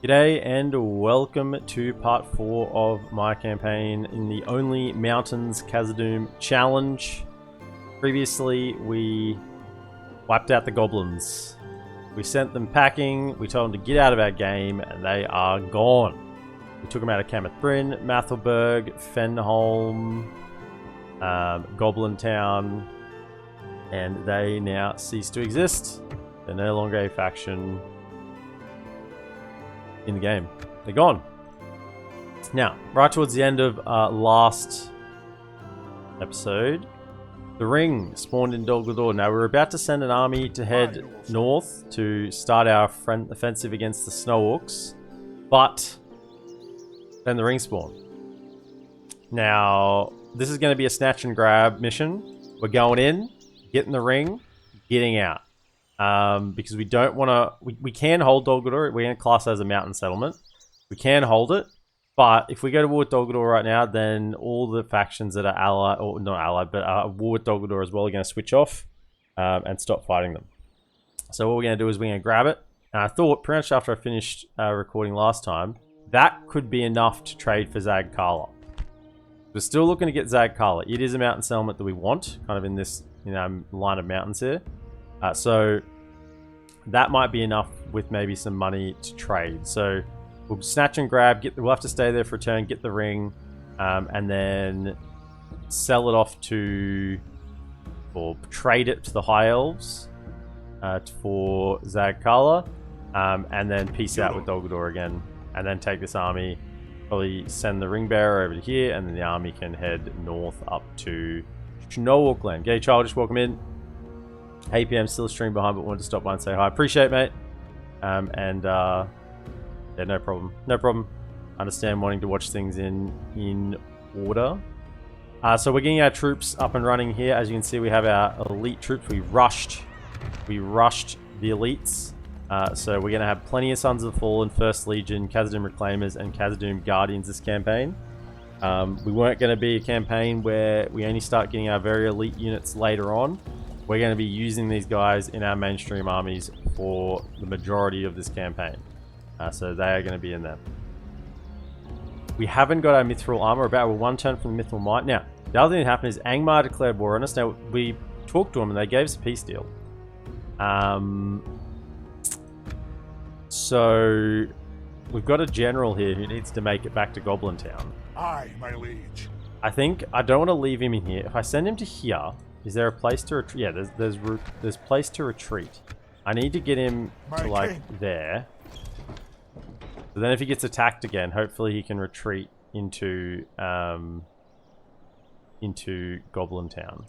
G'day and welcome to part 4 of my campaign in the OnlyMountains Khazad-dum challenge. Previously we wiped out the goblins. We sent them packing, we told them to get out of our game, and they are gone. We took them out of Kameth Bryn, Mathelberg, Fenholm, Goblin Town, and they now cease to exist. They're no longer a faction in the game. They're gone. Now, right towards the end of last episode, the ring spawned in Dol Guldur. Now, we're about to send an army to head north to start our offensive against the Snow Orcs, but then the ring spawned. Now, this is going to be a snatch and grab mission. We're going in, getting the ring, getting out. Because we don't want to... We can hold Dol Guldur. We're going to class it as a mountain settlement. We can hold it. But if we go to war with Dol Guldur right now, then all the factions that are allied... Or not allied, but are at war with Dol Guldur as well are going to switch off and stop fighting them. So what we're going to do is we're going to grab it. And I thought, pretty much after I finished recording last time, that could be enough to trade for Zagkala. We're still looking to get Zagkala. It is a mountain settlement that we want, kind of in this line of mountains here. So that might be enough with maybe some money to trade. So we'll snatch and grab, we'll have to stay there for a turn, get the ring, and then sell it off to, or trade it to the High Elves for Zagkala, and then peace out with Dol Guldur again, and then take this army, probably send the ring bearer over to here, and then the army can head north up to Snowwalkland. Gay Child, just welcome in. APM still a stream behind, but wanted to stop by and say hi. Appreciate it, mate. Yeah, no problem. No problem. Understand wanting to watch things in order. So we're getting our troops up and running here. As you can see, we have our elite troops. We rushed the elites. So we're going to have plenty of Sons of the Fallen, First Legion, Khazaddum Reclaimers, and Khazaddum Guardians this campaign. We weren't going to be a campaign where we only start getting our very elite units later on. We're going to be using these guys in our mainstream armies for the majority of this campaign. So they are going to be in there. We haven't got our Mithril armor. We're one turn from the Mithril Might. Now, the other thing that happened is Angmar declared war on us. Now, we talked to them and they gave us a peace deal. So we've got a general here who needs to make it back to Goblin Town. Aye, my liege. I think I don't want to leave him in here. If I send him to here... Is there a place to retreat? Yeah, there's place to retreat. I need to get him to like there. So then if he gets attacked again, hopefully he can retreat into Goblin Town.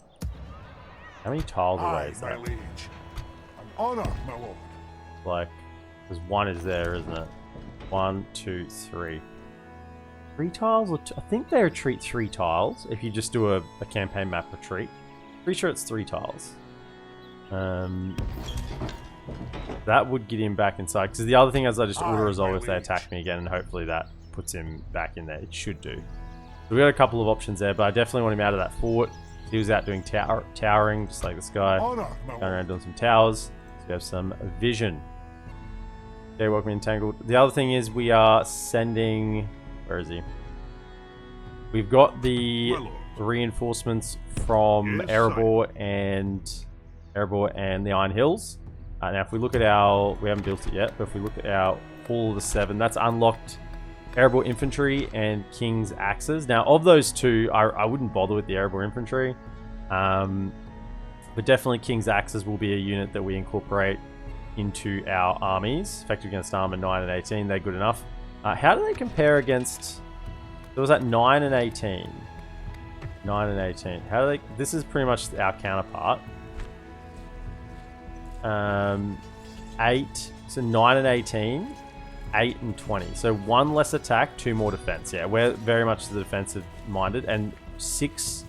How many tiles away is that? My liege. An honor, my lord. Like, there's one is there, isn't it? 1, 2, 3. 3 tiles? I think they retreat 3 tiles if you just do a campaign map retreat. Pretty sure it's 3 tiles. That would get him back inside. Because the other thing is I just auto-resolve if they attack me again, and hopefully that puts him back in there. It should do. So we got a couple of options there, but I definitely want him out of that fort. He was out doing towering, just like this guy. Going around doing some towers. So we have some vision. Okay, welcome Entangled. The other thing is we are sending... Where is he? We've got the reinforcements from Erebor and the Iron Hills. Now if we look at our, we haven't built it yet, but if we look at our all of the 7, that's unlocked Erebor infantry and King's axes. Now of those 2, I wouldn't bother with the Erebor infantry, but definitely King's axes will be a unit that we incorporate into our armies. Effective against armor 9 and 18, they're good enough. How do they compare against? There was that 9 and 18. 9 and 18. How do they... This is pretty much our counterpart. 8. So 9 and 18. 8 and 20. So 1 less attack, 2 more defense. Yeah, we're very much the defensive minded. And 6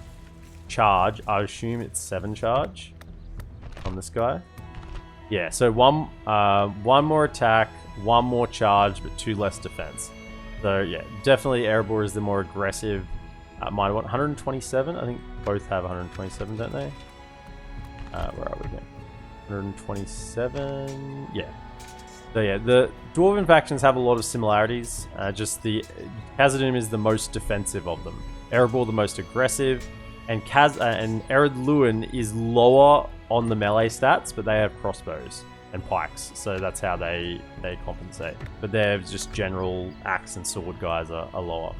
charge. I assume it's 7 charge on this guy. Yeah, so 1 more attack, 1 more charge, but 2 less defense. So yeah, definitely Erebor is the more aggressive. Might want 127. I think both have 127, don't they? Where are we again? 127. Yeah. So yeah, the Dwarven factions have a lot of similarities. Just the Khazaddum is the most defensive of them. Erebor the most aggressive, and Ered Luin is lower on the melee stats, but they have crossbows and pikes, so that's how they compensate. But they're just general axe and sword guys are lower.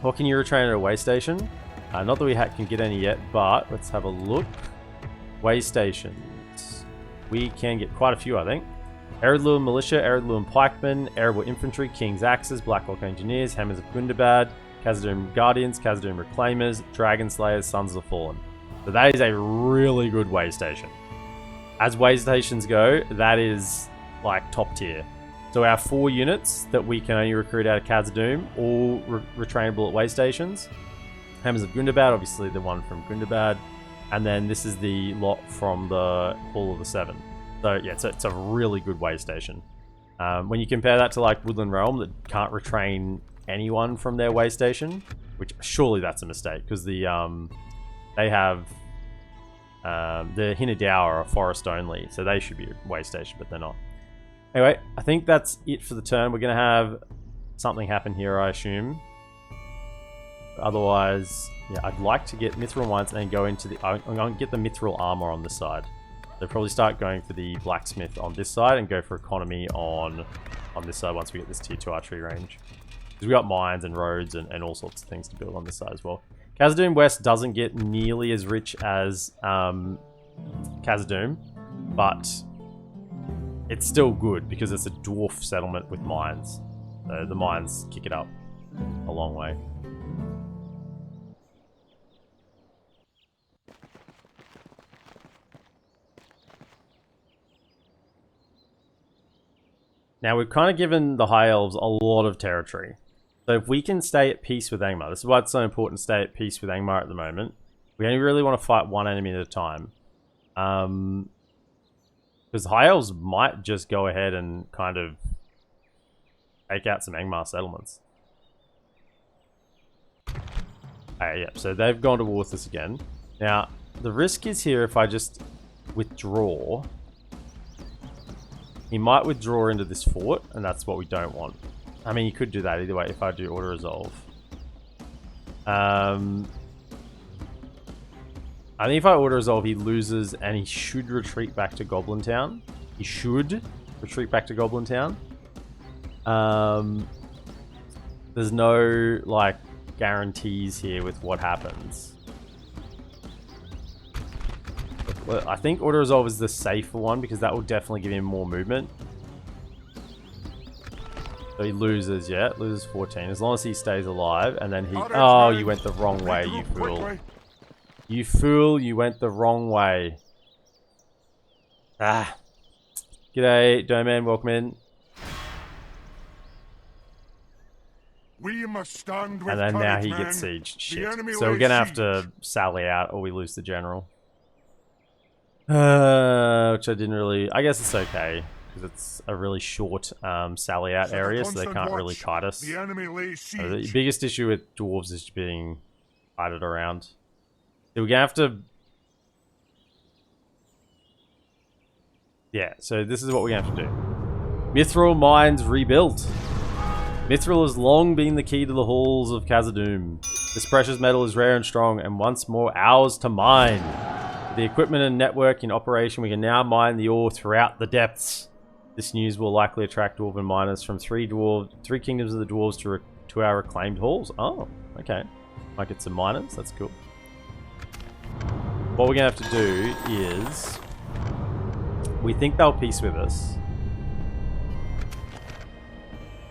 What can you retrain at a way station? Not that we can get any yet, but let's have a look. Way stations. We can get quite a few, I think. Ered Luin Militia, Ered Luin Pikemen, Erebor Infantry, King's Axes, Black Orc Engineers, Hammers of Gundabad, Khazaddum Guardians, Khazaddum Reclaimers, Dragon Slayers, Sons of the Fallen. So that is a really good way station. As way stations go, that is like top tier. So our 4 units that we can only recruit out of Khazaddum, all retrainable at way stations. Hammers of Gundabad, obviously the one from Gundabad. And then this is the lot from the Hall of the Seven. So yeah, it's a really good way station. When you compare that to like Woodland Realm that can't retrain anyone from their way station, which surely that's a mistake because the they have the Hinadao are a forest only, so they should be a way station, but they're not. Anyway, I think that's it for the turn. We're gonna have something happen here, I assume. Otherwise, yeah, I'd like to get Mithril Mines and then go into the... I'm going to get the Mithril Armor on this side. So probably start going for the Blacksmith on this side and go for Economy on this side once we get this tier 2 archery range. Because we got mines and roads and all sorts of things to build on this side as well. Khazaddum West doesn't get nearly as rich as Khazaddum, but it's still good because it's a dwarf settlement with mines. So the mines kick it up a long way. Now, we've kind of given the High Elves a lot of territory. So if we can stay at peace with Angmar, this is why it's so important to stay at peace with Angmar at the moment. We only really want to fight one enemy at a time. Because High Elves might just go ahead and kind of take out some Angmar settlements. Yeah, so they've gone to war with us again. Now, the risk is here if I just withdraw... He might withdraw into this fort, and that's what we don't want. I mean, you could do that either way if I do auto-resolve. I think if I auto-resolve, he loses, and he should retreat back to Goblin Town. He should retreat back to Goblin Town. There's no, like, guarantees here with what happens. I think auto-resolve is the safer one because that will definitely give him more movement. So he loses, yeah, loses 14. As long as he stays alive, and then he... Oh, you went the wrong way, you fool. You fool, you went the wrong way. Ah. G'day, Doman, welcome in. We must stand with and then now he men. gets sieged. Shit. So we're gonna have to sally out or we lose the general. Which I didn't really... I guess it's okay. Because it's a really short sally out area, so they can't really kite us. The enemy lays siege. The biggest issue with dwarves is being kited around. So we're gonna have to... Yeah, so this is what we're gonna have to do. Mithril Mines rebuilt. Mithril has long been the key to the halls of Khazaddum. This precious metal is rare and strong, and once more ours to mine. With the equipment and network in operation, we can now mine the ore throughout the depths. This news will likely attract dwarven miners from three kingdoms of the dwarves to our reclaimed halls. Oh, okay. Might get some miners, that's cool. What we're gonna have to do is... We think they'll peace with us.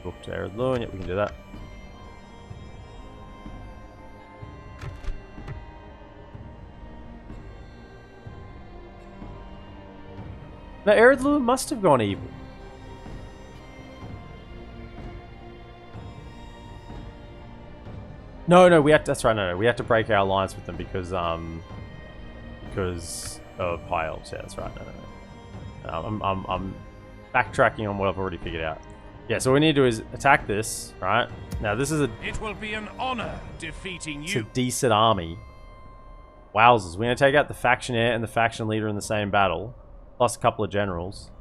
Talk to Ered Luin, yep, we can do that. No, Ered Luin must have gone evil. No, we have to, that's right, no, we have to break our alliance with them because of High Elves, yeah, that's right, no. I'm backtracking on what I've already figured out. Yeah, so what we need to do is attack this, right? Now this is a... It will be an honor defeating you. It's a decent army. Wowzers, we're going to take out the faction heir and the faction leader in the same battle. Plus a couple of generals.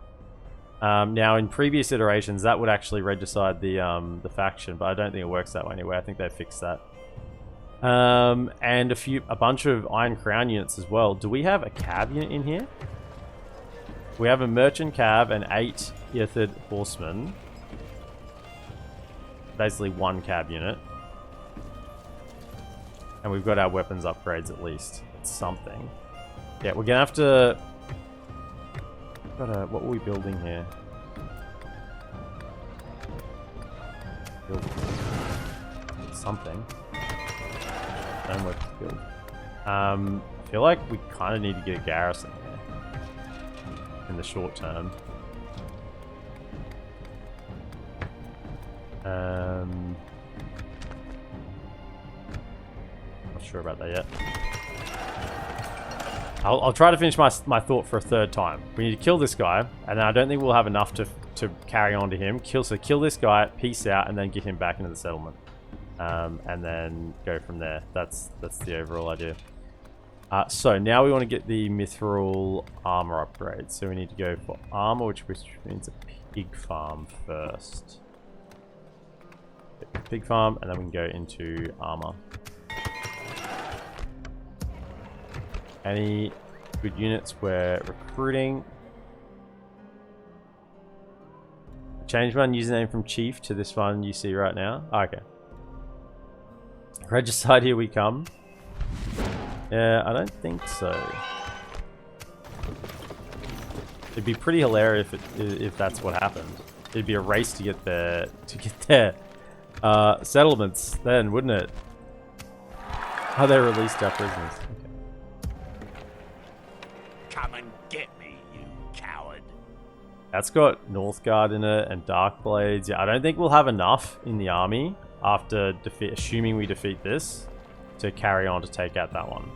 Now, in previous iterations, that would actually regicide the faction, but I don't think it works that way anyway. I think they fixed that. And a bunch of Iron Crown units as well. Do we have a cab unit in here? We have a merchant cab and 8 Ithid horsemen. Basically 1 cab unit. And we've got our weapons upgrades at least. It's something. Yeah, we're gonna have to... what were we building here? Build something. Stonework to build. I feel like we kind of need to get a garrison here in the short term. Not sure about that yet. I'll try to finish my thought for a third time. We need to kill this guy, and I don't think we'll have enough to carry on to him. Kill this guy, peace out, and then get him back into the settlement, and then go from there. That's the overall idea. So now we want to get the mithril armor upgrade. So we need to go for armor, which means a pig farm first. Pig farm, and then we can go into armor. Any good units we're recruiting? Change my username from Chief to this one you see right now. Oh, okay. Regicide, here we come. Yeah, I don't think so. It'd be pretty hilarious if that's what happened. It'd be a race to get their settlements then, wouldn't it? Oh, they released our prisoners. Okay. Come and get me, you coward. That's got Northguard in it and Dark Blades. Yeah, I don't think we'll have enough in the army after assuming we defeat this to carry on to take out that one.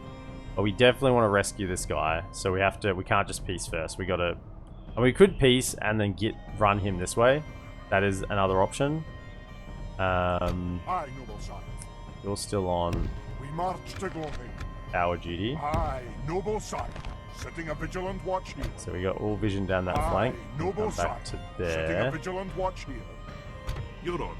But we definitely want to rescue this guy, so we can't just peace first. We gotta, and we could peace and then run him this way. That is another option. Aye, noble son. You're still on We march to glory. our duty. Aye, noble son. Setting a vigilant watch here. So we got all vision down that Aye, flank. noble Come back to son. Setting a there. vigilant watch here. You're on.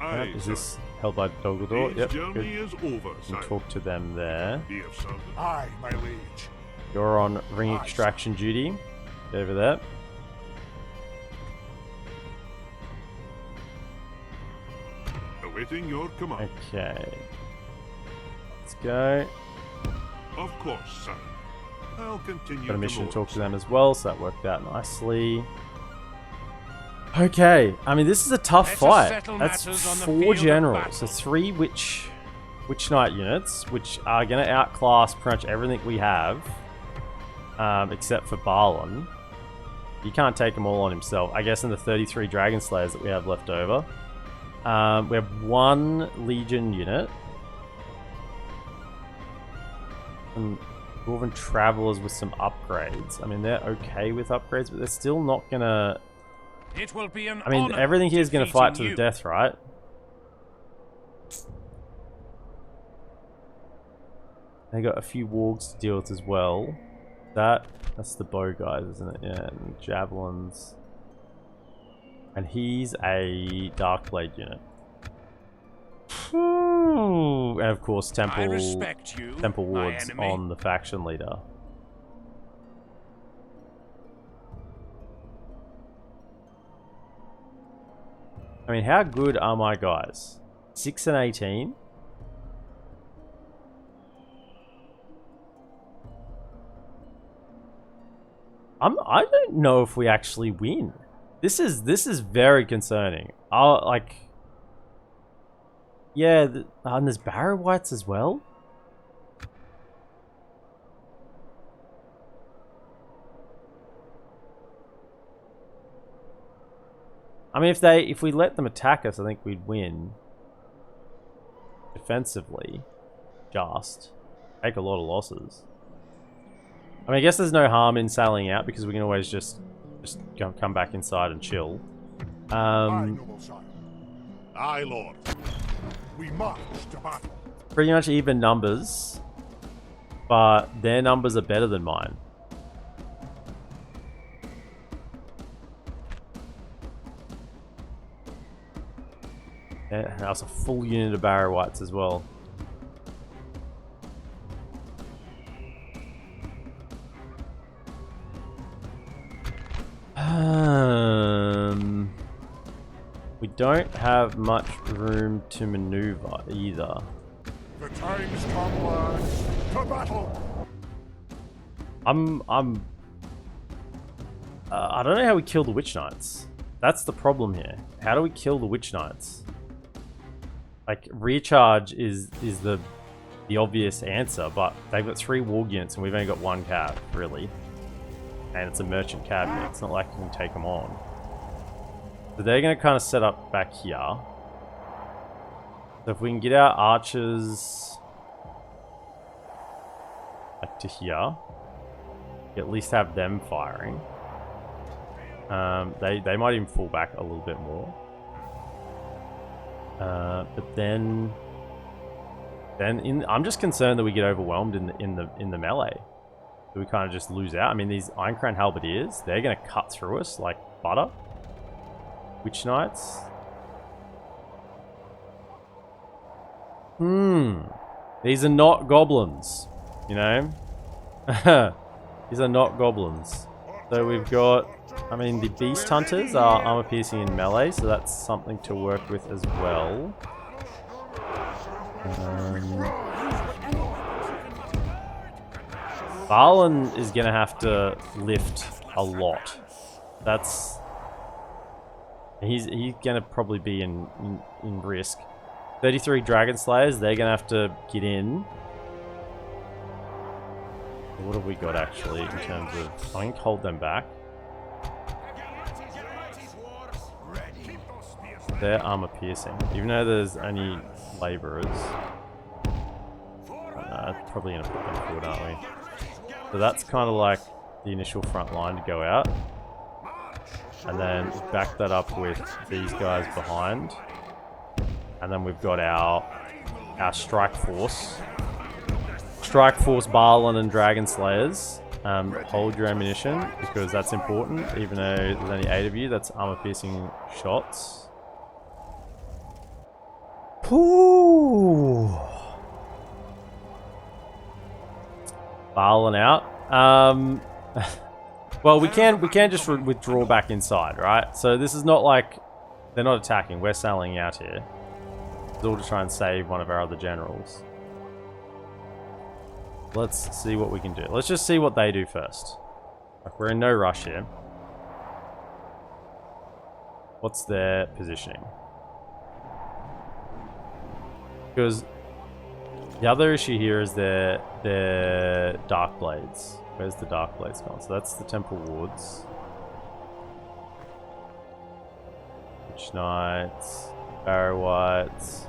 Aye, Yep, is sir. this held by Dogledor? His Yep, journey good. is over, We'll sire. talk to them there. Be of service. Aye, my liege. You're on ring Aye, extraction duty. Get over there. Awaiting your command. Okay. Let's go. Of course, sir. I'll continue Got a mission to move. talk to them as well, so that worked out nicely. Okay, I mean this is a tough Let us fight. settle That's matters on the 4 field of generals, so battle. 3 witch knight units, which are going to outclass pretty much everything we have, except for Balon. He can't take them all on himself. I guess in the 33 Dragon Slayers that we have left over. We have 1 Legion unit. And Dwarven Travelers with some upgrades. I mean, they're okay with upgrades, but they're still not gonna... It will be an I mean, honor everything here is gonna fight to defeating the you. death, right? They got a few wargs to deal with as well. That's the bow guys, isn't it? Yeah, and javelins. And he's a Dark Blade unit. And of course, I Temple respect you, my Wards enemy. on the faction leader. I mean, how good are my guys? 6 and 18. I don't know if we actually win. This is very concerning. Yeah, and there's Barrow Whites as well. I mean, if we let them attack us, I think we'd win. Defensively, just take a lot of losses. I mean, I guess there's no harm in sailing out because we can always just come back inside and chill. Aye, noble son. Aye, lord. We march to battle. Pretty much even numbers, but their numbers are better than mine. Yeah, that's a full unit of Barrow Whites as well. We don't have much room to maneuver either. The time's come, lads. To battle! I don't know how we kill the Witch Knights. That's the problem here. How do we kill the Witch Knights? Like, recharge is the obvious answer, but they've got 3 warg units and we've only got 1 cab, really. And it's a merchant cabinet. It's not like you can take them on. So they're going to kind of set up back here. So if we can get our archers back to here, at least have them firing. They might even fall back a little bit more. But then I'm just concerned that we get overwhelmed in the melee. So we kind of just lose out. I mean, these Iron Crown Halberdiers, they're going to cut through us like butter. Witch Knights. These are not goblins, you know? These are not goblins. So we've got, I mean, the Beast Hunters are armor piercing in melee, so that's something to work with as well. Balin is going to have to lift a lot. He's going to probably be in risk. 33 Dragon Slayers, they're going to have to get in. What have we got actually in terms of... I can hold them back. They're armor piercing, even though there's only labourers. Probably going to put them forward, aren't we? So that's kind of like the initial front line to go out. And then back that up with these guys behind. And then we've got our strike force. Strike force, Balin and Dragon Slayers. Hold your ammunition because that's important. Even though there's only 8 of you, that's armor piercing shots. Ooh. Balin out. Well, we can just withdraw back inside, right? So this is not like they're not attacking. We're sailing out here. It's all to try and save one of our other generals. Let's see what we can do. Let's just see what they do first. Like, we're in no rush here. What's their positioning? Because the other issue here is their Dark Blades. Where's the Dark Blades gone? So that's the Temple Wards. Witch Knights, Barrow Whites,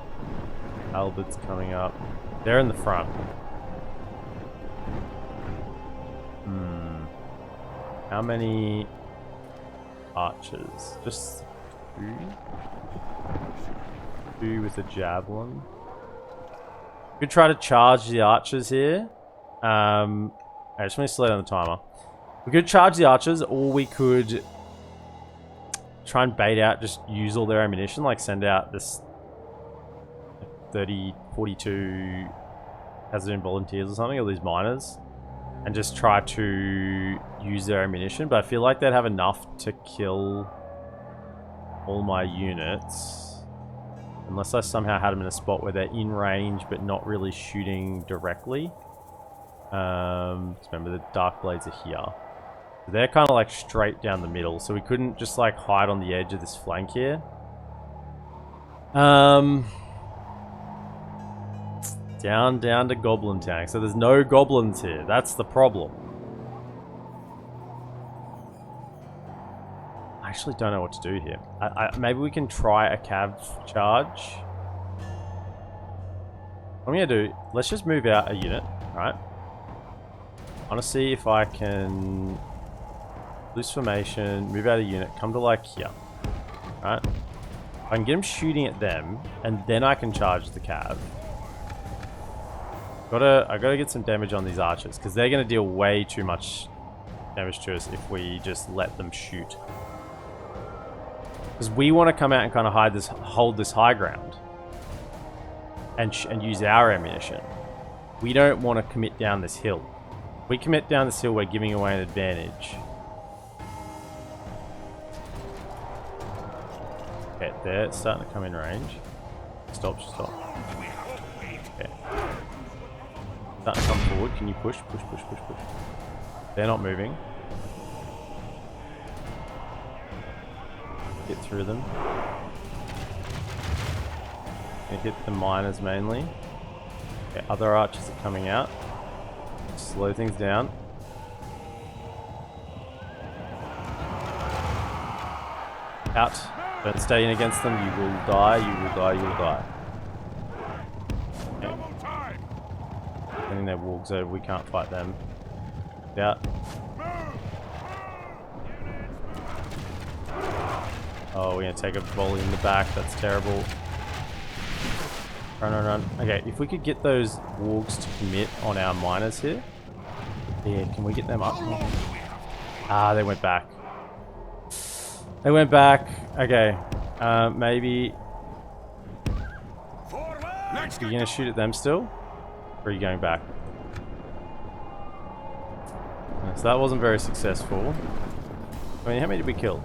Albert's coming up. They're in the front. How many archers? Just 2? 2 with a javelin. We could try to charge the archers here. I just want to slow down the timer. We could charge the archers, or we could try and bait out, just use all their ammunition, like send out this 30, 42 Khazaddum volunteers or something, or these miners, and just try to use their ammunition. But I feel like they'd have enough to kill all my units. Unless I somehow had them in a spot where they're in range but not really shooting directly. Remember the Dark Blades are here. So they're kind of like straight down the middle, so we couldn't just like hide on the edge of this flank here. Down to Goblin Tank. So there's no goblins here. That's the problem. I actually don't know what to do here. Maybe we can try a cav charge. What I'm going to do, let's just move out a unit, right? I want to see if I can loose formation, move out a unit, come to like here, right? I can get them shooting at them, and then I can charge the cav. I gotta get some damage on these archers, because they're going to deal way too much damage to us if we just let them shoot. Because we want to come out and kind of hold this high ground. And use our ammunition. We don't want to commit down this hill. If we commit down this hill, we're giving away an advantage. Okay, there, it's starting to come in range. Stop. Okay. Starting to come forward. Can you push? Push. They're not moving. Get through them. Gonna hit the miners mainly. Okay, other archers are coming out. Slow things down. Out. Don't stay in against them. You will die. You will die. Okay. I think their wargs over. We can't fight them. Out. Oh, we're gonna take a volley in the back. That's terrible. Run. Okay, if we could get those wargs to commit on our miners here. Yeah, can we get them up? Ah, they went back. Okay, maybe... Are you gonna shoot at them still? Or are you going back? So that wasn't very successful. I mean, how many did we kill?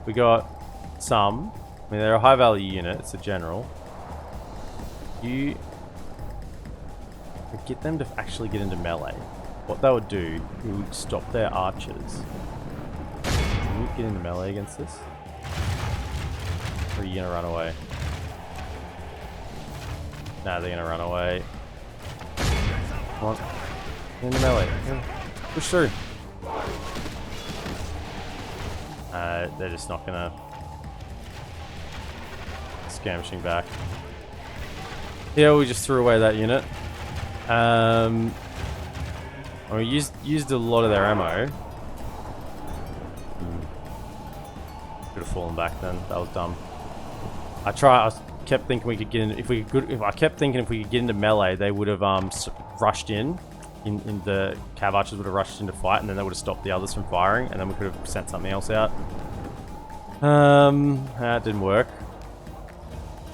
We got some. I mean, they're a high value unit, it's a general. You get them to actually get into melee. What that would do, it would stop their archers. Can you get into melee against this? Or are you gonna run away? Nah, they're gonna run away. Come on. Get into melee. Push through. They're just not gonna... Skirmishing back. Yeah, we just threw away that unit. We used a lot of their ammo. Could have fallen back then. That was dumb. I kept thinking we could get in. If I kept thinking if we could get into melee, they would have rushed in the cav archers would have rushed in to fight, and then they would have stopped the others from firing, and then we could have sent something else out. That didn't work.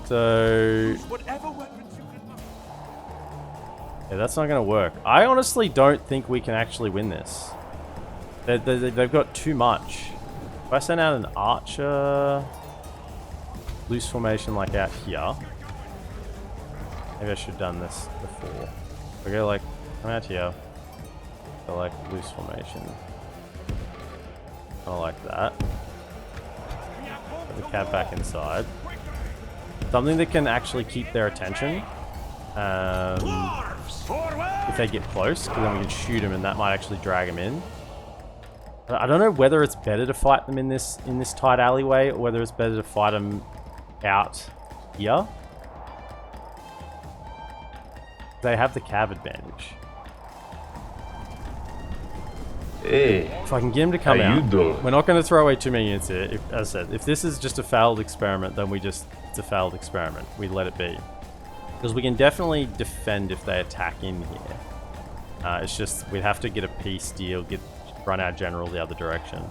So yeah, that's not going to work. I honestly don't think we can actually win this. They've got too much. If I send out an archer, loose formation like out here, maybe I should have done this before. We go like, come out here, go like loose formation, kind of like that. Put the cab back inside. Something that can actually keep their attention. If they get close, because then we can shoot them, and that might actually drag them in. I don't know whether it's better to fight them in this tight alleyway, or whether it's better to fight them out here. They have the cav advantage. Hey, if I can get him to come how out, you doing? we're not going to throw away too many units here. As I said, if this is just a failed experiment, then it's a failed experiment. We let it be. Because we can definitely defend if they attack in here. It's just, we'd have to get a peace deal, run our general the other direction.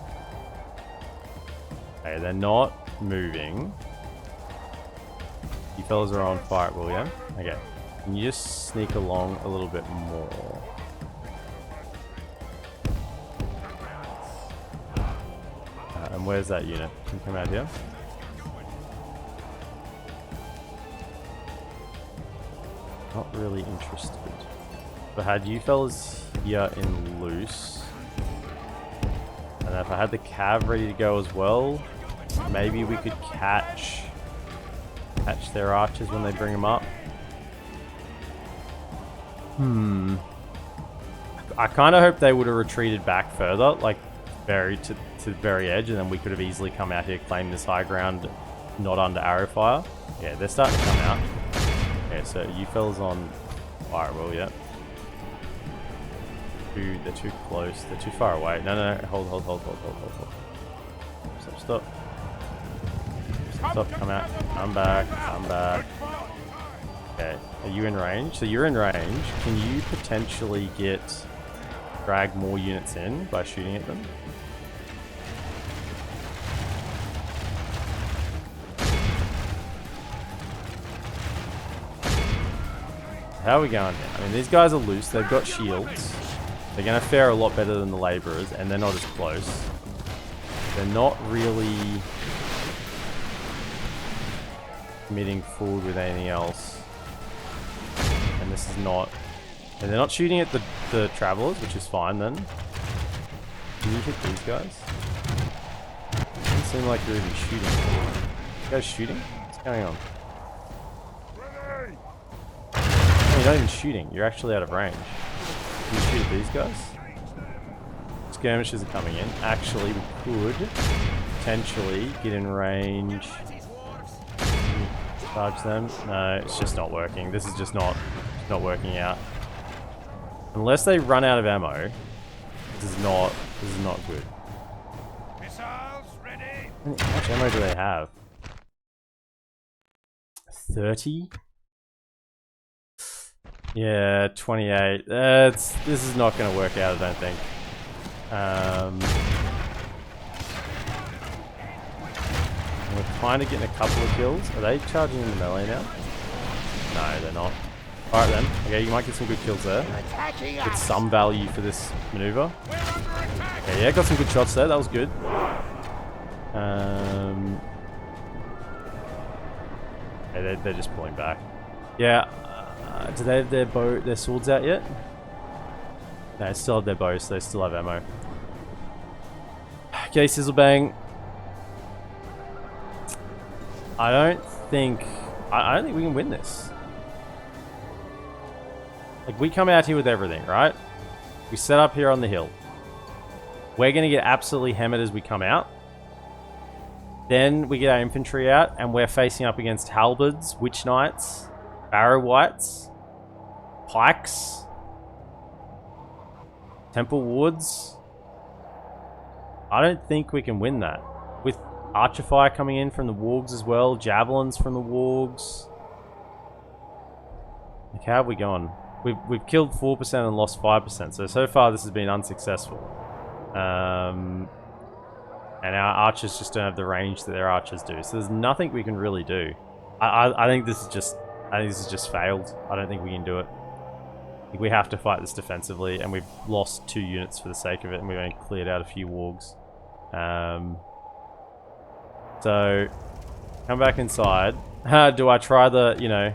Okay, they're not moving. You fellas are on fire, will you? Okay. Can you just sneak along a little bit more? And where's that unit? Can you come out here? Not really interested. But I had you fellas here in loose. And if I had the cav ready to go as well, maybe we could catch their archers when they bring them up. I kind of hope they would have retreated back further, like to the very edge, and then we could have easily come out here, claim this high ground, not under arrow fire. Yeah, they're starting to come out. Okay, so you fellas on fire, will ya? They're too close. They're too far away. No. Hold. Stop. Come out. Come back. Okay. Are you in range? So you're in range. Can you potentially drag more units in by shooting at them? How are we going here? I mean, these guys are loose. They've got shields. They're going to fare a lot better than the laborers, and they're not as close. They're not really committing forward with anything else. And this is not... And they're not shooting at the travelers, which is fine then. Can you hit these guys? Doesn't seem like you're even shooting. You guys shooting? What's going on? No, you're not even shooting. You're actually out of range. Can you shoot at these guys? Skirmishers are coming in. Actually, we could potentially get in range. Charge them. No, it's just not working. This is just not working out. Unless they run out of ammo, this is not good. Missiles ready. How much ammo do they have? 30? Yeah, 28. This is not going to work out, I don't think. We're kind of getting a couple of kills. Are they charging in the melee now? No, they're not. Alright then. Okay, you might get some good kills there. Get some value for this maneuver. Okay, yeah, got some good shots there. That was good. Okay, they're just pulling back. Yeah. Do they have their swords out yet? No, they still have their bows, so they still have ammo. Okay, sizzle bang. I don't think we can win this. Like, we come out here with everything, right? We set up here on the hill. We're gonna get absolutely hammered as we come out. Then we get our infantry out, and we're facing up against halberds, witch knights, barrow wights, pikes, temple wards. I don't think we can win that. With archer fire coming in from the wargs as well, javelins from the wargs. Like, how have we gone? We've killed 4% and lost 5%. So far this has been unsuccessful. And our archers just don't have the range that their archers do. So there's nothing we can really do. I think this is just failed. I don't think we can do it. I think we have to fight this defensively, and we've lost 2 units for the sake of it, and we've only cleared out a few wargs. So come back inside. Do I try the, you know,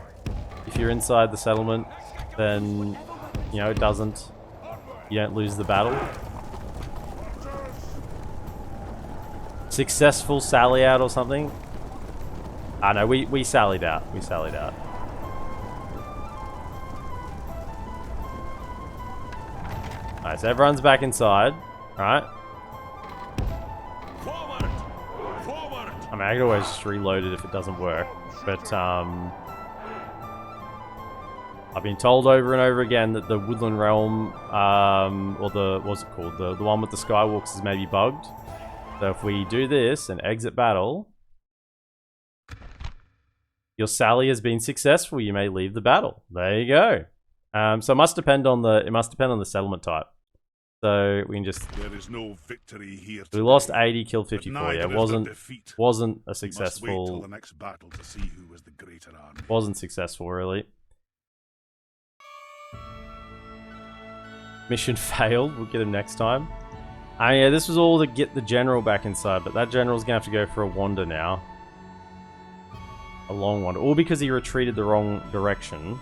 if you're inside the settlement, then, you know, you don't lose the battle. Successful sally out or something? Ah, no, we sallied out. We sallied out. Alright, so everyone's back inside. Alright. Forward. Forward. I mean, I could always just reload it if it doesn't work. But, I've been told over and over again that the Woodland Realm, or what's it called? The one with the Skywalks is maybe bugged. So if we do this and exit battle, your sally has been successful. You may leave the battle. There you go. So it must depend on the settlement type. So we can just. There is no victory here. We lost 80, killed 54. Yeah, it wasn't a successful. Wait till the next battle to see who was the greater army. Wasn't successful really. Mission failed. We'll get him next time. Yeah, this was all to get the general back inside, but that general's gonna have to go for a wander now. A long wander. All because he retreated the wrong direction.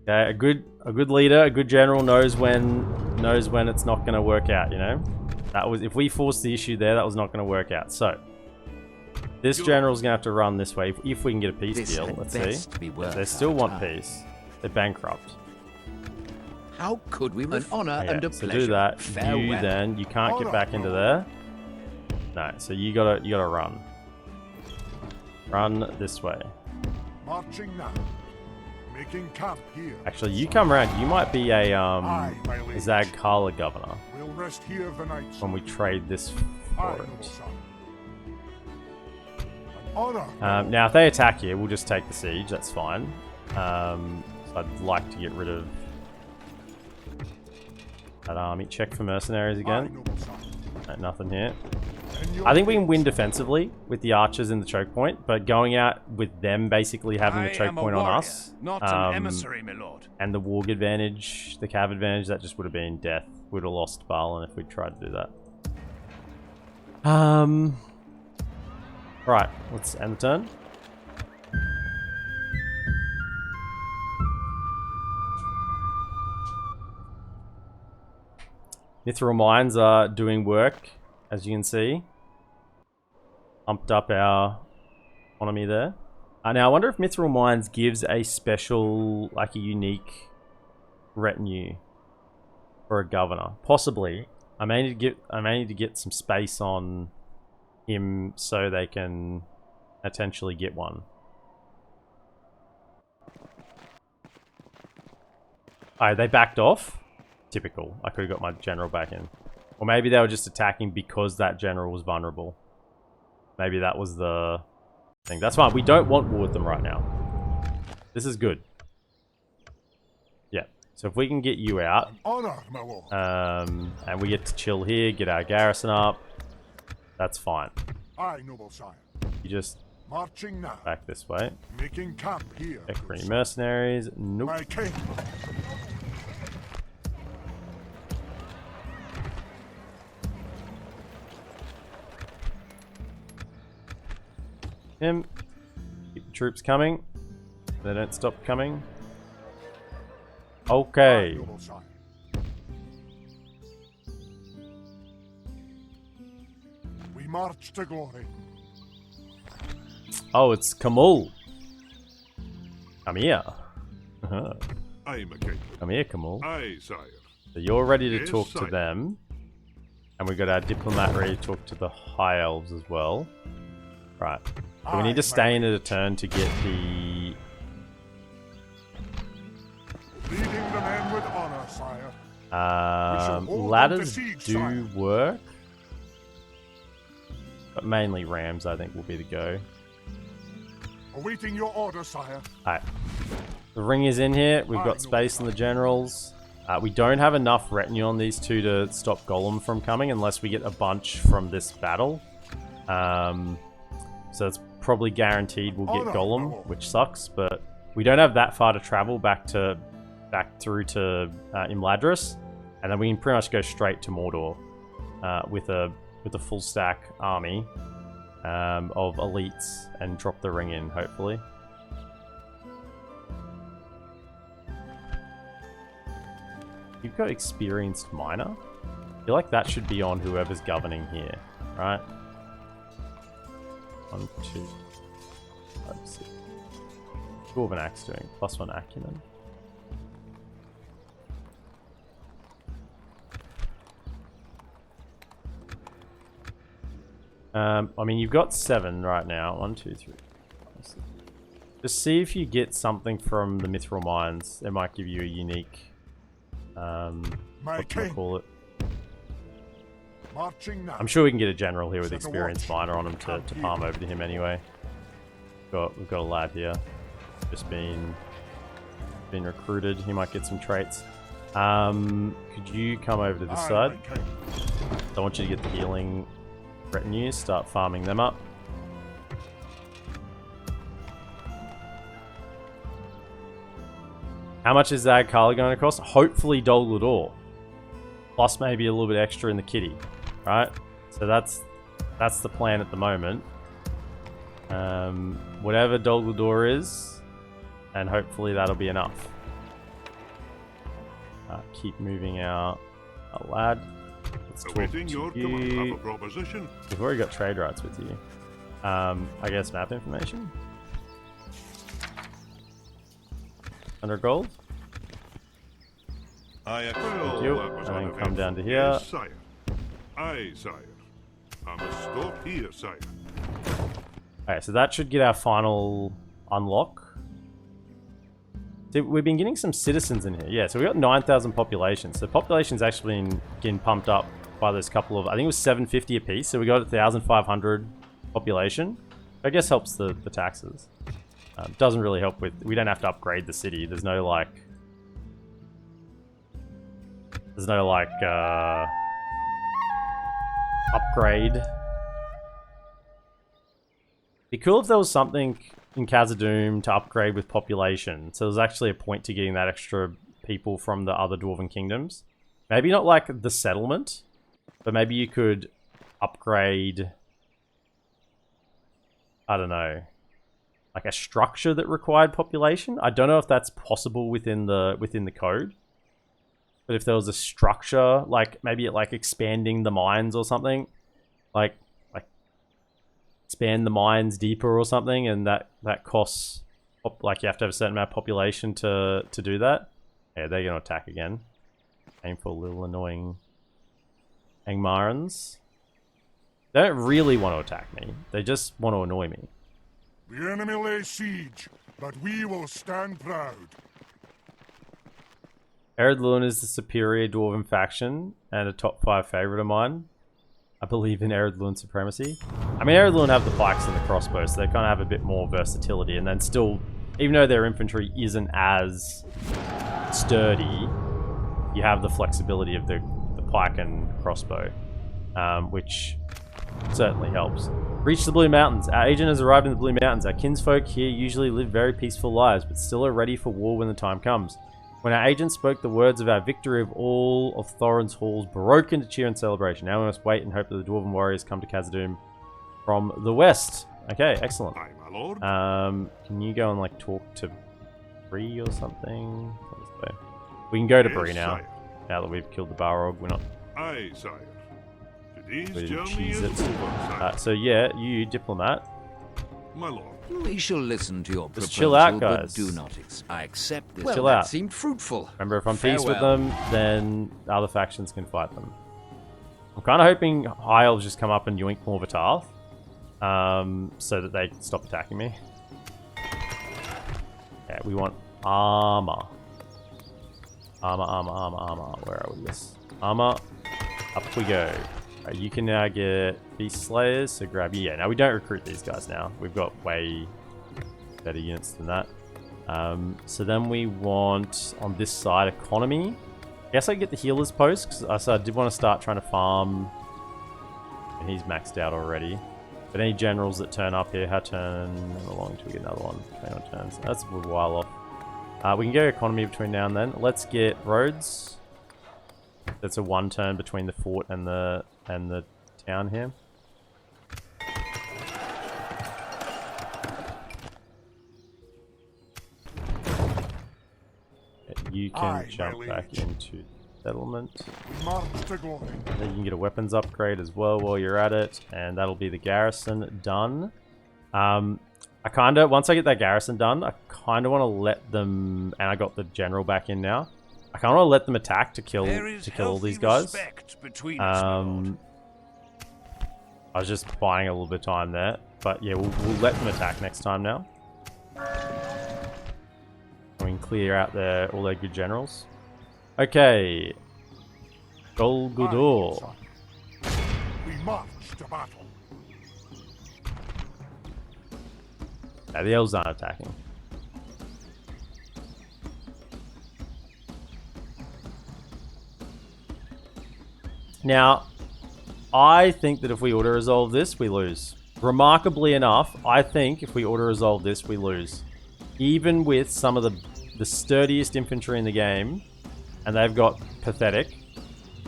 Okay, a good leader, a good general knows when it's not gonna work out, you know? That was, if we forced the issue there, that was not gonna work out. So this general's gonna have to run this way if we can get a peace deal. Let's see. If they still want peace, they're bankrupt. How could we an honor and a so pleasure? do that. Farewell. You can't get back into there. No, so you gotta run. Run this way. Marching now. Making camp here. Actually, you come around. You might be a Zagkala governor We'll rest here the night. when we trade this for noble it. son. An honor. Now, if they attack you, we'll just take the siege. That's fine. So I'd like to get rid of that army. Check for mercenaries again. Noble son. No, nothing here. I think we can win defensively with the archers in the choke point, but going out with them basically having the I choke am a point on warrior, us, not an emissary, my lord. and the warg advantage, the cav advantage, that just would have been death. We'd have lost Balin if we tried to do that. Right, let's end the turn. Mithril mines are doing work, as you can see. Pumped up our economy there. Now I wonder if Mithril mines gives a special, like a unique retinue for a governor. Possibly. I may need to get some space on him so they can potentially get one. Alright, they backed off. Typical. I could have got my general back in. Or maybe they were just attacking because that general was vulnerable. Maybe that was the thing. That's fine. We don't want war with them right now. This is good. Yeah. So if we can get you out, Honor, my lord. and we get to chill here, get our garrison up, that's fine. Aye, noble sire. You just Marching now. back this way. Making camp here. Check for good any sire. mercenaries. Nope. My king. Him. Keep the troops coming. They don't stop coming. Aye, Okay. noble sire. We march to glory. Oh, it's Kamul. Come here. I'm a king. Come here, Kamul. Aye, sire. So you're ready to Yes, talk to sire. them. And we've got our diplomat ready to talk to the High Elves as well. Right. So we need to stay in at a turn to get the... Leading the men with honor, sire. hold them ladders to siege, do sire. work. But mainly rams, I think, will be the go. Awaiting your order, sire. Alright. The ring is in here. We've got space in the generals. We don't have enough retinue on these two to stop Golem from coming unless we get a bunch from this battle. So it's probably guaranteed we'll get Golem, which sucks, but we don't have that far to travel back through to Imladris, and then we can pretty much go straight to Mordor with a full stack army of elites and drop the ring in, hopefully. You've got experienced miner. I feel like that should be on whoever's governing here, right? 1, 2, 5, 6. Dwarven axe doing +1 acumen. I mean, you've got 7 right now. 1, 2, 3, 5, 6. Just see if you get something from the Mithril mines. It might give you a unique. What can I call it? Marching now. I'm sure we can get a general here with experienced miner on him to palm over to him anyway. We've got a lad here, just been recruited. He might get some traits. Could you come over to this Aye, side? my king. I want you to get the healing retinue. Start farming them up. How much is Zag Kala going to cost? Hopefully Dol Guldur. Plus maybe a little bit extra in the kitty. Right? So that's the plan at the moment. Whatever Dol Guldur is, and hopefully that'll be enough. Keep moving our lad. Let's talk Awaiting your to command. Have you. a proposition. We've already got trade rights with you. I guess map information. 100 gold. Aye, Thank you. that was And then uneventful. come down to here. Yes, sire. Aye, sire. I must stop here, sire. Okay, so that should get our final unlock. See, we've been getting some citizens in here. Yeah, so we got 9,000 population. So population's actually been getting pumped up by those couple of... I think it was 750 apiece. So we got 1,500 population. I guess helps the taxes. Doesn't really help with... We don't have to upgrade the city. There's no, like... upgrade Be cool if there was something in Khazaddum to upgrade with population. So there's actually a point to getting that extra people from the other Dwarven kingdoms. Maybe not like the settlement, but maybe you could upgrade, I don't know, like a structure that required population. I don't know if that's possible within the code. But if there was a structure, like maybe like expanding the mines or something, like expand the mines deeper or something, and that costs, like you have to have a certain amount of population to do that. Yeah, they're gonna attack again. Painful little annoying Angmarans. They don't really want to attack me. They just want to annoy me. The enemy lay siege, but we will stand proud. Eredluin is the superior Dwarven faction and a top 5 favorite of mine. I believe in Eredluin supremacy. I mean, Eredluin have the pikes and the crossbows, so they kind of have a bit more versatility, and then still, even though their infantry isn't as sturdy, you have the flexibility of the pike and crossbow, which certainly helps. Reach the Blue Mountains. Our agent has arrived in the Blue Mountains. Our kinsfolk here usually live very peaceful lives, but still are ready for war when the time comes. When our agent spoke the words of our victory, of all of Thorin's halls broke into cheer and celebration. Now we must wait and hope that the Dwarven warriors come to Khazaddum from the west. Okay, excellent. Aye, my lord. Can you go and like talk to Bree or something? We can go to Bree now. Sire. Now that we've killed the Balrog, we're not. Aye, sire. Today's We didn't journey cheese is it. over, sire. So yeah, you diplomat. My lord. We shall listen to your proposal, Just chill out, guys. but do not I accept this. Well, chill that out. seemed fruitful. Remember, if I'm peace with Farewell. them, then the other factions can fight them. I'm kind of hoping High Elves just come up and yoink more Vatarth, so that they can stop attacking me. Yeah, we want armor. Armor. Where are we? Yes. Armor. Up we go. Right, you can now get Beast Slayers, so grab you. Yeah, now we don't recruit these guys now. We've got way better units than that. So then we want, on this side, economy. I guess I can get the healer's post, because I did want to start trying to farm. And he's maxed out already. But any generals that turn up here, how turn, how long till we get another one? 21 turns. That's a while off. We can go economy between now and then. Let's get roads. That's a 1 turn between the fort and the town here. You can Aye, my jump liege. back into settlement. March to glory. Then you can get a weapons upgrade as well while you're at it, and that'll be the garrison done. I kind of, once I get that garrison done, I kind of want to let them, and I got the general back in now. I kind of want to let them attack to kill There is all these healthy guys. respect between us, my lord. I was just buying a little bit of time there, but yeah, we'll let them attack next time now. We can clear out all their good generals. Okay, Gol Guldur. We march to battle. Yeah, the elves aren't attacking. Now, I think that if we auto-resolve this, we lose. Remarkably enough, I think if we auto-resolve this, we lose. Even with some of the sturdiest infantry in the game, and they've got pathetic.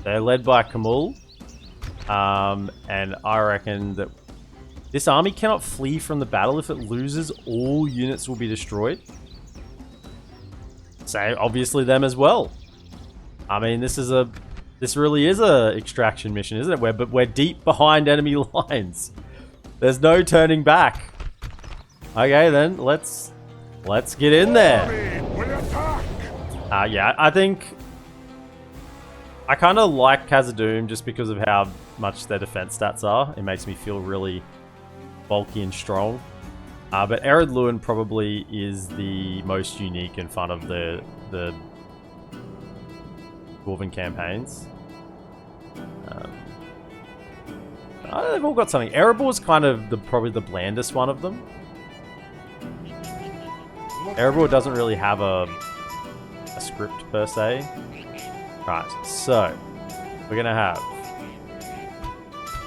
They're led by Kamul, and I reckon that this army cannot flee from the battle. If it loses, all units will be destroyed. So obviously them as well. I mean, this really is a extraction mission, isn't it? But we're deep behind enemy lines. There's no turning back. Okay, then let's get in there. We attack. Yeah, I think I kind of like Khazaddum just because of how much their defense stats are. It makes me feel really bulky and strong. But Eredluin probably is the most unique and fun of the Dwarven campaigns. They've all got something. Erebor's kind of probably the blandest one of them. Erebor doesn't really have a script per se. Right, so we're gonna have.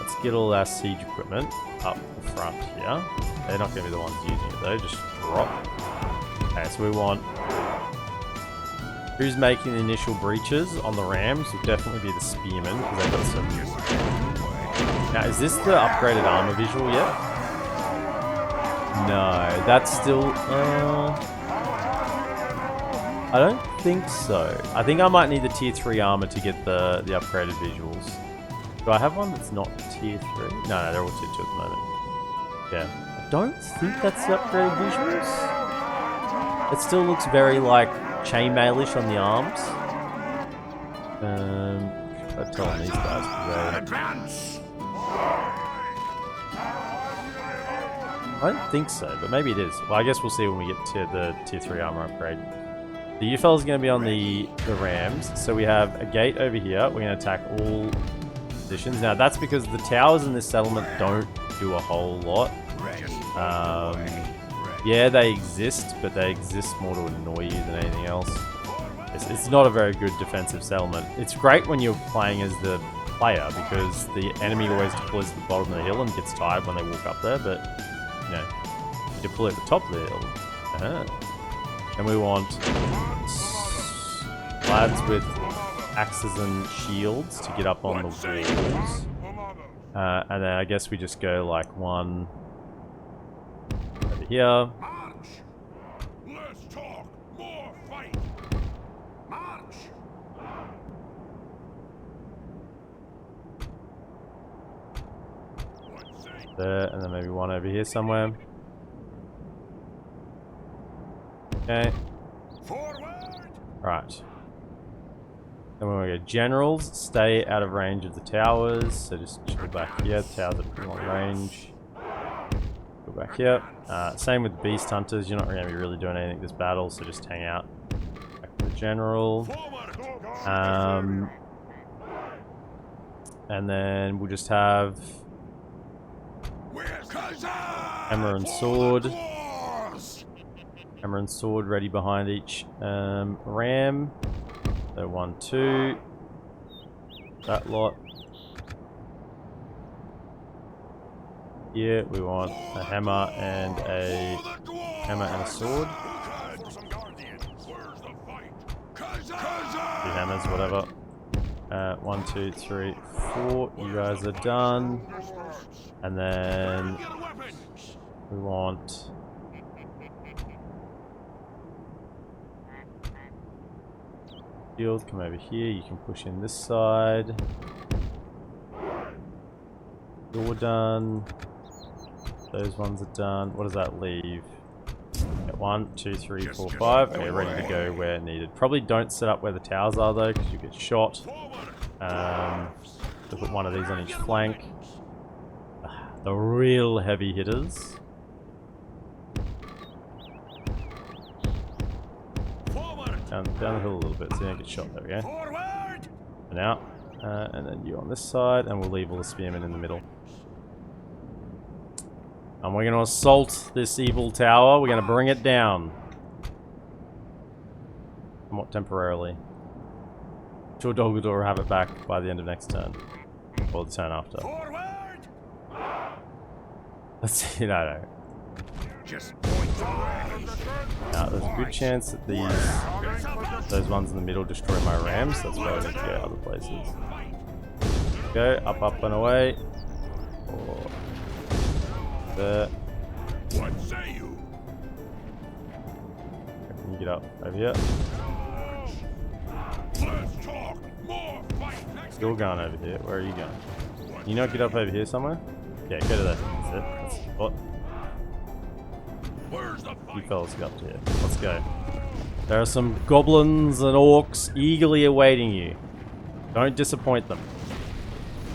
Let's get all our siege equipment up front here. They're not going to be the ones using it though, just drop. Okay, so we want... Who's making the initial breaches on the rams will definitely be the spearmen, because they've got some... Now, is this the upgraded armor visual yet? No, that's still... I don't think so. I think I might need the tier 3 armor to get the upgraded visuals. Do I have one that's not tier 3? No, they're all tier 2 at the moment. Yeah. I don't think that's the upgraded visuals. It still looks very, like, chainmailish on the arms. I'm telling these guys to Advance! I don't think so, but maybe it is. Well, I guess we'll see when we get to the tier 3 armor upgrade. The U-Fell is going to be on the rams. So we have a gate over here. We're going to attack all positions. Now, that's because the towers in this settlement don't do a whole lot. Yeah, they exist, but they exist more to annoy you than anything else. It's not a very good defensive settlement. It's great when you're playing as the player, because the enemy always deploys at the bottom of the hill and gets tired when they walk up there, but, you know, you deploy at the top of the hill. And we want lads with axes and shields to get up on the walls. And then I guess we just go like one over here. March! Less talk, more fight! March! There, and then maybe one over here somewhere. Okay. Forward! Right. Then we're going to go generals, stay out of range of the towers. So just go back here. The towers are pretty long range. Go back here. Same with the beast hunters. You're not going to be really doing anything this battle, so just hang out. Back to the general. And then we'll just have hammer and sword. Hammer and sword ready behind each ram. So 1, 2. That lot. Here we want a hammer and a sword. 2 hammers, whatever. 1, 2, 3, 4. You guys are done. And then we want shield, come over here, you can push in this side. You're done. Those ones are done. What does that leave? 1, 2, 3, 4, 5. Okay, ready to go where needed. Probably don't set up where the towers are though, because you get shot. So put one of these on each flank. The real heavy hitters. Down the hill a little bit so you don't get shot. There we go. And out. And then you on this side, and we'll leave all the spearmen in the middle. And we're going to assault this evil tower. We're going to bring it down. Somewhat temporarily. I'm sure Dog will have it back by the end of next turn. Or the turn after. Let's see. No. Now, there's a good chance that those ones in the middle destroy my rams. That's why I need to go other places. Go up and away. Or there. What say you? Can you get up over here? Less talk, more fight. You're going over here. Where are you going? Can you not get up over here somewhere? Yeah, go to that. That's it. That's the spot. You fellas get up to here. Let's go. There are some goblins and orcs eagerly awaiting you. Don't disappoint them.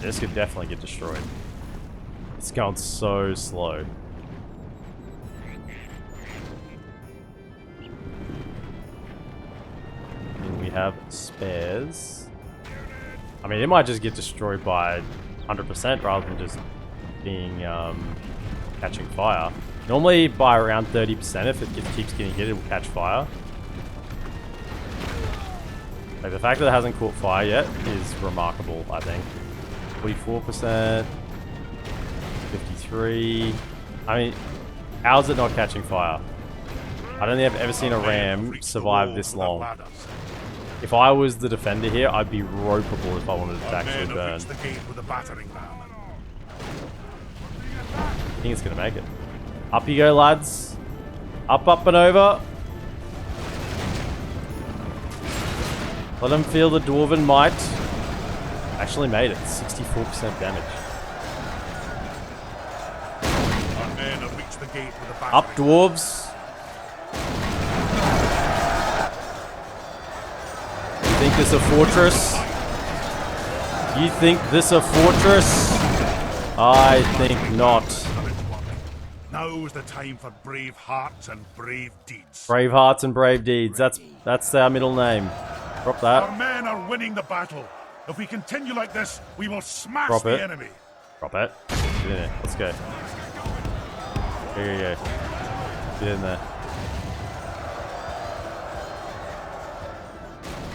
This could definitely get destroyed. It's going so slow. And we have spares. I mean, it might just get destroyed by 100% rather than just being catching fire. Normally by around 30%, if it keeps getting hit, it will catch fire. Like, the fact that it hasn't caught fire yet is remarkable, I think. 44%, 53. I mean, How's it not catching fire? I don't think I've ever seen a ram survive this long. If I was the defender here, I'd be ropeable if I wanted it to actually burn. I think it's gonna make it. Up you go, lads. Up, up and over. Let them feel the Dwarven might. Actually made it. 64% damage. Up, dwarves. You think this a fortress? You think this a fortress? I think not. Now's the time for brave hearts and brave deeds. Brave hearts and brave deeds. That's our middle name. Drop that. Our men are winning the battle. If we continue like this, we will smash Drop the it. enemy. Drop it. Get in there. Let's go. Here you go. Get in there.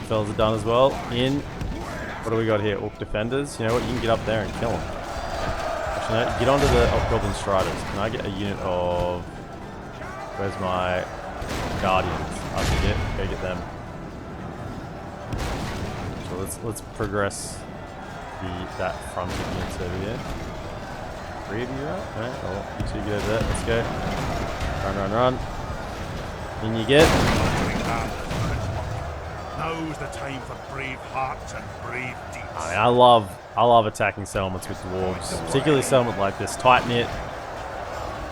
Fellas are done as well. In. What do we got here? Orc defenders. You know what? You can get up there and kill them. Actually, no, get onto the Goblin Striders. Can I get a unit of... Where's my Guardians? I forget. Go get them. So let's progress that front of units over here. 3 of you out? Alright, oh, you two get over there. Let's go. Run, run, run. In you get. Now's the time for brave hearts and brave deeds. I mean, I love attacking settlements with dwarves, particularly a settlement like this. Tighten it.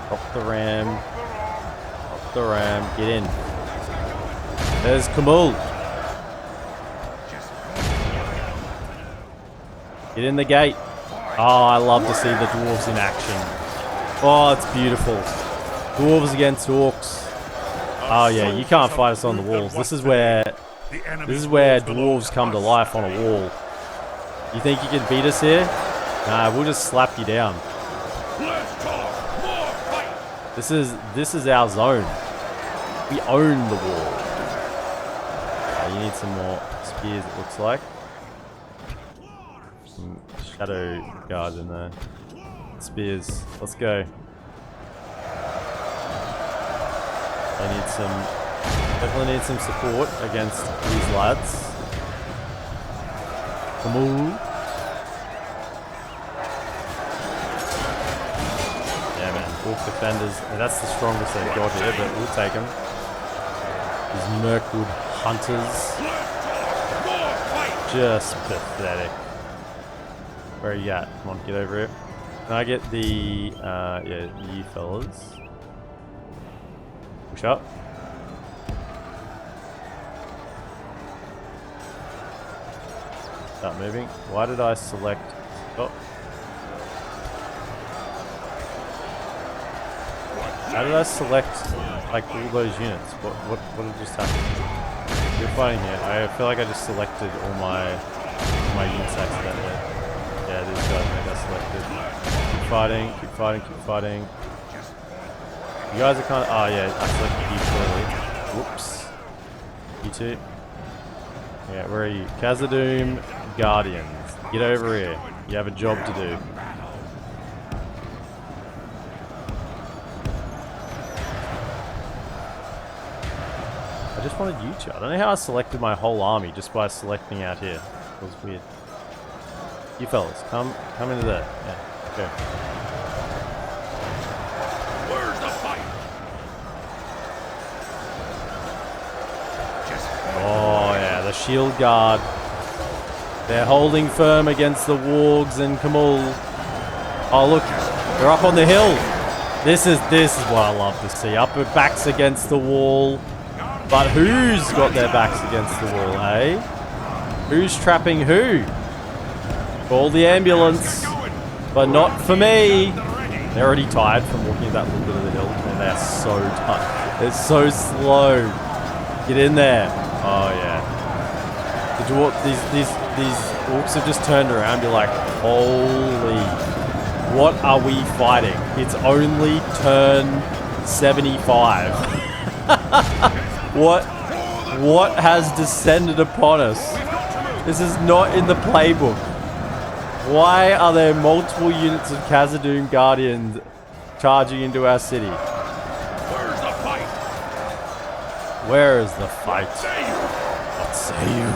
Drop the ram. Drop the ram. Get in. There's Kamul. Get in the gate. Oh, I love to see the dwarves in action. Oh, it's beautiful. Dwarves against orcs. Oh yeah, you can't fight us on the walls. This is where dwarves come to life on a wall. You think you can beat us here? Nah, we'll just slap you down. This is our zone. We own the wall. You need some more spears, it looks like. Some shadow guards in there. Spears. Let's go. They need some... Definitely need some support against these lads. Come on. Yeah, man. Orc defenders. That's the strongest they've got here, but we'll take them. These Mirkwood hunters. Just pathetic. Where are you at? Come on, get over here. Can I get the, yeah, you fellas? Push up. Start moving. Why did I select... Oh. How did I select, like, all those units? What did just happen? You're fighting here. I feel like I just selected all my units accidentally. Yeah, these guys made us selected. Keep fighting, keep fighting, keep fighting. You guys are kind of... Oh, yeah, I selected you clearly. Whoops. You two. Yeah, where are you? Khazaddum Guardians. Get over here. You have a job to do. I just wanted you two. I don't know how I selected my whole army just by selecting out here. It was weird. You fellas, come into there. Yeah, go. Where's the fight? Oh yeah, the shield guard. They're holding firm against the wargs and Kamul. Oh look, they're up on the hill. This is what I love to see. Upper backs against the wall. But who's got their backs against the wall, eh? Who's trapping who? Call the ambulance. But not for me. They're already tired from walking that little bit of the hill. And they're so tired. They're so slow. Get in there. Oh yeah. These orcs have just turned around and be like, holy, what are we fighting? It's only turn 75. What has descended upon us? This is not in the playbook. Why are there multiple units of Khazaddum Guardians charging into our city? Where is the fight? What say you?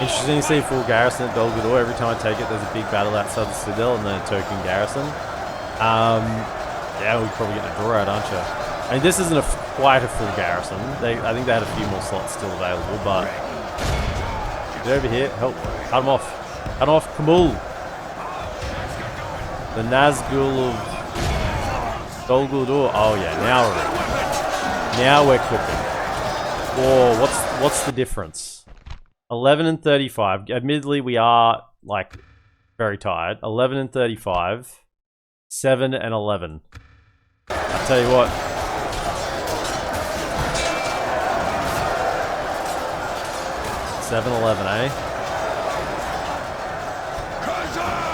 Interesting to see full garrison at Dol Guldur. Every time I take it, there's a big battle outside the citadel and then a token garrison. Yeah, we probably get a draw out, aren't you? I mean, this isn't quite a full garrison. I think they had a few more slots still available, but get over here, help, cut them off, Kamul. The Nazgul of Dol Guldur. Oh yeah, now we're cooking. Oh, what's the difference? 11 and 35. Admittedly, we are like very tired. 11 and 35. 7 and 11. I tell you what. Seven 11, eh?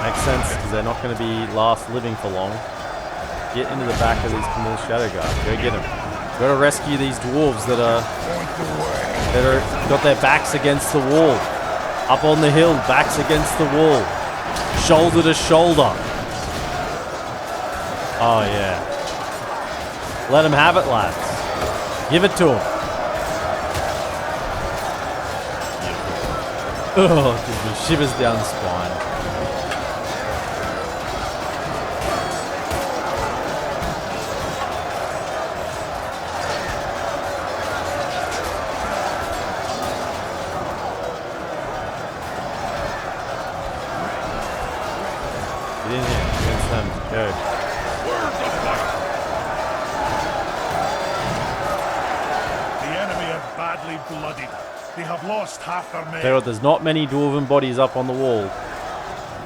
Makes sense because they're not going to be last living for long. Get into the back of these Camille Shadow Guard. Go get them. Got to rescue these dwarves that are got their backs against the wall. Up on the hill, backs against the wall. Shoulder to shoulder. Oh yeah. Let them have it, lads. Give it to them. Oh, gives me shivers down the spine. Get in here against them. Go. The enemy are badly bloodied. They have lost half their men. Tell you what, there's not many dwarven bodies up on the wall.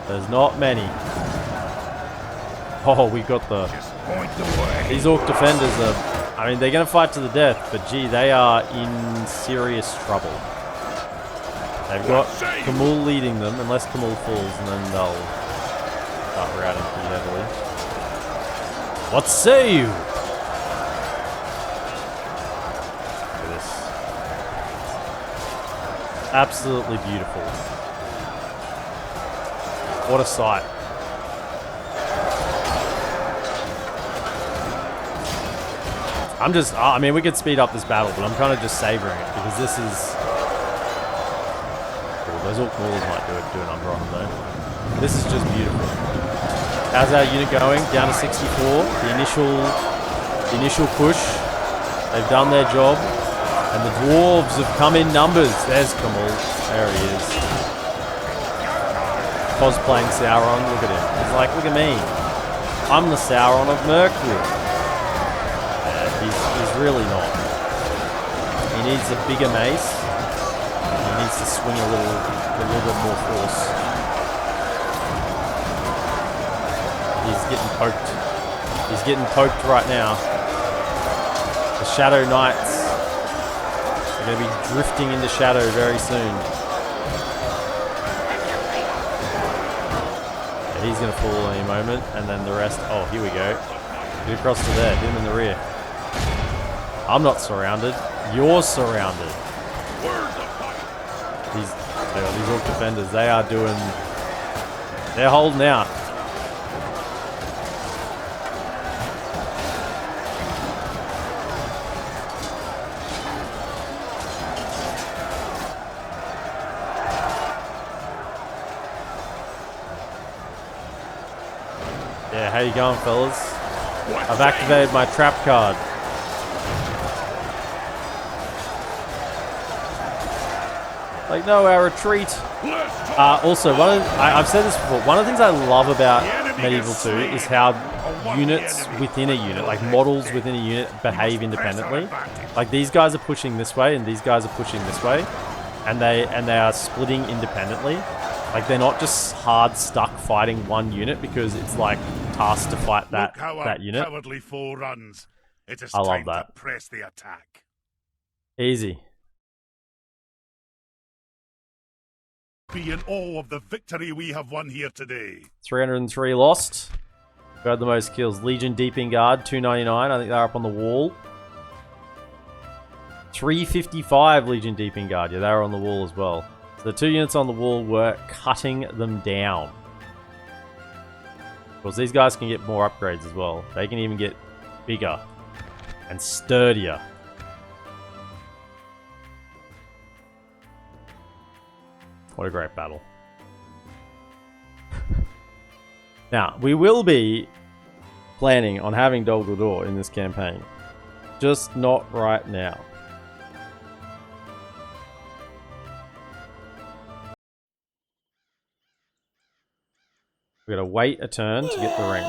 There's not many. Oh, we got the... These orc defenders are... I mean, they're going to fight to the death, but gee, they are in serious trouble. They've got Kamul leading them, unless Kamul falls, and then they'll start routing pretty heavily. What say you? Look at this. Absolutely beautiful. What a sight. I mean, we could speed up this battle, but I'm kind of just savoring it because this is... Cool, those orc maulers might do a number on them though. This is just beautiful. How's our unit going? Down to 64. The initial push. They've done their job. And the dwarves have come in numbers. There's Kamul. There he is. Cosplaying Sauron. Look at him. He's like, look at me. I'm the Sauron of Mirkwood. He's really not. He needs a bigger mace. He needs to swing a little bit more force. He's getting poked. He's getting poked right now. The Shadow Knights are going to be drifting into shadow very soon. Yeah, he's going to fall any moment, and then the rest. Oh, here we go. Get across to there. Hit him in the rear. I'm not surrounded. You're surrounded. These orc defenders, they're holding out. Yeah, how you going, fellas? I've activated my trap card. Like, no, our retreat. Also, I've said this before, one of the things I love about Medieval 2 is how units within a unit, like models within a unit, behave independently. Like, these guys are pushing this way, and these guys are pushing this way, and they are splitting independently. Like, they're not just hard stuck fighting one unit because it's like tasked to fight that unit. Cowardly foe runs. It is I love time that. to press the attack. Easy. Be in awe of the victory we have won here today. 303 lost. Who had the most kills? Legion Deeping Guard, 299. I think they're up on the wall. 355 Legion Deeping Guard. Yeah, they were on the wall as well. So the two units on the wall were cutting them down. Because these guys can get more upgrades as well. They can even get bigger and sturdier. What a great battle. Now, we will be planning on having Dol Guldur in this campaign. Just not right now. We gotta wait a turn to get the ring.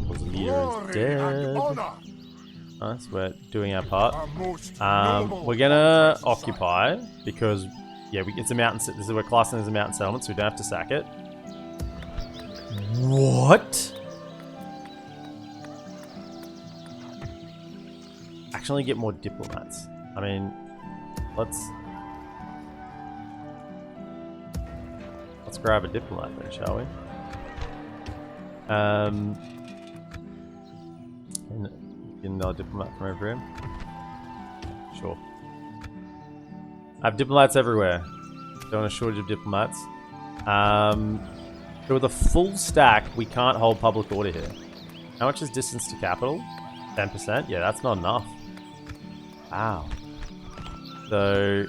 The leader is dead. Nice, we're doing our part. We're gonna occupy because, yeah, it's a mountain. This is we're classing as a mountain settlement, so we don't have to sack it. What? Actually, get more diplomats. I mean, let's grab a diplomat then, shall we? Get another diplomat from over here. Sure. I have diplomats everywhere. Don't want a shortage of diplomats. So with a full stack, we can't hold public order here. How much is distance to capital? 10%? Yeah, that's not enough. Wow. So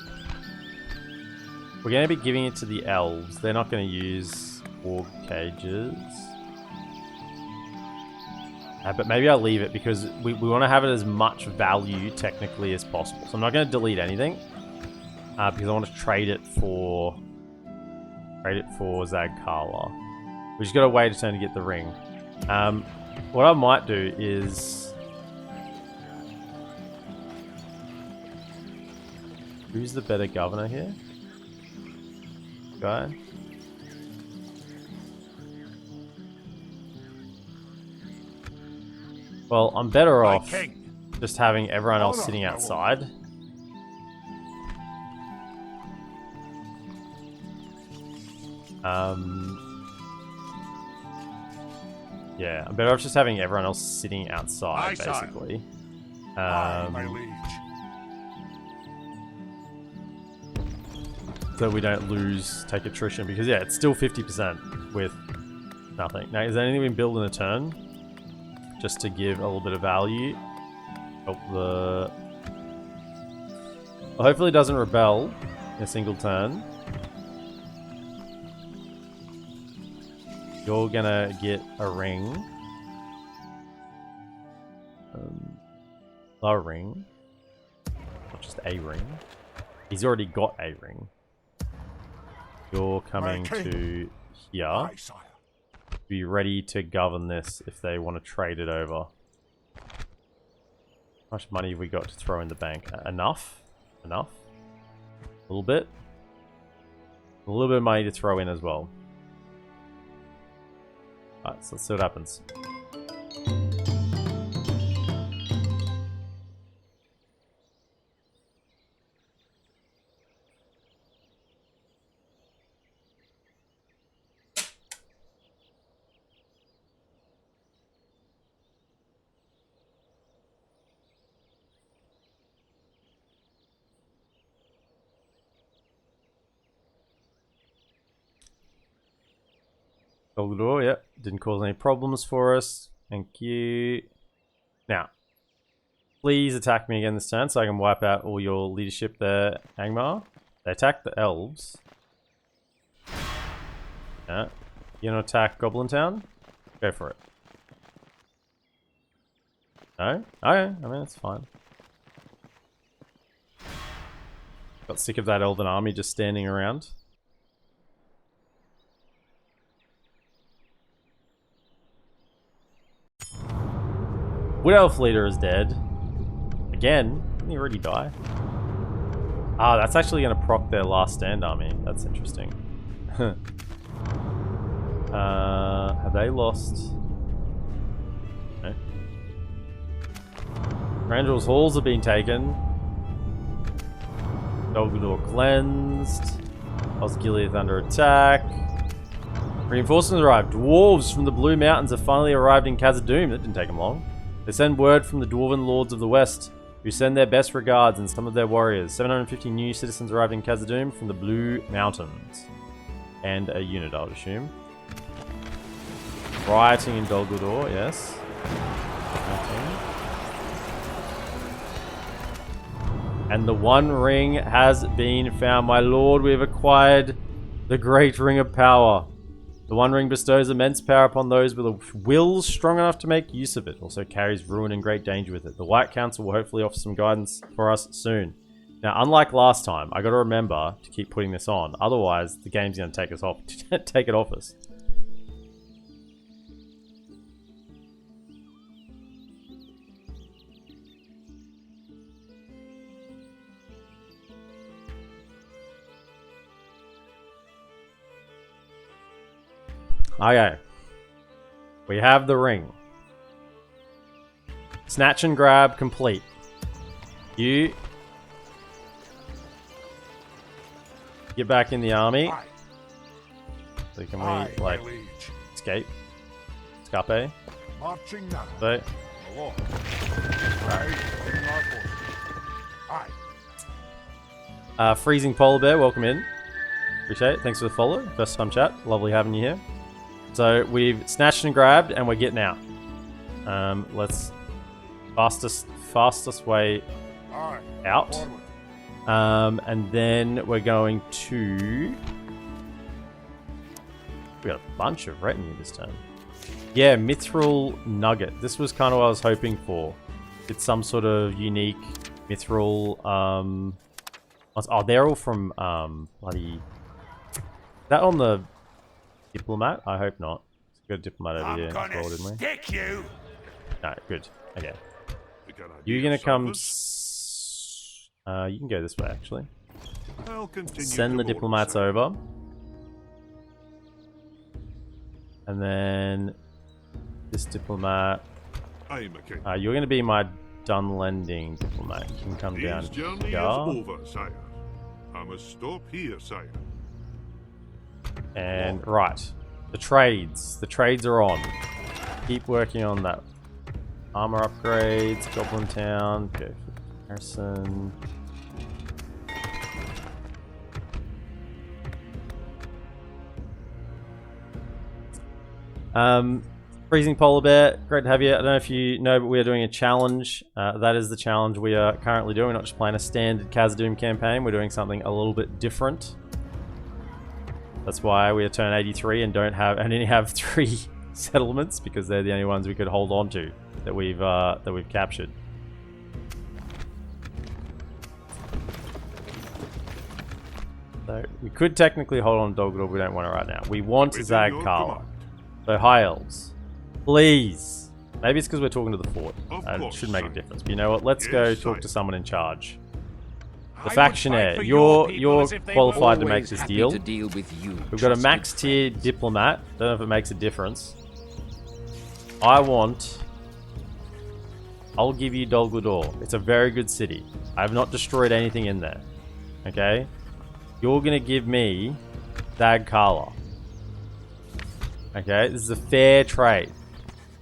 we're going to be giving it to the elves. They're not going to use org cages. But maybe I'll leave it because we want to have it as much value technically as possible. So I'm not going to delete anything because I want to trade it for Zagkala. We just got to wait a turn to get the ring. What I might do is, who's the better governor here? Guy. Well, I'm better off just having everyone else sitting outside. Yeah, I'm better off just having everyone else sitting outside, basically. So we don't take attrition, because yeah, it's still 50% with nothing. Now, is there anything we can build in a turn? Just to give a little bit of value. Well, hopefully it doesn't rebel in a single turn. You're gonna get a ring. A ring. Not just a ring. He's already got a ring. You're coming to here. Be ready to govern this if they want to trade it over. How much money have we got to throw in the bank? Enough? Enough? A little bit? A little bit of money to throw in as well. Alright, so let's see what happens. Hold the door, yep. Didn't cause any problems for us. Thank you. Now, please attack me again this turn so I can wipe out all your leadership there, Angmar. They attacked the elves. Yeah. You gonna attack Goblin Town? Go for it. No? Okay, I mean, it's fine. Got sick of that elven army just standing around. Wood Elf leader is dead. Again? Didn't he already die? Ah, that's actually going to proc their last stand army. That's interesting. Have they lost? No. Randall's halls have been taken. Dol Guldur cleansed. Osgiliath under attack. Reinforcements arrived. Dwarves from the Blue Mountains have finally arrived in Khazaddum. That didn't take them long. They send word from the Dwarven Lords of the West. who send their best regards and some of their warriors. 750 new citizens arrived in Khazaddum from the Blue Mountains. And a unit, I would assume. Rioting in Dol Guldur, yes. And the One Ring has been found. My lord, we have acquired the Great Ring of Power. The One Ring bestows immense power upon those with a will strong enough to make use of it. Also carries ruin and great danger with it. The White Council will hopefully offer some guidance for us soon. Now, unlike last time, I got to remember to keep putting this on. Otherwise, the game's going to take us off. Take it off us. Okay. We have the ring. Snatch and grab complete. You get back in the army. Aye. So can Aye, we, my like, liege. escape? Escape? Marching now. So, My lord. Right. In our forces. Aye. Freezing Polar Bear, welcome in. Appreciate it. Thanks for the follow. First time chat. Lovely having you here. So we've snatched and grabbed and we're getting out. Let's fastest way Aye. out. Forward. And then we're going to... We got a bunch of retinue this time. Yeah, Mithril Nugget. This was kind of what I was hoping for. It's some sort of unique Mithril... Oh, they're all from bloody... Is that on the diplomat? I hope not. We've got a diplomat over here. I'm gonna Didn't we? stick you. No, good. Okay. Can I You're be gonna of come... service? you can go this way, actually. I'll continue Send to the moor, diplomats sire. over. And then... This diplomat... I'm a king. you're going to be my Dunlending diplomat. You can come down This journey here. is over, sire. I must stop here, sire. And, right. The trades. The trades are on. Keep working on that. Armor upgrades. Goblin Town. Go for comparison. Freezing Polar Bear, great to have you. I don't know if you know, but we are doing a challenge. That is the challenge we are currently doing. We're not just playing a standard Khazaddum campaign. We're doing something a little bit different. That's why we are turn 83 and only have 3 settlements, because they're the only ones we could hold on to that we've captured. So we could technically hold on to Dol Guldur, but we don't want it right now. We want Within Zag your Kala. command. So High Elves, please. Maybe it's because we're talking to the fort. Of It course, should make a sire. difference. But you know what? Let's Yes, go talk sire. to someone in charge. The I would Factionaire. fight for your You're people as if they qualified were to make Always this happy deal. to deal with you, We've got a trusted max tier friends. diplomat. Don't know if it makes a difference. I'll give you Dol Guldur. It's a very good city. I have not destroyed anything in there. Okay? You're gonna give me Zag Kala. Okay? This is a fair trade.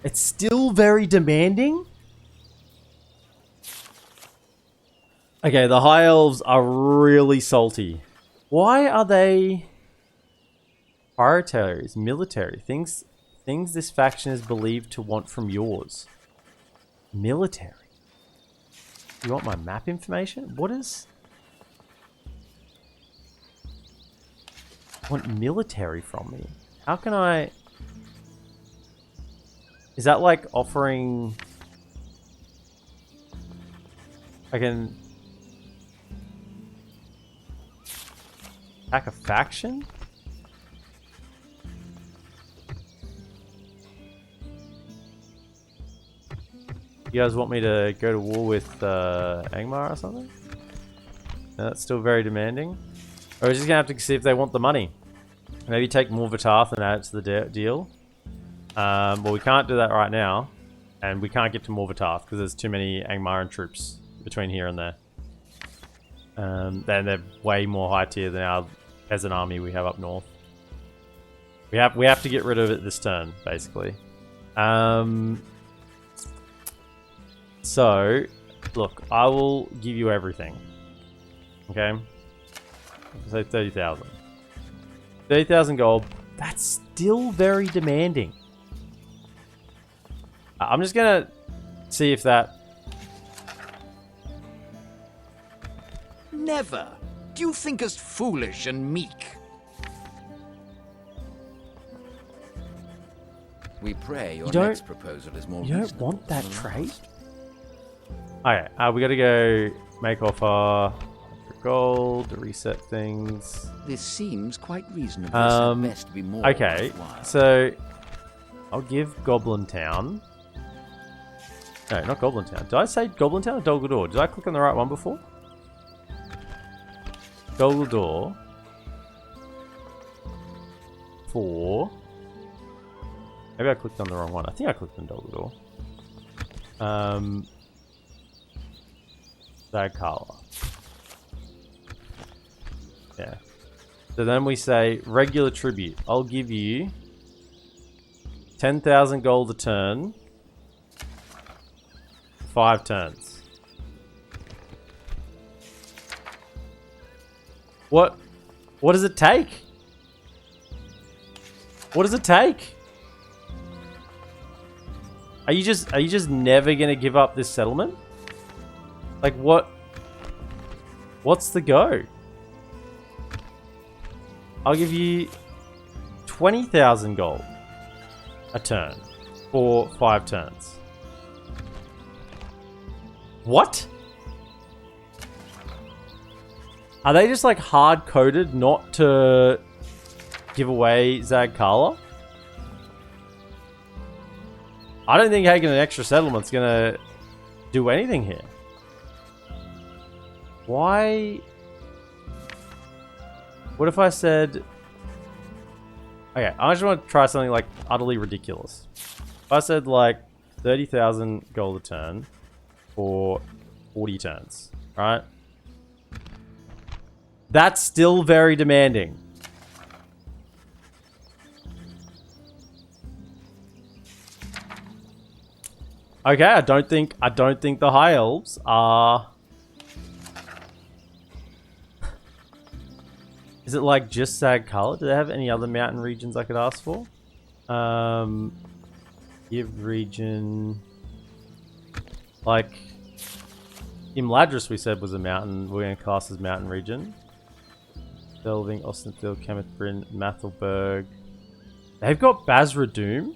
It's still very demanding. Okay, the High Elves are really salty. Why are they prioritaries, military, things this faction is believed to want from yours? Military. You want my map information? What is... want military from me? How can I... Is that like offering... I can... Attack a faction? You guys want me to go to war with Angmar or something? No, that's still very demanding. Or we're just gonna have to see if they want the money. Maybe take more Vatath and add it to the deal. Well, we can't do that right now. And we can't get to more Vatath because there's too many Angmaran troops between here and there. They're way more high tier than our peasant army we have up north. We have to get rid of it this turn, basically. So look, I will give you everything. Okay? Say 30,000. 30,000 gold. That's still very demanding. I'm just gonna see if that... Never. Do you think us foolish and meek? We pray your don't- next proposal is more You don't reasonable want that than the trade? last. Okay, we gotta go make offer. Gold, to reset things. This seems quite reasonable. This had best be more Okay, worthwhile. so I'll give Goblin Town. No, not Goblin Town. Did I say Goblin Town or Dol Guldur? Did I click on the right one before? Dol Guldur for... Maybe I clicked on the wrong one. I think I clicked on Dol Guldur. Zagkala. Yeah. So then we say regular tribute. I'll give you 10,000 gold a turn. 5 turns. What does it take? What does it take? Are you just never gonna give up this settlement? Like what's the go? I'll give you 20,000 gold a turn for 5 turns. What? Are they just like hard-coded not to give away Zagkala? I don't think taking an extra settlement's gonna do anything here. Why? What if I said... Okay, I just want to try something like utterly ridiculous. If I said like 30,000 gold a turn for 40 turns, right? That's still very demanding. Okay, I don't think the High Elves are... Is it like just Zagkala? Do they have any other mountain regions I could ask for? Give region... Like... Imladris we said was a mountain. We're going to class as mountain region. Delving, Ostenfield, Kemethbryn, Mathelberg. They've got Basra-Doom.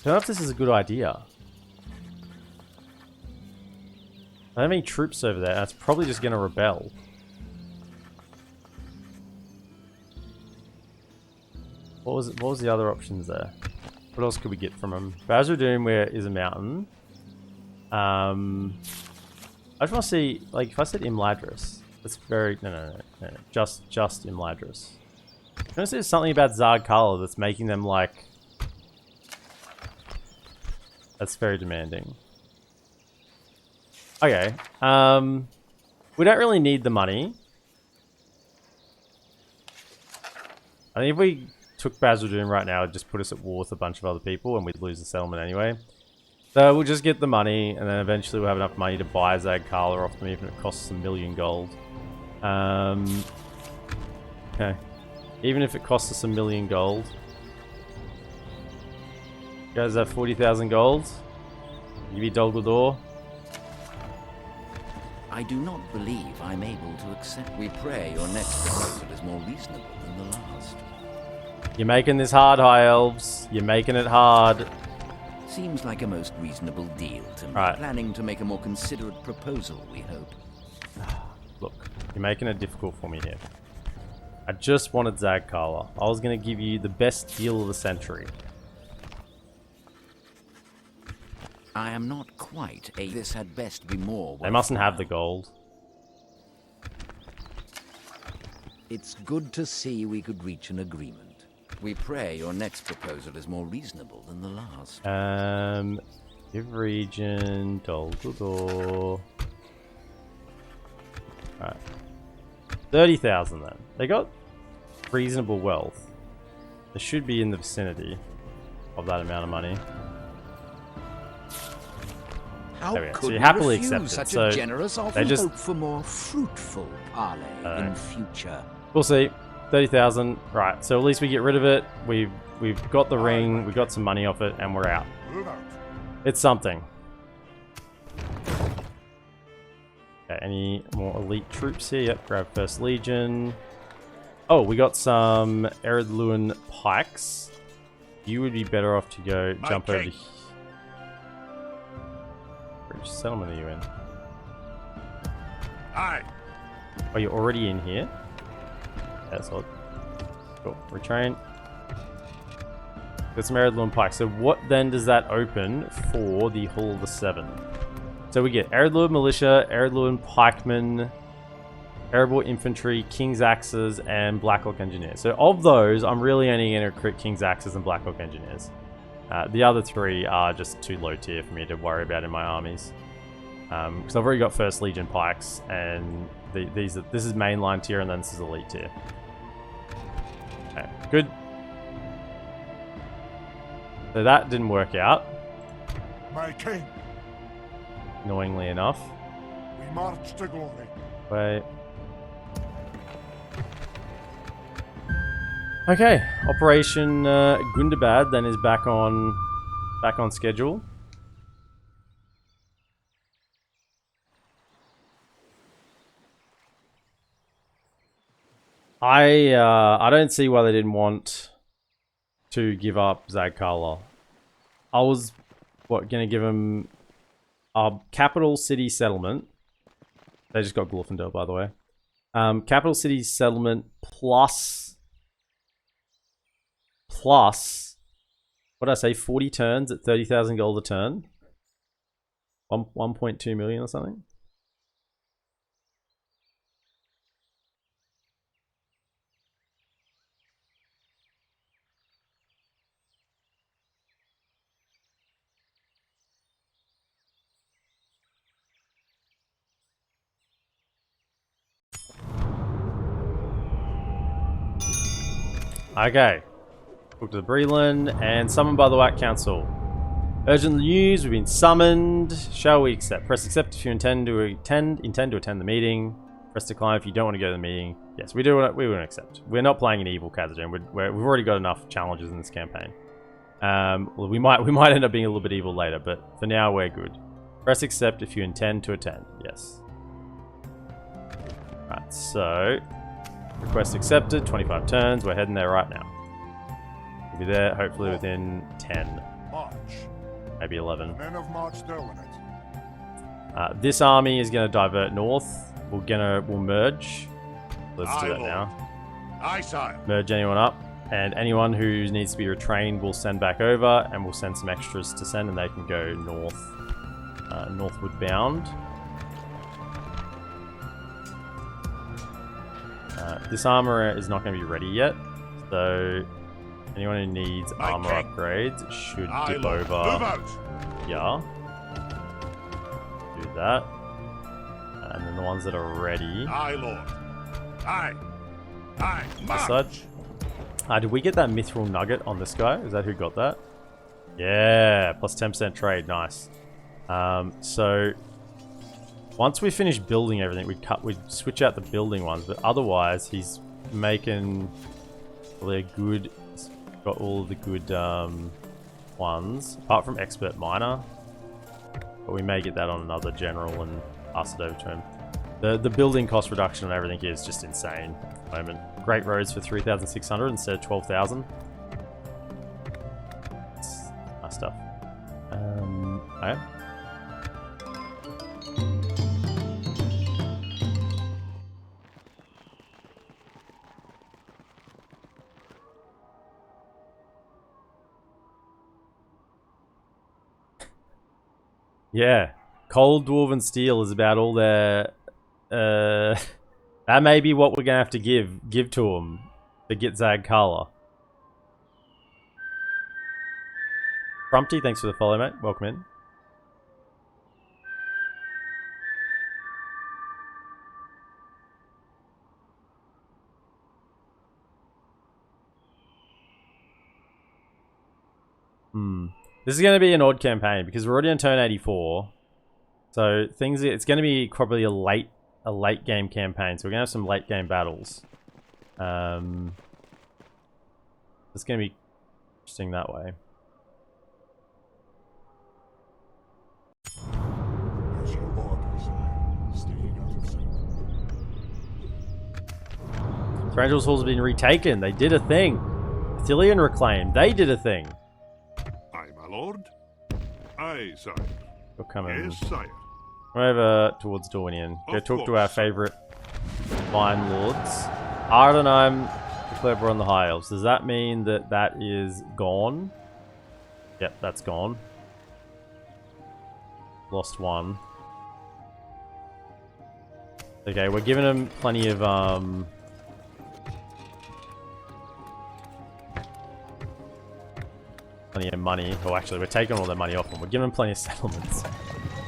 I don't know if this is a good idea. I don't have any troops over there. That's probably just going to rebel. What was the other options there? What else could we get from them? Basra-Doom is a mountain. I just want to see, like, if I said Imladris, that's very no. Just Imladris. I want to see something about Zagkala that's making them like. That's very demanding. Okay. We don't really need the money. I think if we took Basra-Doom right now, it'd just put us at war with a bunch of other people and we'd lose the settlement anyway. So we'll just get the money and then eventually we'll have enough money to buy Zagkala off them even if it costs us 1 million gold. Okay. Even if it costs us 1 million gold. You guys have 40,000 gold. Give me Dol Guldur. I do not believe I'm able to accept. We pray your next proposal is more reasonable than the last. You're making this hard, High Elves. You're making it hard. Seems like a most reasonable deal to me. Right. Planning to make a more considerate proposal, we hope. Look, you're making it difficult for me here. I just wanted Zagkala. I was going to give you the best deal of the century. I am not quite a... This had best be more... They mustn't have the gold. It's good to see we could reach an agreement. We pray your next proposal is more reasonable than the last. Give region, Dol Guldur. Alright. 30,000 then. They got reasonable wealth. They should be in the vicinity of that amount of money. How There we go. So could you we happily refuse accept it. such So a generous offer? they just- Hope for more fruitful parley in future. We'll see. 30,000. Right. So at least we get rid of it. We've got the ring. We got some money off it, and we're out. Move out. It's something. Okay, any more elite troops here? Yep, grab First Legion. Oh, we got some Eredluin pikes. You would be better off to go jump over to... Which settlement are you in? Aye. Oh, you're already in here? That's odd. Cool. Retrain. Got some Eredluin pikes. So what then does that open for the Hull of the Seven? So we get Eredluin Militia, Eredluin Pikemen, Erebor Infantry, King's Axes, and Blackhawk Engineers. So of those, I'm really only going to recruit King's Axes and Blackhawk Engineers. The other three are just too low tier for me to worry about in my armies. Because I've already got First Legion Pikes, and this is mainline tier, and then this is elite tier. Okay, good. So that didn't work out, My king, annoyingly enough. we march to glory. Wait. Okay, Operation Gundabad then is back on schedule. I don't see why they didn't want to give up Zagkala. I was gonna give them a capital city settlement. They just got Glorfindel, by the way. Capital city settlement plus what did I say? 40 turns at 30,000 gold a turn. 1.2 million or something. Okay. Book to the Breland and summoned by the White Council. Urgent news, we've been summoned. Shall we accept? Press accept if you intend to attend the meeting. Press decline if you don't want to go to the meeting. Yes, we want to accept. We're not playing an evil Khazaddum. We've already got enough challenges in this campaign. Well, we might end up being a little bit evil later, but for now we're good. Press accept if you intend to attend. Yes. Right, so request accepted, 25 turns, we're heading there right now. We'll be there hopefully within 10, March. maybe 11. Men of March Derwinate. This army is going to divert north. We'll merge. Let's do that now. Aye, sire. Merge anyone up, and anyone who needs to be retrained we'll send back over, and we'll send some extras to send, and they can go north, northward bound. This armor is not going to be ready yet, so anyone who needs armor upgrades should dip over. Move out. Yeah. Do that. And then the ones that are ready. Aye, lord. Aye. Aye. This side. Did we get that mithril nugget on this guy? Is that who got that? Yeah, plus 10% trade. Nice. So once we finish building everything, we'd switch out the building ones, but otherwise he's making really good. Got all of the good ones, apart from expert miner. But we may get that on another general and pass it over to him. The building cost reduction and everything is just insane at the moment. Great roads for 3,600 instead of 12,000. Nice stuff. Okay. Yeah, cold dwarven steel is about all their. That may be what we're gonna have to give to them to get Zagkala. Trumpty, thanks for the follow, mate. Welcome in. This is going to be an odd campaign because we're already on turn 84. So things, it's going to be probably a late game campaign. So we're going to have some late game battles. It's going to be interesting that way. As your orders, staying out of sight. Thranduil's Hall's been retaken. They did a thing. Thillian reclaimed. They did a thing. Aye, my lord. Aye, sire. We're coming Yes, sire. over towards Dornian. Go Of talk to course. our favourite Vine Lords. Ardenheim declared war on the High Elves. Does that mean that that is gone? Yep, that's gone. Lost one. Okay, we're giving them plenty of money. Oh, actually, we're taking all their money off them. We're giving them plenty of settlements.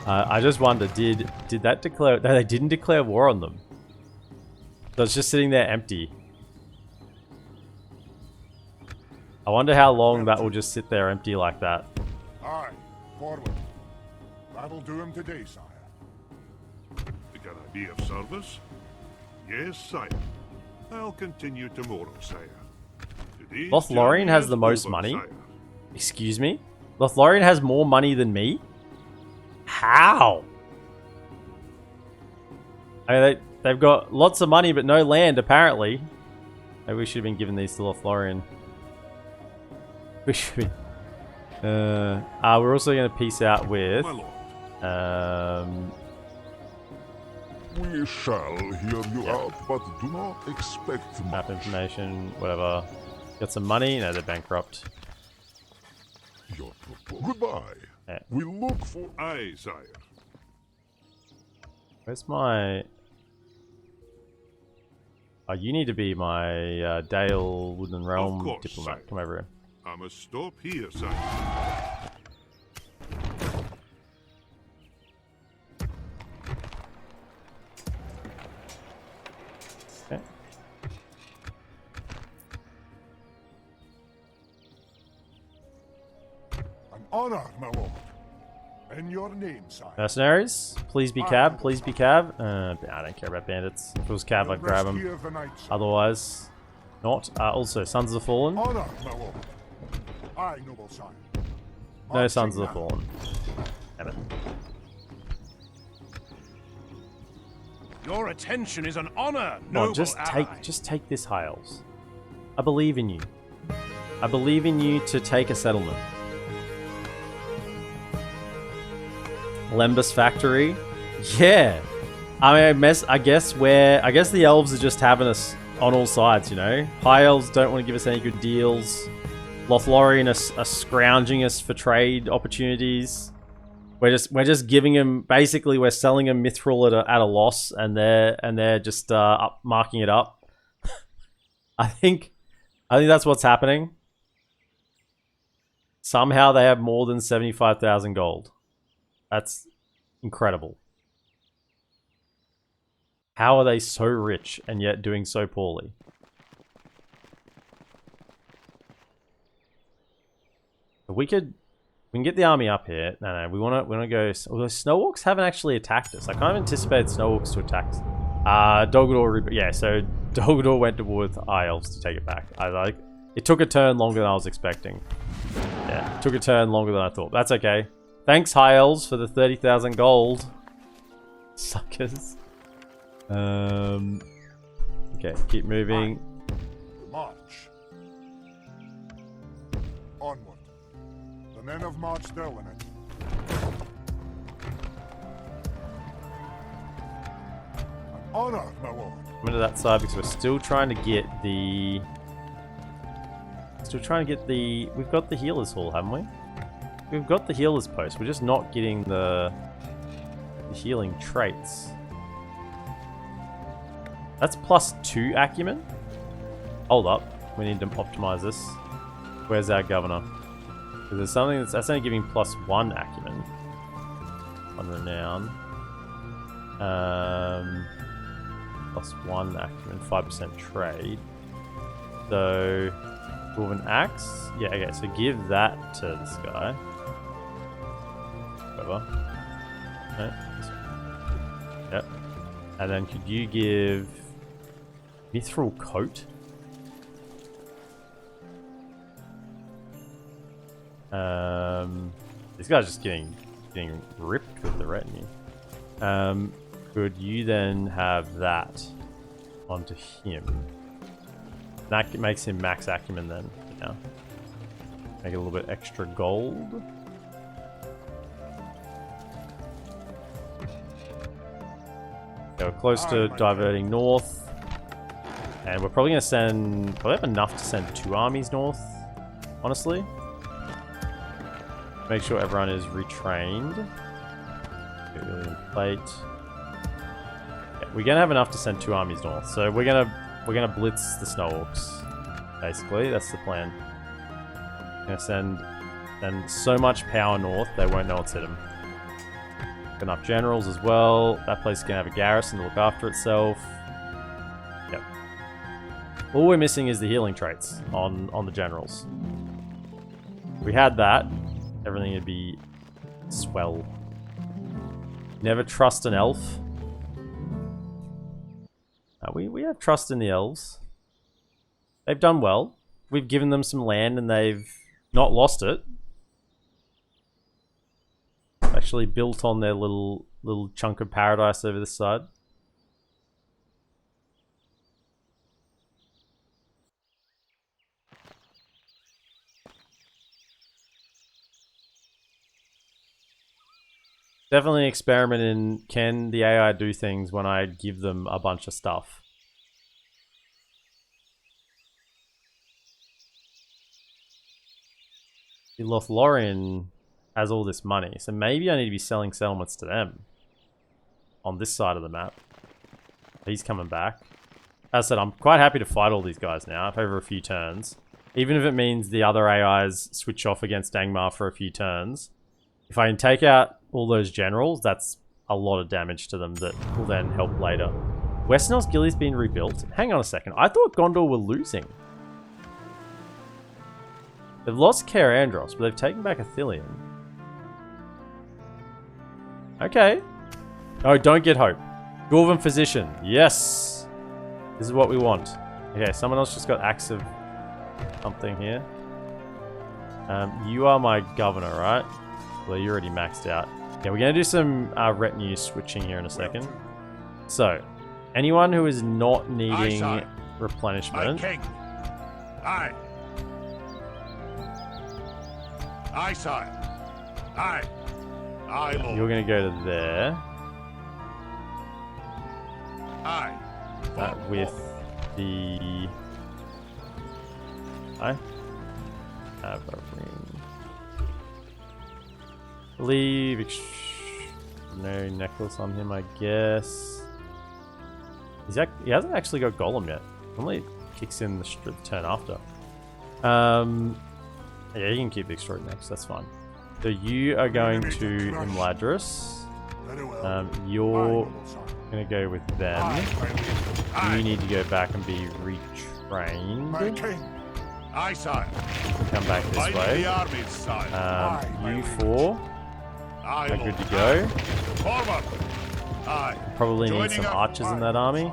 I just wonder, did that declare? No, they didn't declare war on them. So it's just sitting there empty. I wonder how long that will just sit there empty like that. Aye, forward. That'll do him today, sire. Can I be of service? Yes, sire. I'll continue tomorrow, sire. Today's Lothlorien journey has is the most over, money? sire. Excuse me? Lothlorien has more money than me? How? I mean, they've got lots of money but no land, apparently. Maybe we should have been giving these to Lothlorien. We should be. We're also going to peace out with... My lord. We shall hear you out, but do not expect Map much. information, whatever. Got some money? No, they're bankrupt. Your proposal. Goodbye. Yeah. We look for. Aye, sire. Where's my... Oh, you need to be my Dale Woodland Realm course, diplomat. sire. Come over here. I must stop here, sire. Okay. An honor, my lord. In your name, sire. Mercenaries, please be cab, please be cab. I don't care about bandits. If it was cab, I'd grab them. Rescue of the night, sire. Otherwise, not. Also, Sons of the Fallen. Honor, my lord. Aye, noble sire. No Marching Sons of the now. Fallen. Damn it. Your attention is an honor, Come noble on, just ally. take this, High Elves. I believe in you. I believe in you to take a settlement. Lembas Factory. Yeah. I mean, I guess the elves are just having us on all sides, you know? High Elves don't want to give us any good deals. Lothlorien are scrounging us for trade opportunities. We're just giving them, basically we're selling them Mithril at a loss, and they're just marking it up. I think that's what's happening. Somehow they have more than 75,000 gold. That's incredible. How are they so rich and yet doing so poorly? We can get the army up here. No, we want to go. Although Snowwalks haven't actually attacked us. I kind of anticipated Snowwalks to attack us. Yeah, so Dolgador went to war with High Elves to take it back. It took a turn longer than I was expecting. Yeah, it took a turn longer than I thought. That's okay. Thanks, High Elves, for the 30,000 gold. Suckers. Okay, keep moving. March. Onward. The men of March Derwin it. An honor, my lord. Come into that side because we're still trying to get the... We've got the Healer's Hall, haven't we? We've got the Healer's Post. We're just not getting the healing traits. That's +2 acumen? Hold up. We need to optimize this. Where's our governor? Because there's something that's only giving +1 acumen. On renown. +1 acumen, 5% trade. So, Dwarven Axe? Yeah, okay, so give that to this guy. Whatever. No, this one. Yep. And then could you give mithril coat? This guy's just getting ripped with the retinue. Could you then have that onto him? That makes him max acumen then. Yeah. Make it a little bit extra gold. Okay, we're close to diverting north. And we're probably going to probably have enough to send 2 armies north, honestly. Make sure everyone is retrained. Alien plate. Yeah, we're gonna have enough to send 2 armies north, so we're gonna blitz the snow orcs. Basically, that's the plan. We're gonna send so much power north they won't know what's hit them. Enough generals as well. That place is gonna have a garrison to look after itself. Yep. All we're missing is the healing traits on the generals. If we had that, everything would be swell. Never trust an elf. We have trust in the elves. They've done well. We've given them some land and they've not lost it. Actually built on their little chunk of paradise over this side. Definitely experiment in, can the AI do things when I give them a bunch of stuff? The Lothlorien has all this money, so maybe I need to be selling settlements to them. On this side of the map. He's coming back. As I said, I'm quite happy to fight all these guys now, over a few turns. Even if it means the other AIs switch off against Angmar for a few turns. If I can take out all those generals, that's a lot of damage to them that will then help later. Westernel's Gilly's been rebuilt. Hang on a second. I thought Gondor were losing. They've lost Caer Andros, but they've taken back Athelion. Okay. Oh, don't get hope. Dwarven Physician. Yes. This is what we want. Okay, someone else just got Axe of something here. You are my governor, right? Well, you're already maxed out. Yeah, we're going to do some retinue switching here in a second. So, anyone who is not needing replenishment. My king. Aye. Aye, sire. Aye. Aye, lord. You're going to go to there. Aye. With the... I have a ring. Leave extraordinary necklace on him, I guess. He hasn't actually got Golem yet. Normally it kicks in the turn after. Yeah, you can keep the extraordinary necklace, that's fine. So you are going to Imladris. You're going to go with them. You need to go back and be retrained. Aye, sire. Come back this way. You four are good to go. Forward. Aye. Probably need some archers in that army.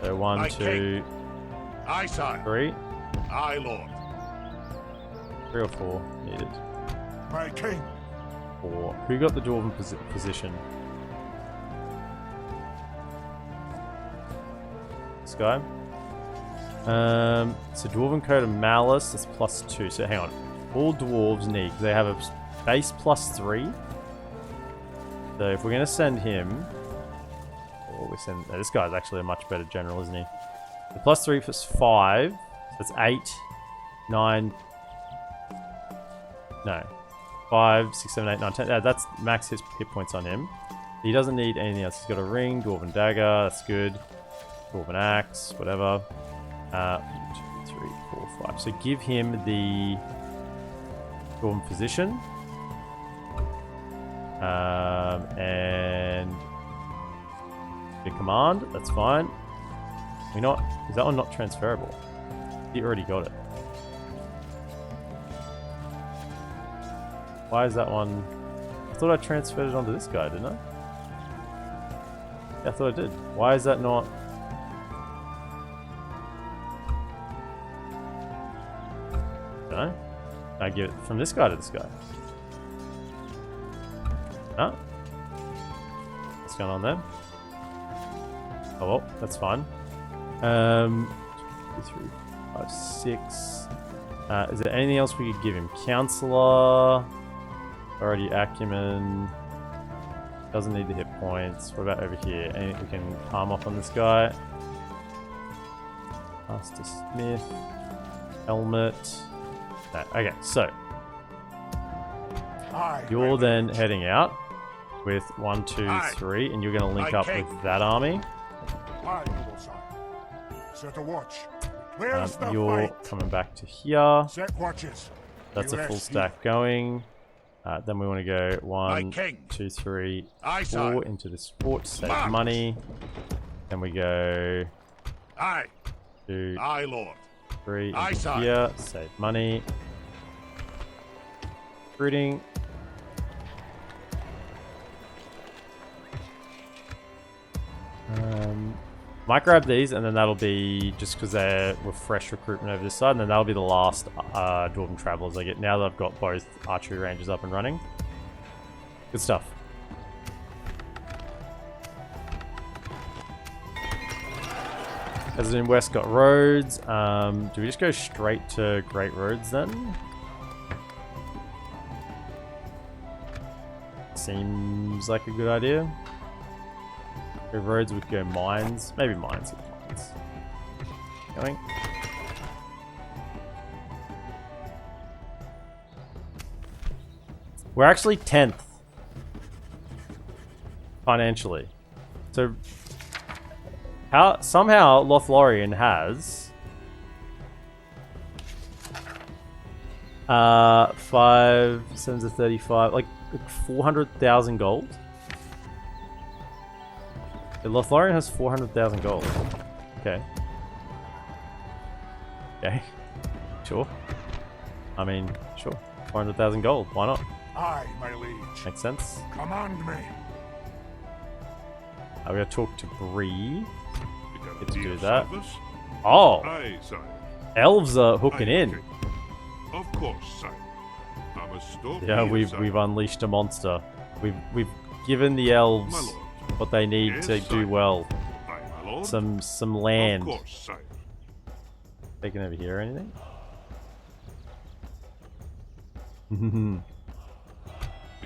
So 1, 2, Aye, sire. 3. Aye, lord. 3 or 4 needed. My king. 4. Who got the Dwarven position? This guy. So Dwarven Code of Malice, that's +2. So hang on. All dwarves need, they have a base +3. So if we're going to send him, or we send, this guy's actually a much better general, isn't he? The +3 plus 5, so that's 8, 9, no, 5, 6, 7, 8, 9, 10. That's max hit points on him. He doesn't need anything else. He's got a ring, Dwarven Dagger, that's good. Dwarven Axe, whatever. 1, 2, 3, 4, 5. So give him the Dwarven Physician. And the command, that's fine. Is that one not transferable? He already got it. Why is that one? I thought I transferred it onto this guy, didn't I? Yeah, I thought it did. Why is that not? No. I give it from this guy to this guy. No. What's going on there? Oh well, that's fine. 2, 3, 5, 6. Is there anything else we could give him? Counselor. Already acumen. Doesn't need the hit points. What about over here? Anything we can palm off on this guy? Master Smith. Helmet. No. Okay, so you're then heading out with 1, 2, 3, and you're going to link up with that army. Aye, noble sire. Set a watch. Where's the You're fight? coming back to here. Set watches. That's You a full rest stack going. Then we want to go 1, king. 2, 3, Aye, 4 sire. into this fort, save March. money. Then we go Aye. 2, Aye, Lord. 3 Aye, into sire. here, save money. Recruiting. Might grab these, and then that'll be just because they're with fresh recruitment over this side, and then that'll be the last Dwarven travelers I get now that I've got both archery ranges up and running. Good stuff. As in West got roads. Do we just go straight to Great Roads then? Seems like a good idea. Great Roads would go mines. Maybe mines. Going. We're actually 10th. Financially. So somehow Lothlorien has 5 7s of 35, like 400,000 gold. The Lothlorien has 400,000 gold. Okay. Okay. Sure. I mean, sure. 400,000 gold. Why not? Aye, my liege. Makes sense. Command me. We're gonna talk to Bree. Get to do Of that. service? Oh, Aye, sire. elves are hooking Aye, in. king. Of course, sire. I must stop Yeah, here, sire. we've unleashed a monster. We've given the My elves lord. what they need Yes, to sire. do well. Aye, my lord. Some land. Of course, sire. Taking over here or anything? The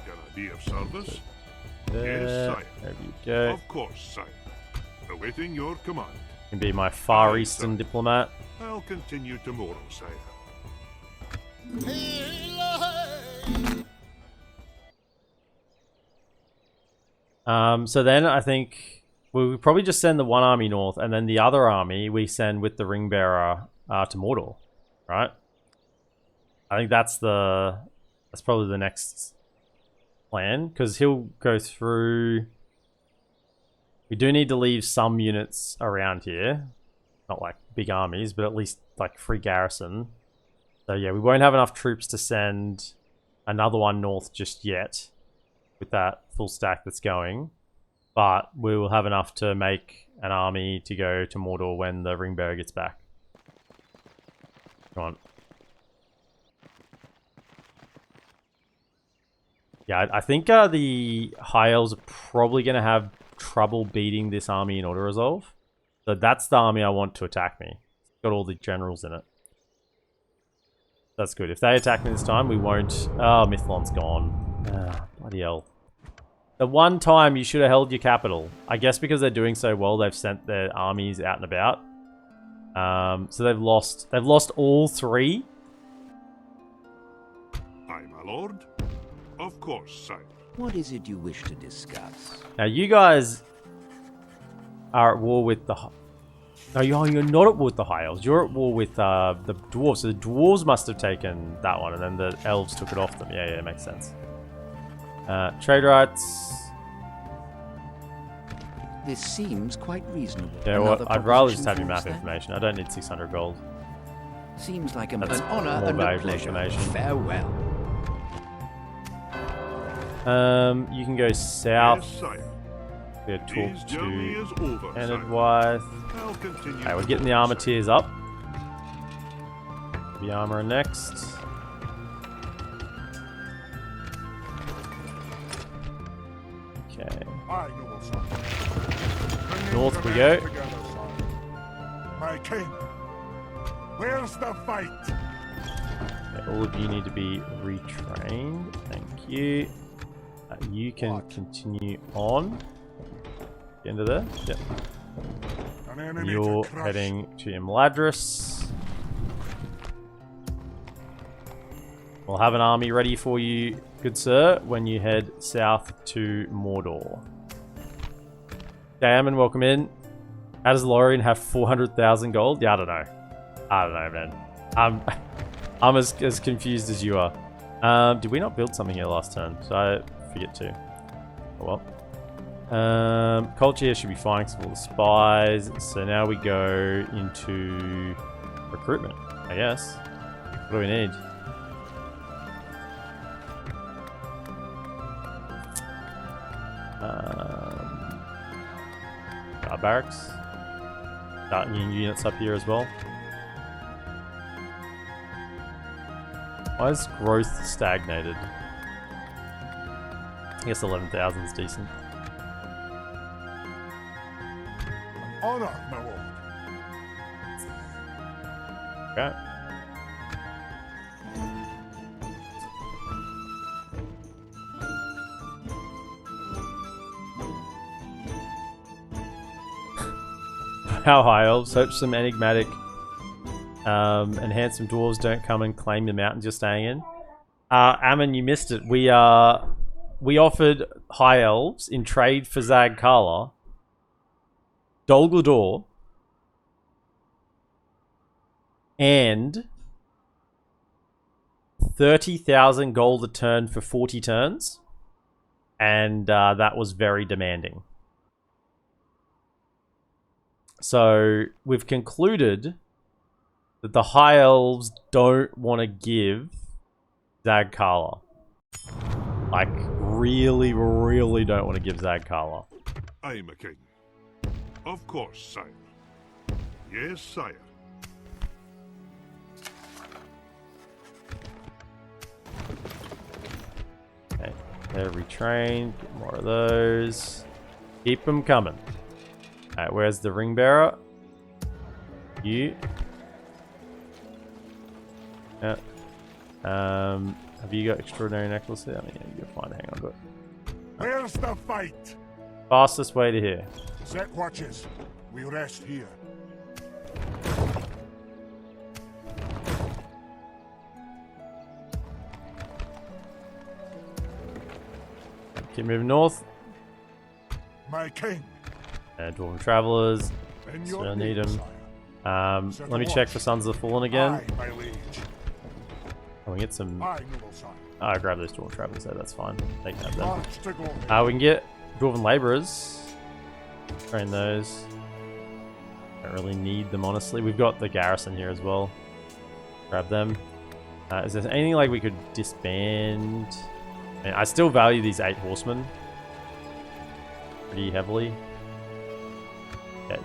Grenadier of service? There, Yes, sire. there you go. Of course, sire. Awaiting your command. Can be my Far Aye, Eastern sir. diplomat. I'll continue tomorrow, sire. So then I think we'll probably just send the one army north, and then the other army we send with the ring bearer to Mordor, right? I think that's probably the next plan, because he'll go through. We do need to leave some units around here, not like big armies, but at least like free garrison. So yeah, we won't have enough troops to send another one north just yet with that full stack that's going, but we will have enough to make an army to go to Mordor when the ring bearer gets back. Come on. Yeah, I think the High Elves are probably going to have trouble beating this army in Auto Resolve. So that's the army I want to attack me. It's got all the generals in it. That's good. If they attack me this time, we won't... Oh, Mithlon's gone. Bloody hell. The one time you should have held your capital. I guess because they're doing so well, they've sent their armies out and about. So they've lost all 3. Aye, my lord. Of course, sire. What is it you wish to discuss? Now you guys are at war with the... No, you're not at war with the High Elves. You're at war with the Dwarves. So the Dwarves must have taken that one, and then the Elves took it off them. Yeah, it makes sense. Trade rights. This seems quite reasonable. Yeah, well, Another I'd rather just proposition have your from map us, then? information. I don't need 600 gold. Seems like an That's honor more and a valuable pleasure. information. Farewell. You can go south. Yes, sire. We're talk His journey to is over, Enid sire. Wyeth. I'll continue. Okay, we're to getting the walk, armor sire. tiers up. The armor next. Okay. Aye, noble sire. Bringing North the we men go. together, sire. My king, where's the fight? Okay, all of you need to be retrained. Thank you. You can continue on. Get into there. Yep. An enemy You're to crush. heading to Imladris. We'll have an army ready for you, good sir, when you head south to Mordor. Damon, welcome in. How does Lorien have 400,000 gold? Yeah, I don't know, man. I'm as confused as you are. Did we not build something here last turn? So I forget to. Oh well. Culture here should be fine because of all the spies. So now we go into recruitment, I guess. What do we need? Guard barracks. Starting units up here as well. Why is growth stagnated? I guess 11,000 is decent. Honor, my lord. Okay. How high elves? Hope some enigmatic and handsome dwarves don't come and claim the mountains you're staying in. Ammon, you missed it. We offered high elves in trade for Zag Kala, Dol Guldur, and 30,000 gold a turn for 40 turns, and that was very demanding. So we've concluded that the High Elves don't want to give Zag Kala. Like, really, really don't want to give Zag Kala. I'm a king. Of course, sire. Yes, sire. Okay, they're retrained. Get more of those. Keep them coming. Alright, where's the ring bearer? You. Yeah. Have you got extraordinary necklace there? I mean, yeah, you're fine. Hang on to it. Where's the fight? Fastest way to here. Set watches. We rest here. Keep moving north. My king. Dwarven travelers. In Still your need name, them. sire. Let me check for Sons of the Fallen again. Aye, my liege. Oh, we get some. Aye, noble sire. Oh, I grab those Dwarven travelers there. That's fine. They can have them. March to glory. We can get Dwarven laborers. Train those. Don't really need them, honestly. We've got the garrison here as well. Grab them. Is there anything like we could disband? I mean, I still value these 8 horsemen pretty heavily.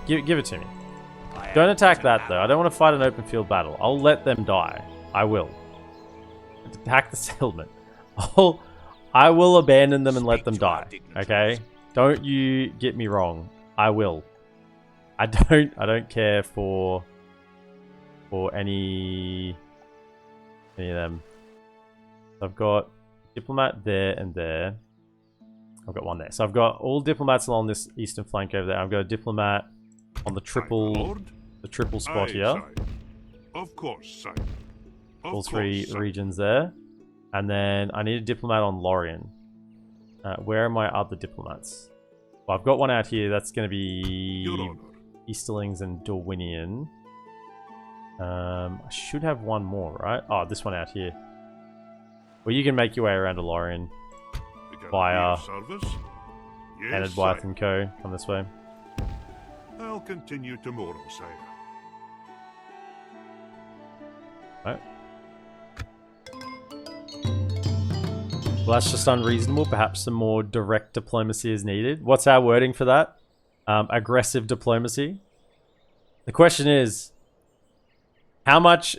Yeah, give it to me. Don't attack that though. I don't want to fight an open field battle. I'll let them die. I will. Attack the settlement. I will abandon them and let them die. Okay? Don't you get me wrong. I will. I don't care for any of them. I've got diplomat there and there. I've got one there. So I've got all diplomats along this eastern flank over there. I've got a diplomat on the triple spot Aye, here. sire. Of course, sire. Of All 3 course, sire. regions there. And then I need a diplomat on Lorien. Where are my other diplomats? Well, I've got one out here. That's going to be Your honor. Easterlings and Dorwinian. I should have one more, right? Oh, this one out here. Well, you can make your way around to Lorien. Fire. Service? Yes, Enid Wyeth and Co. Come this way. I'll continue tomorrow, sire. Right. Well, that's just unreasonable. Perhaps some more direct diplomacy is needed. What's our wording for that? Aggressive diplomacy. The question is, how much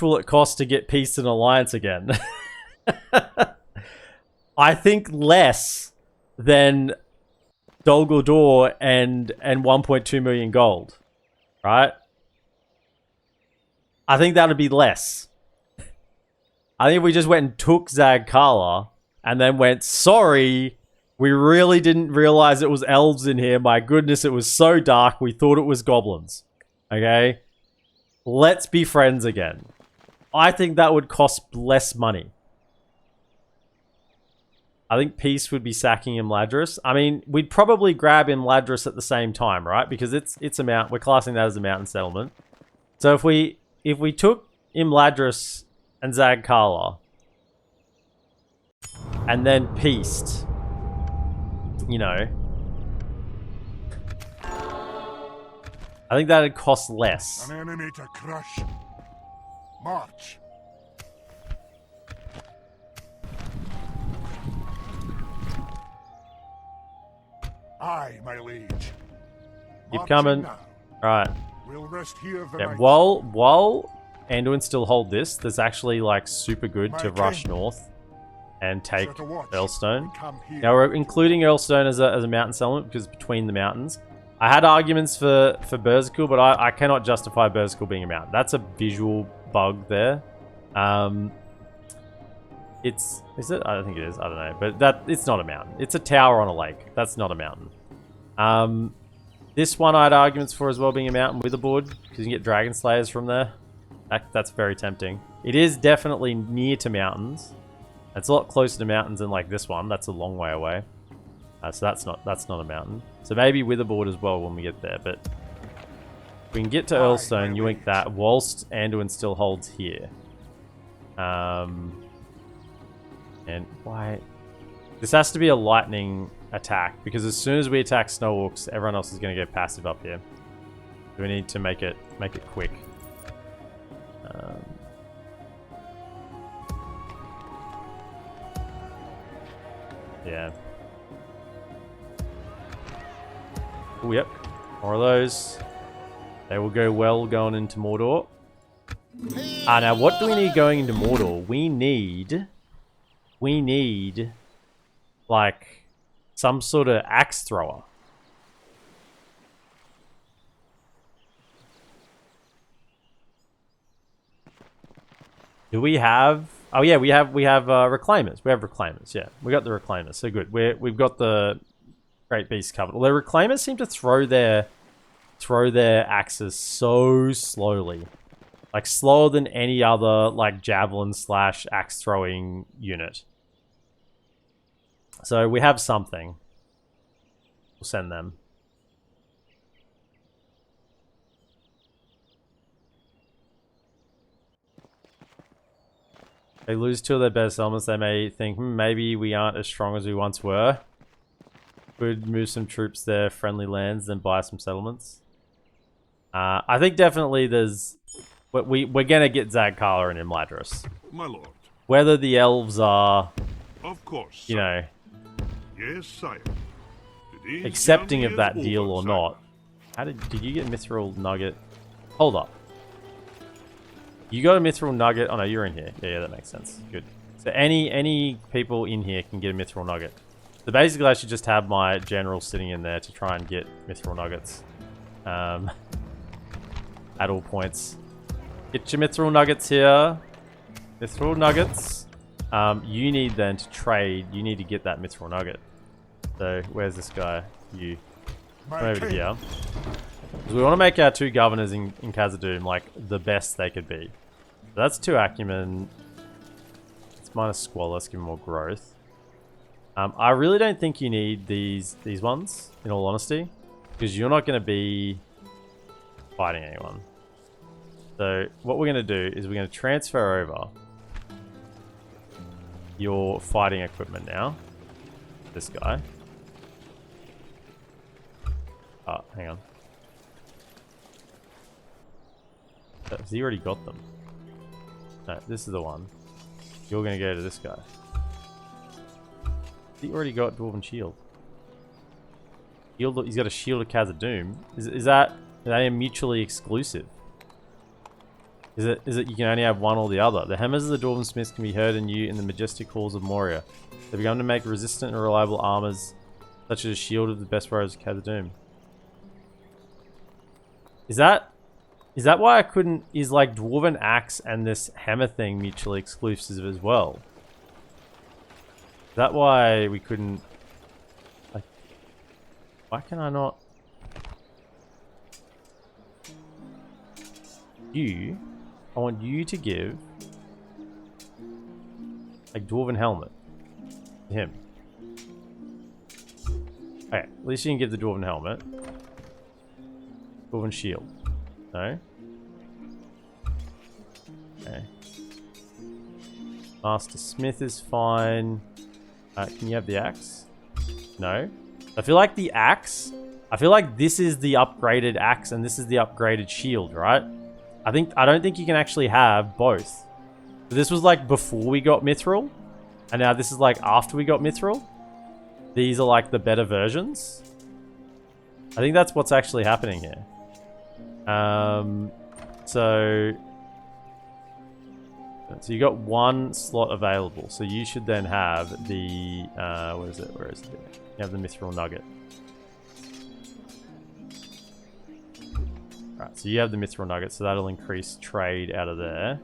will it cost to get peace and alliance again? I think less than Dol Guldur and 1.2 million gold, right? I think that would be less. I think if we just went and took Zag-Kala and then went, sorry, we really didn't realize it was elves in here. My goodness, it was so dark. We thought it was goblins. Okay? Let's be friends again. I think that would cost less money. I think peace would be sacking Imladris. I mean, we'd probably grab Imladris at the same time, right? Because it's a mount. We're classing that as a mountain settlement. So if we took Imladris and Zag-Kala and then peaced, you know, I think that'd cost less. An enemy to crush. March. Aye, my liege. Keep Marching coming. now. Right. We'll rest here the Yeah, night. while Anduin still hold this, there's actually like super good to rush north and take Set a watch. Earlstone. We come here. Now we're including Earlstone as a mountain settlement because it's between the mountains. I had arguments for Berzikul, but I cannot justify Berzikul being a mountain. That's a visual bug there. Is it? I don't think it is. I don't know. But it's not a mountain. It's a tower on a lake. That's not a mountain. This one I had arguments for as well being a mountain with a board because you can get dragon slayers from there. That's very tempting. It is definitely near to mountains. It's a lot closer to mountains than like this one. That's a long way away. So that's not a mountain. So maybe with a board as well when we get there. But if we can get to Earlstone, you ink that whilst Anduin still holds here. And why? This has to be a lightning attack because as soon as we attack Snow Orcs, everyone else is going to go passive up here. So we need to make it quick. Yeah. Oh, yep. More of those. They will go well going into Mordor. Now what do we need going into Mordor? We need like some sort of axe thrower. Do we have? Oh yeah, we have reclaimers. We have reclaimers. Yeah, we got the reclaimers. So good. We've got the great beast covered. Although reclaimers seem to throw their axes so slowly, like slower than any other like javelin / axe throwing unit. So we have something. We'll send them. They lose two of their best elements. They may think, maybe we aren't as strong as we once were. Could move some troops there, friendly lands, then buy some settlements. I think definitely there's... We're going to get Zag-Kala and Imladris. My lord. Whether the elves are, Of course. you know, Yes, sire. It is accepting of journey that is deal over, or sire. not. How did you get Mithril Nugget? Hold up. You got a Mithril Nugget? Oh no, you're in here. Yeah, that makes sense. Good. So any people in here can get a Mithril Nugget. So basically I should just have my general sitting in there to try and get Mithril Nuggets. At all points. Get your Mithril Nuggets here. Mithril Nuggets. You need then to trade, you need to get that Mithril Nugget. So where's this guy? You. Come over here. Because we want to make our two governors in Khazaddum like the best they could be. So that's 2 acumen. It's minus squalor. Let's give them more growth. I really don't think you need these ones, in all honesty, because you're not going to be fighting anyone. So what we're going to do is we're going to transfer over your fighting equipment now. This guy. Oh, hang on. Has he already got them? No, this is the one. You're going to go to this guy. He already got Dwarven Shield. He's got a Shield of Khazaddum. Is that... Are they mutually exclusive? Is it you can only have one or the other? The hammers of the Dwarven smiths can be heard in you in the majestic halls of Moria. They've begun to make resistant and reliable armors, such as a shield of the best warriors of Khazaddum. Is that why I couldn't... Is like Dwarven Axe and this hammer thing mutually exclusive as well? Is that why we couldn't... Like... Why can I not... You... I want you to give... Like Dwarven Helmet. To him. Okay, at least you can give the Dwarven Helmet. Dwarven Shield. No? Okay. Master Smith is fine. Can you have the axe? No? I feel like the axe... I feel like this is the upgraded axe and this is the upgraded shield, right? I don't think you can actually have both. So this was like before we got Mithril. And now this is like after we got Mithril. These are like the better versions. I think that's what's actually happening here. So you got one slot available. So you should then have the... where is it? You have the Mithril Nugget. Right, so you have the Mithril Nugget, so that'll increase trade out of there.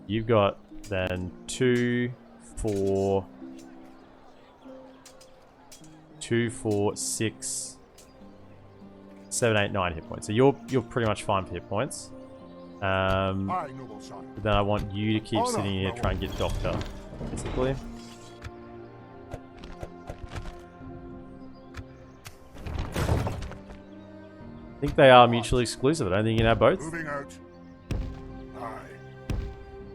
You've got then 2, 4, 6, 7, 8, 9 hit points. So you're pretty much fine for hit points. But then I want you to keep sitting here trying to get Doctor, basically. I think they are mutually exclusive. I don't think you can have both. Moving out. Aye.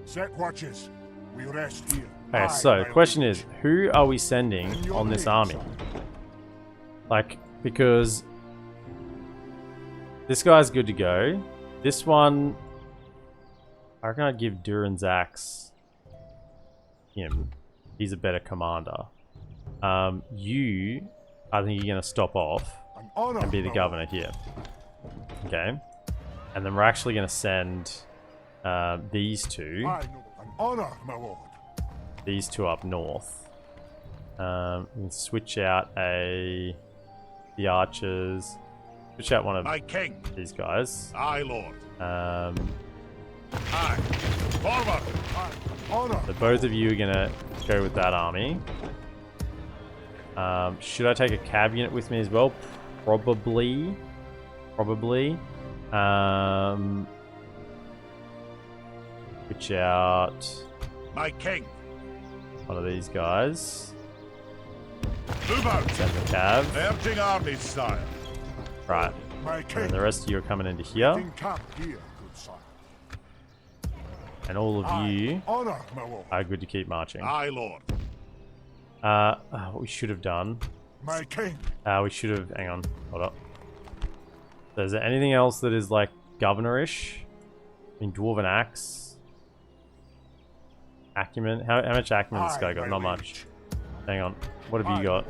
Set watches. We rest here. Okay, so the question is, who are we sending on this army? Like, because this guy's good to go. This one, I reckon I'd give Durin's axe him. He's a better commander. You, I think you're going to stop off and be the governor here. Okay. And then we're actually going to send these two. These two up north. We can switch out the archers. Switch out one of these guys. Aye, Lord. Aye. Forward! So both of you are going to go with that army. Should I take a cab unit with me as well? Probably. Switch out My king! one of these guys. Move out! Send the cab. Merging armies, sire. Right. My And king. the rest of you are coming into here. In camp here, good sire. And all of you Honor, my lord. are good to keep marching. Aye, Lord. What we should have done. My king. We should have... Hang on. Hold up. So is there anything else that is like governor-ish? I mean, Dwarven Axe. Acumen. How much acumen this guy got? Not much. Hang on. What have you got?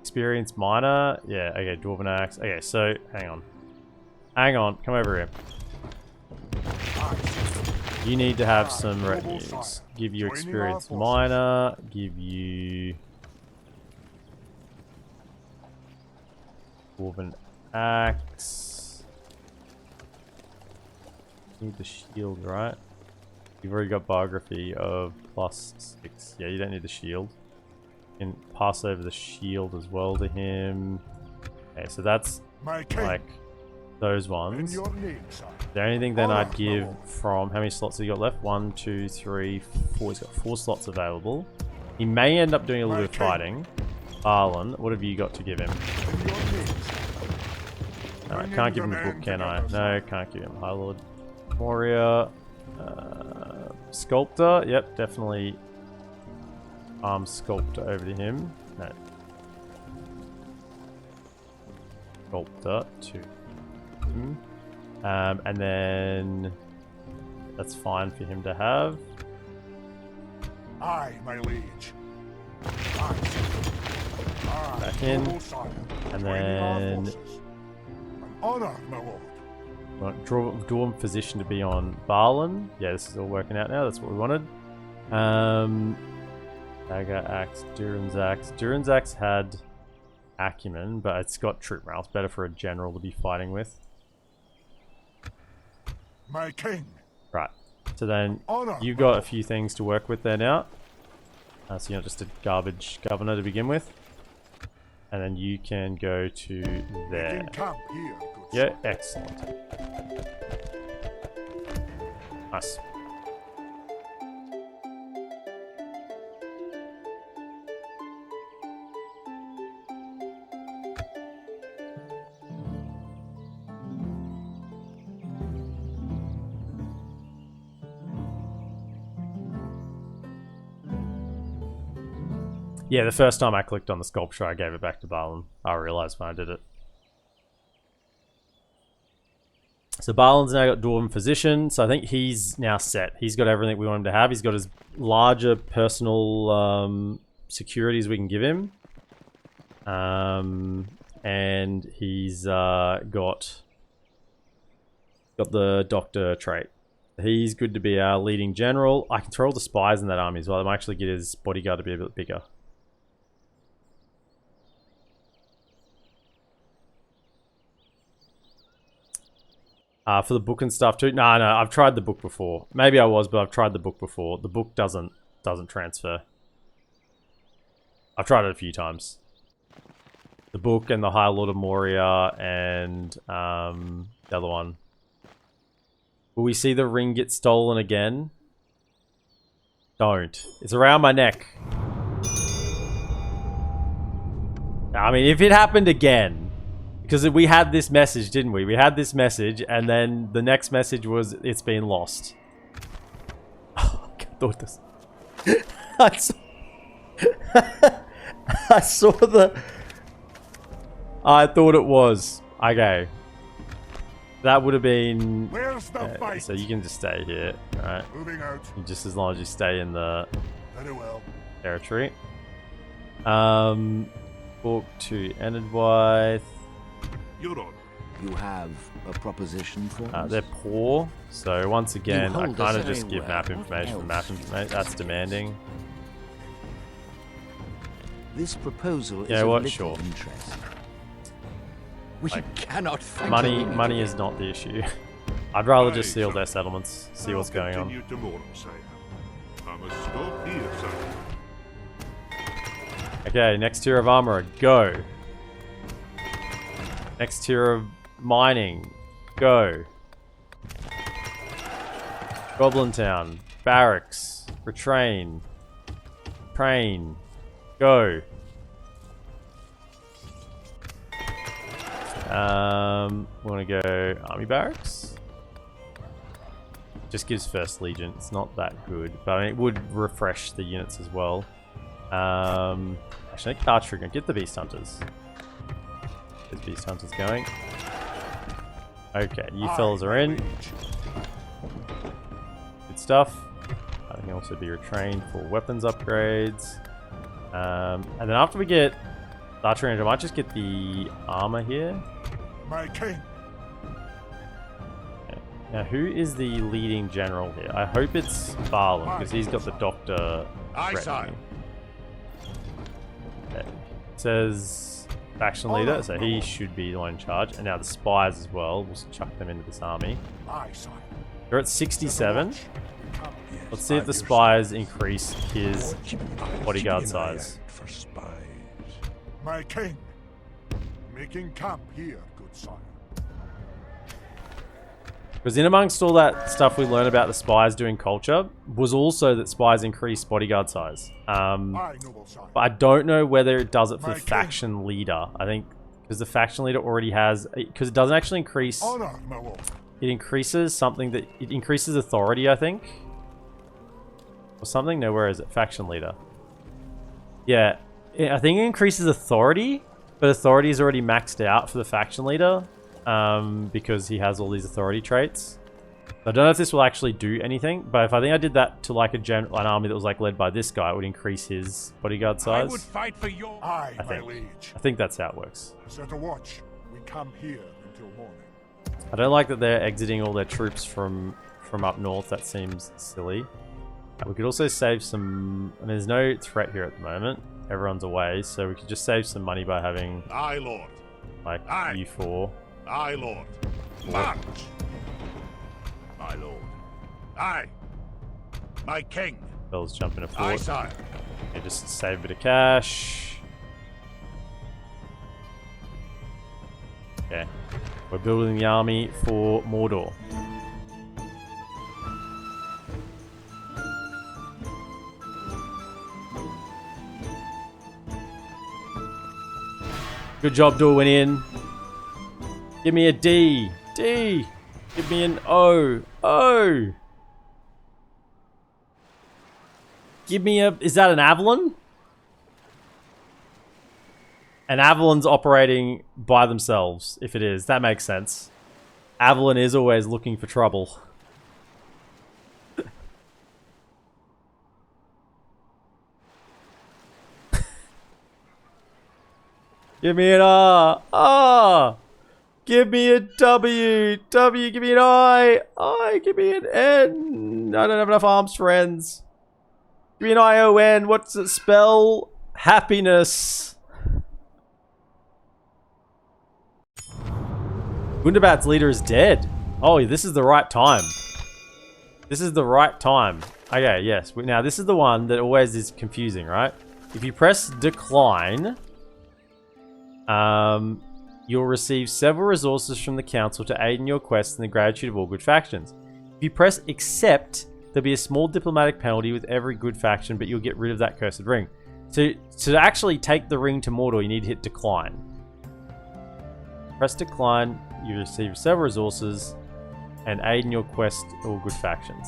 Experienced miner. Yeah, okay, Dwarven Axe. Okay, so, hang on. Come over here. You need to have some retinues. Give you experienced miner. Give you... Dwarven Axe. Need the shield, right? You've already got biography of +6. Yeah, you don't need the shield. You can pass over the shield as well to him. Okay, so that's like those ones. The only thing then I'd give from... How many slots have you got left? 1, 2, 3, 4. He's got 4 slots available. He may end up doing a little bit of fighting. Arlen, what have you got to give him? Alright, can't give him a book, can I? No, can't give him High Lord. Moria. Sculptor. Yep, definitely Sculptor over to him. No. Sculptor to him. And then that's fine for him to have. Aye, my liege. Aye. Back in. Noble sire. And Joining our then- forces. An honor, my lord. Want Dwarven physician to be on Barlin. Yeah, this is all working out now. That's what we wanted. Dagger, axe, Durin's axe. Durin's axe had acumen, but it's got troop morale. It's better for a general to be fighting with. My king. Right. So then Honor. you've got a few things to work with there now. So you're not just a garbage governor to begin with. And then you can go to there. Making camp here, good Yeah, sire. excellent. Nice. Yeah, the first time I clicked on the sculpture, I gave it back to Balin. I realized when I did it. So Balin's now got Dwarven Physician, so I think he's now set. He's got everything we want him to have. He's got as larger personal securities we can give him. And he's got the Doctor trait. He's good to be our leading general. I can throw all the spies in that army as well. I might actually get his bodyguard to be a bit bigger. For the book and stuff too. No, I've tried the book before. Maybe I was, but I've tried the book before. The book doesn't transfer. I've tried it a few times. The book and the High Lord of Moria and the other one. Will we see the ring get stolen again? Don't. It's around my neck. I mean, if it happened again... Because we had this message, didn't we? We had this message, and then the next message was, it's been lost. Oh, I thought this... I saw the... I thought it was. Okay. That would have been... Where's the fight? So you can just stay here, alright? Moving out. Just as long as you stay in the Very well. territory. Book to Enidwythe. Your Honor. You have a proposition for us? They're poor, so once again, I hold kind us of just very give well. map What information from map else? information. That's demanding. This proposal Yeah, is what? of little Sure. interest. We Like, cannot fight Money is not the issue. I'd rather just seal their settlements, see what's going on. Continue tomorrow, sire. I must stop here, sire. Okay, next tier of armor, go. Next tier of mining, go. Goblin Town, barracks, retrain, train, go. We want to go army barracks. Just gives first legion. It's not that good, but I mean, it would refresh the units as well. Actually, card trigger. Get the beast hunters. There's beast hunters going. Okay, you fellas are in. Good stuff. I can also be retrained for weapons upgrades. And then after we get archery, I might just get the armor here. My king. Okay. Now, who is the leading general here? I hope it's Barlin, because he's got the doctor. Aye, retinue. sire. Okay. It says faction leader, so he should be the one in charge. And now the spies as well. We'll just chuck them into this army. Aye, sire. They're at 67. Yes, Let's see if the I hear spies increase his bodyguard Keep an eye size. out for spies. My king. Making camp here, good sire. Because in amongst all that stuff we learned about the spies doing culture, was also that spies increase bodyguard size. Aye, noble sire. But I don't know whether it does it for My the king. faction leader. I think because the faction leader already has... Because it doesn't actually increase... Honor, my lord. It increases something that... It increases authority, I think. Or something? No, where is it? Faction leader. Yeah. I think it increases authority, but authority is already maxed out for the faction leader. Because he has all these authority traits. I don't know if this will actually do anything, but if I think I did that to like an army that was like led by this guy, it would increase his bodyguard I would size. fight for your... Aye, I my think. liege. I think that's how it works. Set a watch. We come here until morning. I don't like that they're exiting all their troops from up north. That seems silly. We could also save some... I mean, there's no threat here at the moment. Everyone's away, so we could just save some money by having Aye, Lord. like Aye. U4. Aye, Lord. March. My lord. Aye. My king. Bells jump in a Aye, fort. sire. Okay, just save a bit of cash. Okay. We're building the army for Mordor. Good job, Dorwinian. Give me a D. D. Give me an O. O. Give me a... Is that an Avalon? And Avalon's operating by themselves, if it is. That makes sense. Avalon is always looking for trouble. Give me an R. R. Give me a W. W. Give me an I. I. Give me an N. I don't have enough arms friends. Give me an ION. What's it spell? Happiness. Gundabad's leader is dead. Oh, this is the right time. This is the right time. Okay, yes. Now, this is the one that always is confusing, right? If you press decline, you'll receive several resources from the council to aid in your quest and the gratitude of all good factions. If you press accept, there'll be a small diplomatic penalty with every good faction, but you'll get rid of that cursed ring. So, to actually take the ring to Mordor, you need to hit decline. Press decline, you receive several resources and aid in your quest all good factions.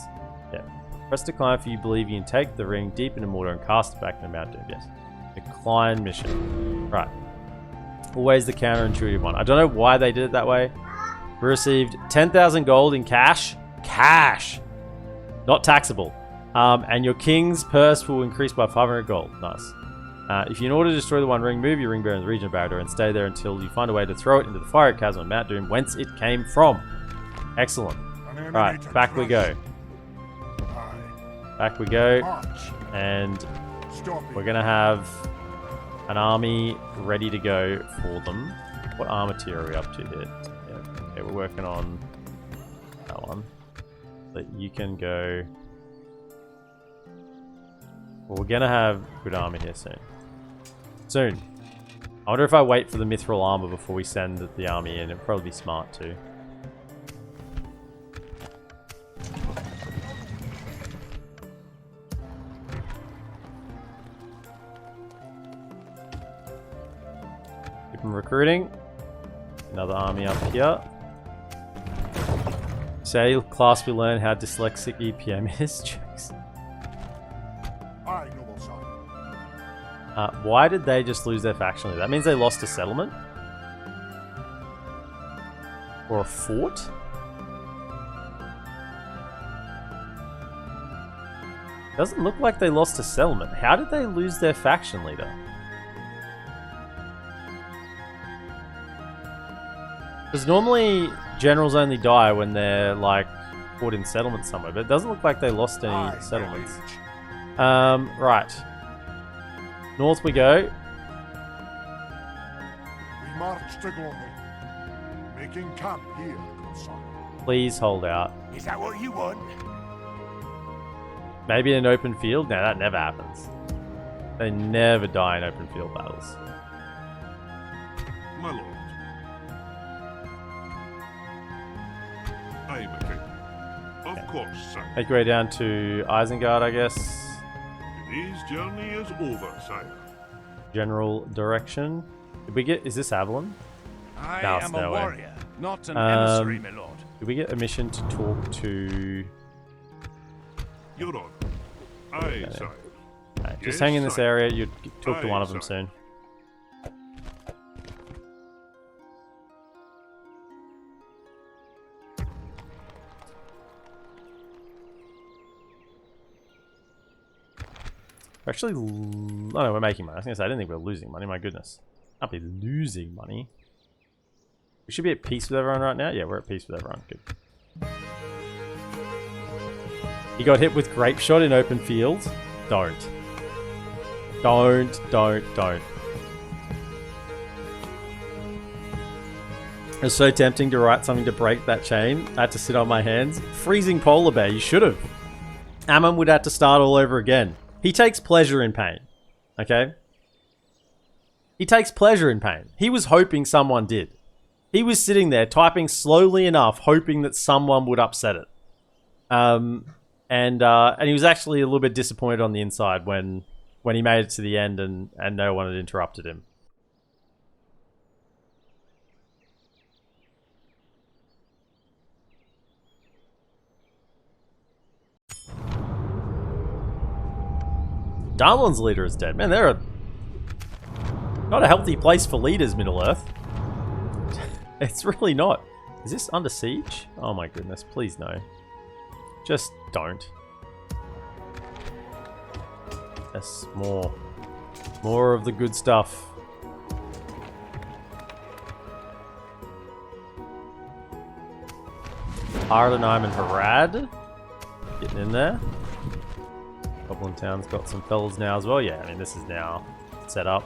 Yeah. Press decline if you believe you can take the ring deep into Mordor and cast it back into Mount Doom. Yes. Decline mission. Right. Always the counterintuitive one. I don't know why they did it that way. We received 10,000 gold in cash. Cash! Not taxable. And your king's purse will increase by 500 gold. Nice. If you in order to destroy the One Ring, move your ring bearer in the region of Barad-dûr and stay there until you find a way to throw it into the fiery chasm of Mount Doom, whence it came from. Excellent. Right, back we go. Aye. Back we go. March. And Stop we're it. going to have an army ready to go for them. What armor tier are we up to here? Yeah, okay, we're working on that one. But you can go... Well, we're going to have good armor here soon. Soon. I wonder if I wait for the mithril armor before we send the army in. It'd probably be smart too. Keep them recruiting. Another army up here. Say class we learn how dyslexic EPM is. Jokes. Aye, noble son. Why did they just lose their faction leader? That means they lost a settlement? Or a fort? Doesn't look like they lost a settlement. How did they lose their faction leader? Because normally generals only die when they're like fought in settlements somewhere, but it doesn't look like they lost any Aye, my settlements. liege. Right. North we go. We march to glory. Making camp here, good son. Please hold out. Is that what you want? Maybe in an open field? No, that never happens. They never die in open field battles. My lord. Aye, my king. Of course, sire. Make your way down to Isengard, I guess. Today's journey is over, sire. General direction. Did we get... Is this Avalon? I No, am no a way. warrior, not an emissary, my lord. Did we get a mission to talk to... You're on. Aye, Okay. sire. Right, just Yes, hang in this sire. area. You'd talk to Aye, one of them sire. soon. Actually, oh no, we're making money. I was going to say, I didn't think we were losing money. My goodness. Can't be losing money. We should be at peace with everyone right now. Yeah, we're at peace with everyone. Good. He got hit with grape shot in open field. Don't. Don't. It was so tempting to write something to break that chain. I had to sit on my hands. Freezing polar bear, you should have. Ammon would have to start all over again. He takes pleasure in pain. Okay? He takes pleasure in pain. He was hoping someone did. He was sitting there typing slowly enough, hoping that someone would upset it. And he was actually a little bit disappointed on the inside when he made it to the end and no one had interrupted him. Darwin's leader is dead. Man, they're not a healthy place for leaders, Middle-earth. It's really not. Is this under siege? Oh my goodness, please no. Just don't. Yes, more. More of the good stuff. Ardenheim and Harad. Getting in there. Goblin Town's got some fellas now as well. Yeah, I mean, this is now set up.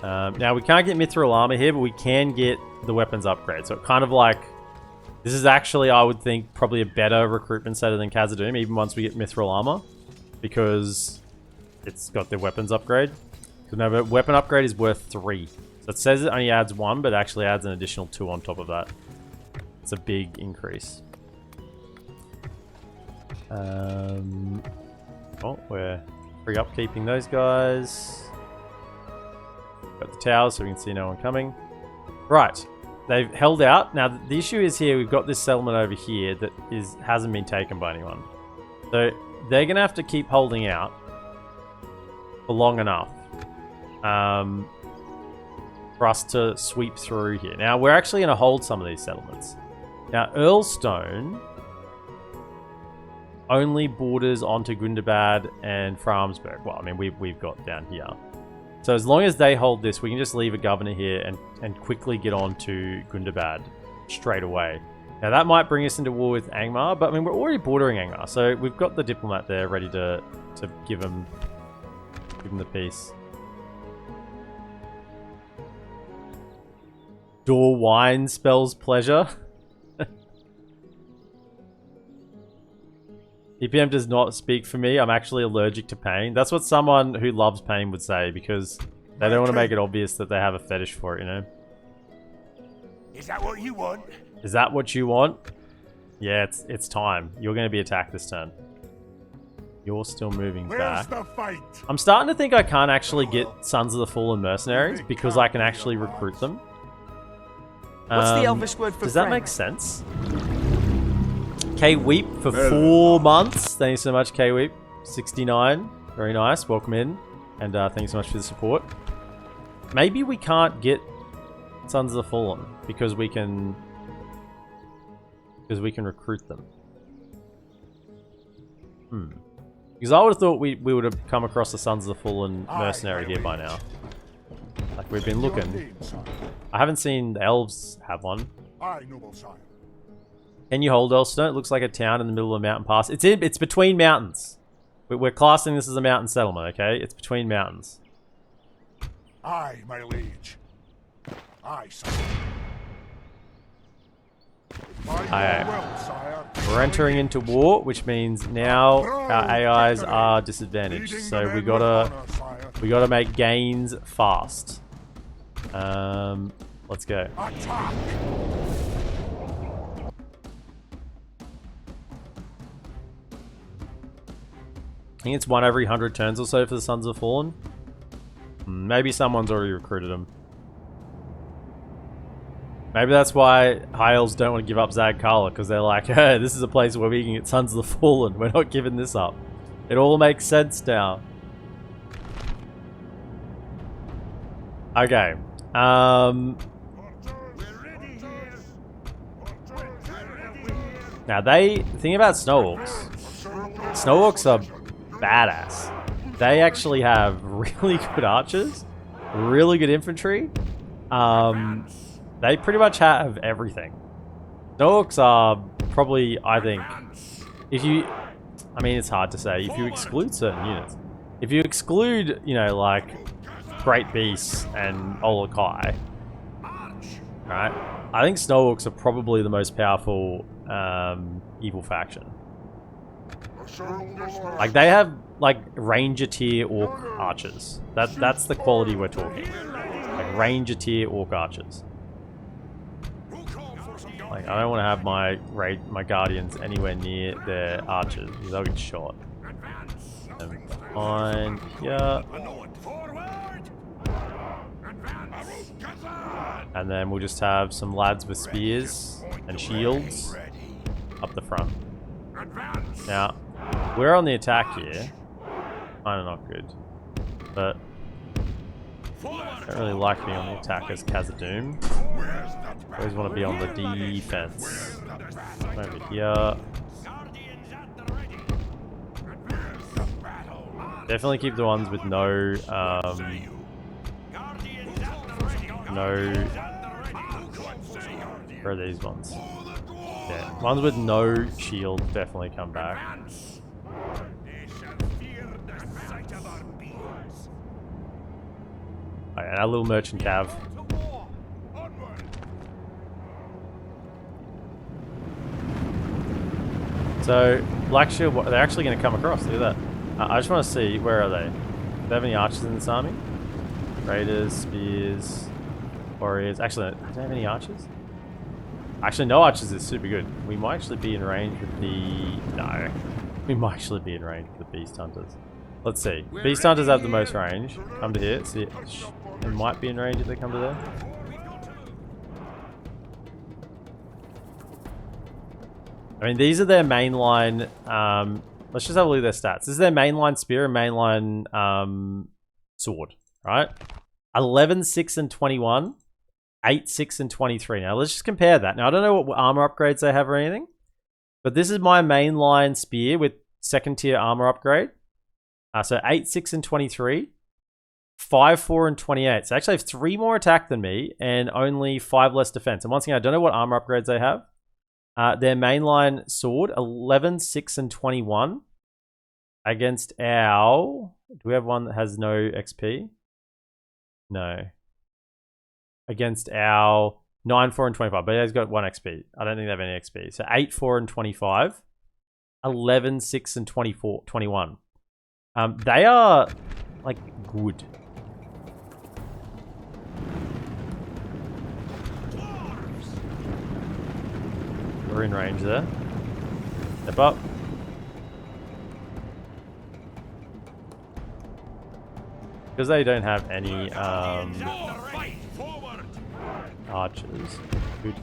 Now, we can't get mithril armor here, but we can get the weapons upgrade. So, it kind of like... This is actually, I would think, probably a better recruitment setter than Khazaddum, even once we get mithril armor. Because it's got the weapons upgrade. No, but weapon upgrade is worth 3. So, it says it only adds 1, but it actually adds an additional 2 on top of that. It's a big increase. Oh, we're free upkeeping those guys. Got the towers so we can see no one coming. Right. They've held out. Now, the issue is here, we've got this settlement over here that hasn't been taken by anyone. So, they're going to have to keep holding out for long enough for us to sweep through here. Now, we're actually going to hold some of these settlements. Now, Earlstone only borders onto Gundabad and Framsberg. Well, I mean, we've got down here. So as long as they hold this, we can just leave a governor here and quickly get on to Gundabad straight away. Now, that might bring us into war with Angmar, but I mean, we're already bordering Angmar, so we've got the diplomat there ready to give him the peace. Door wine spells pleasure. EPM does not speak for me. I'm actually allergic to pain. That's what someone who loves pain would say, because they don't want to make it obvious that they have a fetish for it, you know? Is that what you want? Is that what you want? Yeah, it's time. You're going to be attacked this turn. You're still moving back. The fight? I'm starting to think I can't actually get Sons of the Fallen mercenaries because I can actually recruit them. What's the Elvish word for Does that friend? make sense? K-Weep for 4 months. Thank you so much, K-Weep. 69. Very nice. Welcome in. And thank you so much for the support. Maybe we can't get Sons of the Fallen because we can recruit them. Because I would have thought we would have come across the Sons of the Fallen mercenary here by now. Like, we've been looking. I haven't seen the elves have one. Aye, noble sire. Can you hold Elstone? It looks like a town in the middle of a mountain pass. It's between mountains. We're classing this as a mountain settlement, okay? It's between mountains. Aye, my liege. Aye, sire. Aye. Well, sire. We're entering into war, which means now our AIs are disadvantaged. So we gotta make gains fast. Let's go. Attack! I think it's 1 every 100 turns or so for the Sons of Fallen. Maybe someone's already recruited them. Maybe that's why High Elves don't want to give up Zagkala, because they're like, hey, this is a place where we can get Sons of the Fallen. We're not giving this up. It all makes sense now. Okay. Now, the thing about Snow Orcs are badass. they actually have really good archers, really good infantry. They pretty much have everything. Orcs are probably, I think, if you... I mean, it's hard to say. If you exclude certain units. If you exclude, you know, like, Great Beasts and Olokai, right? I think Snow Orcs are probably the most powerful evil faction. Like, they have, like, Ranger tier Orc archers. That's the quality we're talking. Like, Ranger tier Orc archers. Like, I don't want to have my Guardians anywhere near their archers, because they'll get shot. And fine, yeah. And then we'll just have some lads with spears and shields up the front. Now, we're on the attack here. Kinda not good. But I don't really like being on the attack as Khazaddum. Always want to be on the defense. Over here. Definitely keep the ones with no where are these ones? Yeah, ones with no shield definitely come back. Alright, our little merchant cav. So, Blackshield, they're actually going to come across, look at that. I just want to see, where are they? Do they have any archers in this army? Raiders, spears, warriors. Actually, do they have any archers? Actually, no archers is super good. We might actually be in range with the... No. We might actually be in range with the beast hunters. Let's see. Beast hunters have the most range. Come to here. See, they might be in range if they come to there. I mean, these are their mainline. Let's just have a look at their stats. This is their mainline spear and mainline sword, right? 11, 6, and 21. 8, 6, and 23. Now, let's just compare that. Now, I don't know what armor upgrades they have or anything, but this is my mainline spear with second tier armor upgrade. So 8, 6, and 23. 5, 4, and 28. So actually, I have 3 more attack than me and only 5 less defense. And once again, I don't know what armor upgrades they have. Their mainline sword, 11, 6, and 21. Against our... Do we have one that has no XP? No. Against our 9, 4, and 25. But he's got 1 XP. I don't think they have any XP. So 8, 4, and 25. 11, 6, and 24, 21. They are, like, good. We're in range there. Step up. Because they don't have any archers, could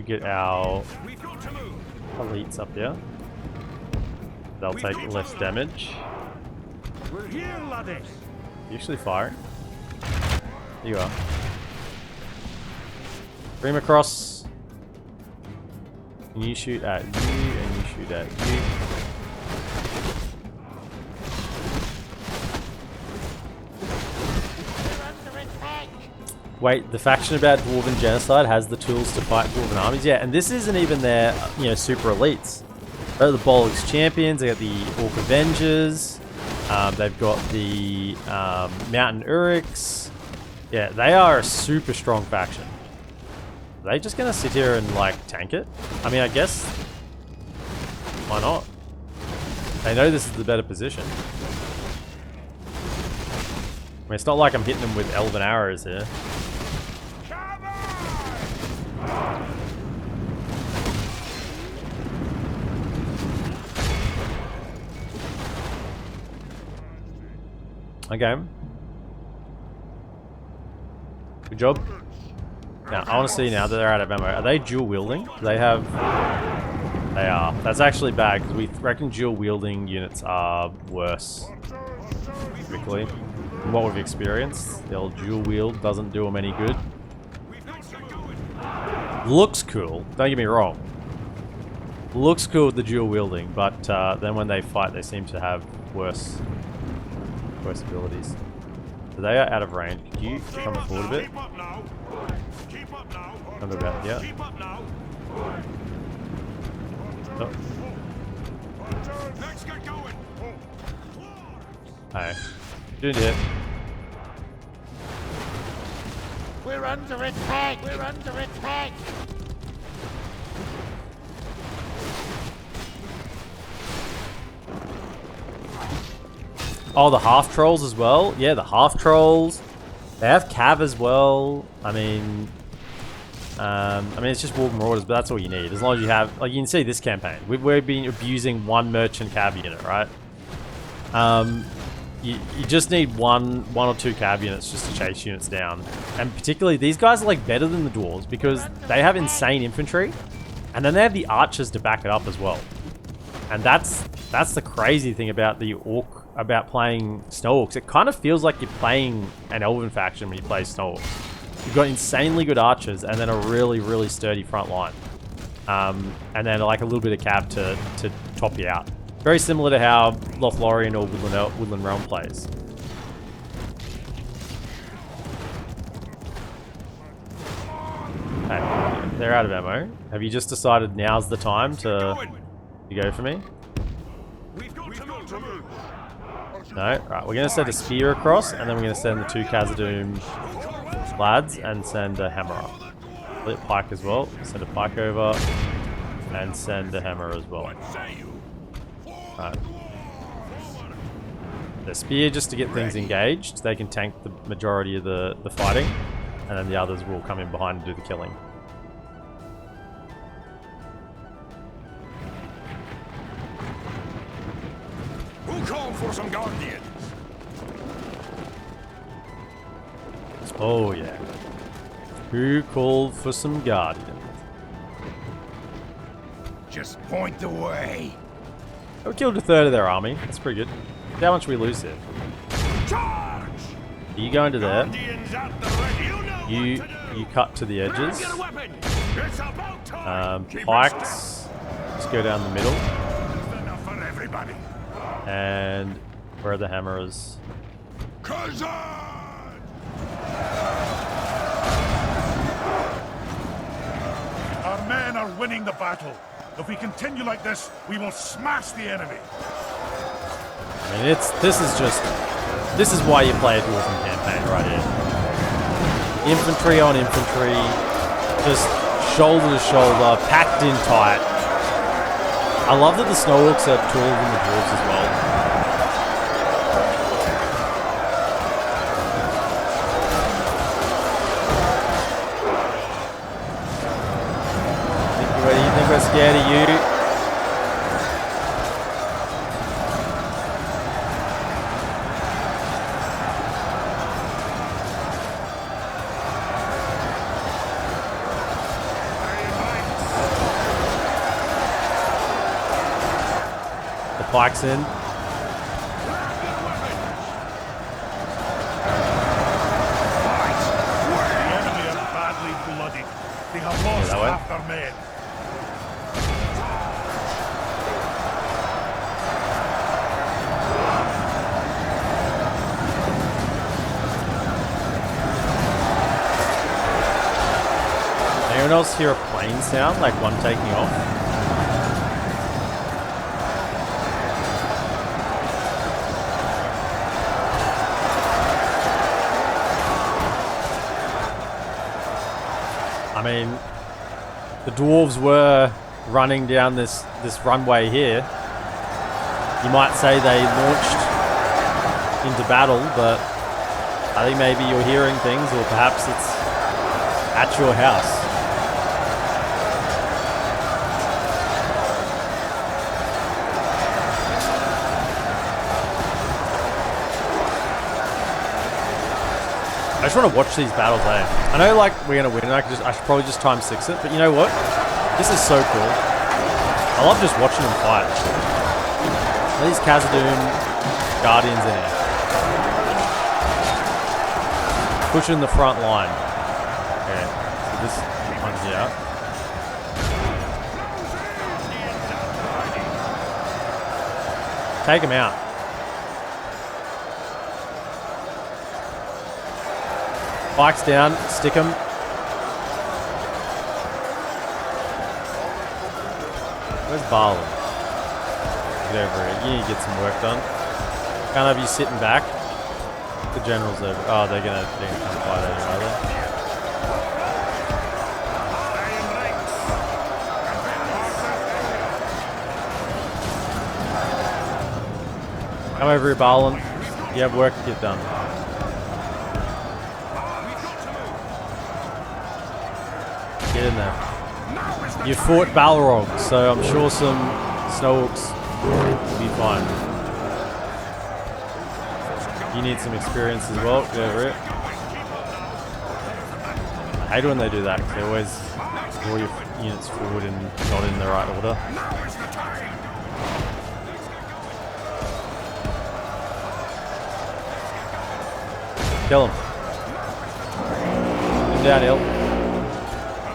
get our elites up here. They'll take less damage. We're here, laddies. Usually firing. Here you are. Bring him across. And you shoot at you, and you shoot at you. Wait, the faction about Dwarven genocide has the tools to fight Dwarven armies? Yeah, and this isn't even their, you know, super elites. They're the Balrog's champions, they got the Orc Avengers, they've got the Mountain Uryx. Yeah, they are a super strong faction. Are they just gonna sit here and, like, tank it? I mean, I guess... Why not? They know this is the better position. I mean, it's not like I'm hitting them with elven arrows here. Okay. Good job. Now, I want to see now that they're out of ammo. Are they dual wielding? Do they have... They are. That's actually bad, because we reckon dual wielding units are worse. Typically. From what we've experienced, the old dual wield doesn't do them any good. Looks cool, don't get me wrong. Looks cool with the dual wielding, but then when they fight, they seem to have worse abilities. So they are out of range. Could you come forward a bit? Keep up now. Keep up now. Come about, yeah. Keep up now. Oh. Let's get going. Hey. Doing it. We're under attack! We're under attack! Oh, the half trolls as well. Yeah, the half trolls. They have cav as well. I mean, it's just wolf marauders, but that's all you need. As long as you have, like, you can see this campaign. We've been abusing one merchant cav unit, right? You just need one or two cav units just to chase units down. And particularly, these guys are like better than the dwarves because they have insane infantry, and then they have the archers to back it up as well. And that's the crazy thing about the about playing Snow Orcs. It kind of feels like you're playing an Elven faction when you play Snow Orcs. You've got insanely good archers and then a really, really sturdy front line. And then like a little bit of cav to top you out. Very similar to how Lothlorien or Woodland Realm plays. Hey, they're out of ammo. Have you just decided now's the time to go for me? We've got to move. No? Right, we're going to send a spear across, and then we're going to send the 2 Khazaddum lads and send a hammer up. Split pike as well. Send a pike over, and send a hammer as well. Right. The spear just to get things engaged. They can tank the majority of the fighting, and then the others will come in behind and do the killing. Who called for some guardians? Oh yeah. Who called for some guardians? Just point the way. We killed a third of their army. That's pretty good. How much we lose here? Charge! You go into there. Guardians at the ready. You know You what to do. you cut to the edges. Get a weapon. It's about time. Keep it Pikes. Just go down the middle. strong. Enough for everybody. And where are the hammers? Khazad! Our men are winning the battle. If we continue like this, we will smash the enemy. I mean, this is why you play a Dwarven campaign right here. Infantry on infantry, just shoulder to shoulder, packed in tight. I love that the Snow Orcs are taller than the Dwarves as well. You think we're scared of you? The pike's in. The enemy are badly bloodied. They have lost that way. half their men. Anyone else hear a plane sound, like one taking off? I mean, the dwarves were running down this runway here. You might say they launched into battle, but I think maybe you're hearing things, or perhaps it's at your house. I just want to watch these battles, eh? I know, like, we're gonna win, and I should probably just time 6 it, but you know what? This is so cool. I love just watching them fight. These Khazaddum Guardians in here. Pushing the front line. Okay, so this one here. Take him out. Bikes down. Stick him. Where's Balrog? Get over here. You need to get some work done. Can't have you sitting back. The general's over. Oh, they're gonna come fight anyway, are they? Come over here, Balin. You have work to get done. Get in there. You fought Balrog, so I'm sure some snow orcs will be fine. You need some experience as well. Get over it. I hate when they do that, because they always draw your units forward and not in the right order. Kill him. Put him down, Hill.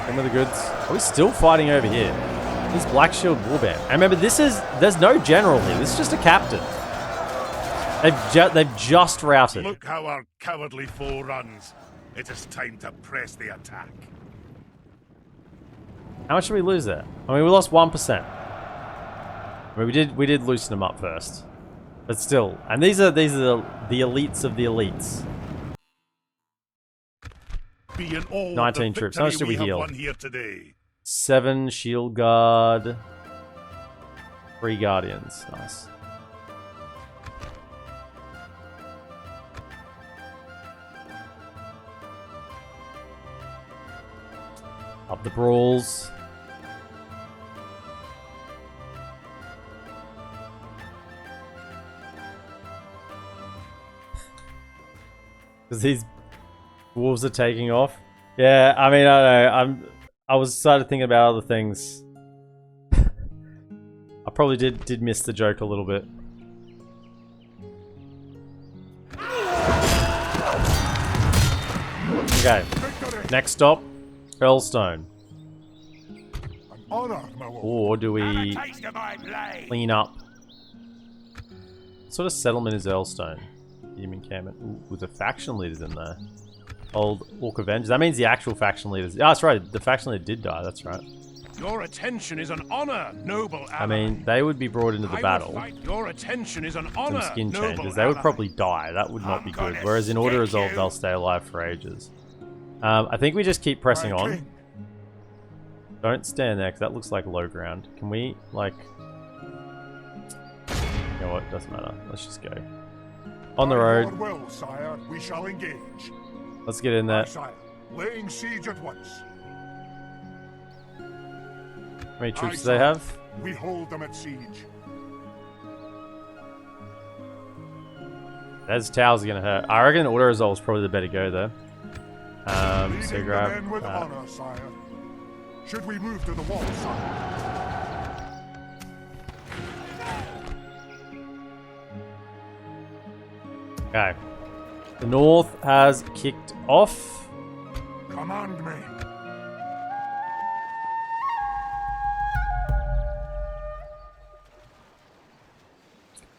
Come with the goods. Are we still fighting over here? This Black Shield Warband. And remember, there's no general here. This is just a captain. They've just routed. Look how our cowardly foe runs. It is time to press the attack. How much did we lose there? I mean, we lost 1%. I mean, we did loosen them up first, but still. And these are the elites of the elites. 19 troops. How much did we heal? 7 shield guard. 3 guardians. Nice. Up the brawls. Because these wolves are taking off. Yeah, I mean, I don't know. I was started thinking about other things. I probably did miss the joke a little bit. Okay. Next stop, Earlstone. Or do we clean up? What sort of settlement is Earlstone? Team encampment. Ooh, with the faction leaders in there. Old Orc Avengers. That means the actual faction leaders. Oh, that's right. The faction leader did die. That's right. Your attention is an honor, noble ally. I mean, they would be brought into the battle. Your attention is an honor, Some skin noble changes. They would ally. probably die. That would not be good. Whereas in Order Resolve, they'll stay alive for ages. I think we just keep pressing on. Don't stand there, because that looks like low ground. Can we, like... You know what? Doesn't matter. Let's just go. On the road. Well, sire, we shall engage. Let's get in there. Sire, laying siege at once. How many troops do they have? We hold them at siege. Those towers are gonna hurt. I reckon Auto Resolve is probably the better go though. So Leading the grab. men with honor, sire. Should we move to the wall, sire? Okay. The North has kicked off. Command me.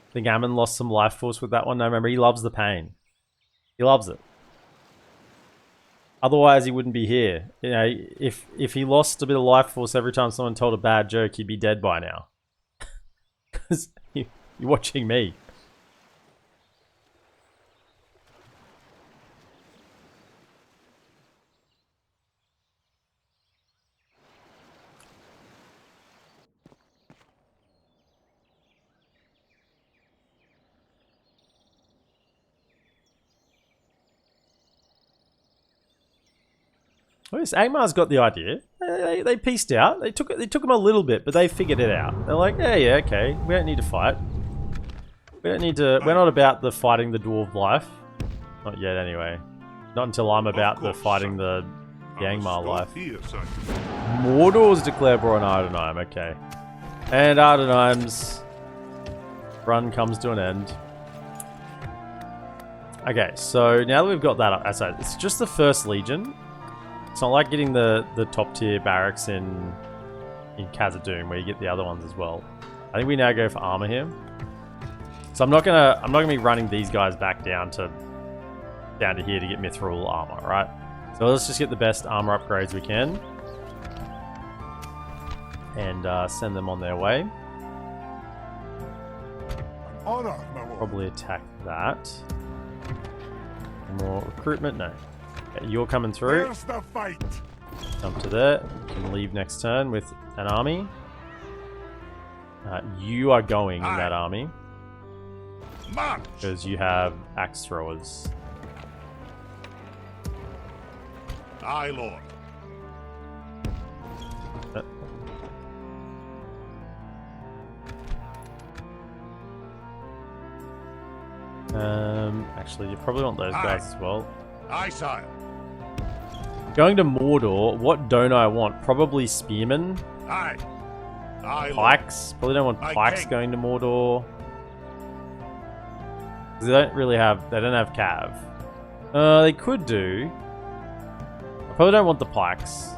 I think Ammon lost some life force with that one. No, remember, he loves the pain. He loves it. Otherwise, he wouldn't be here. You know, if he lost a bit of life force every time someone told a bad joke, he'd be dead by now. Because you're watching me. Well, this Angmar's got the idea. They pieced out. It took them a little bit, but they figured it out. They're like, yeah, okay. We don't need to fight. We don't need to. We're not about the fighting the dwarf life. Not yet, anyway. Not until I'm about the fighting the Angmar life. Mordor's declared war on Ardenheim. Okay, and Ardenheim's run comes to an end. Okay, so now that we've got that up, so it's just the first Legion. It's not like getting the top tier barracks in Khazaddum where you get the other ones as well. I think we now go for armor here. So I'm not gonna be running these guys back down to here to get mithril armor, right? So let's just get the best armor upgrades we can and send them on their way. Honor, my lord. Probably attack that. More recruitment? No. Okay, you're coming through. Where's the fight? Jump to there. You can leave next turn with an army. You are going in that army March! because you have axe throwers. Aye, lord. Actually, you probably want those guys as well. Aye, sire. Going to Mordor, what don't I want? Probably spearmen. Aye. Aye, lord. Pikes. Probably don't want Aye, pikes king. going to Mordor. 'Cause they don't have cav. They could do. I probably don't want the pikes.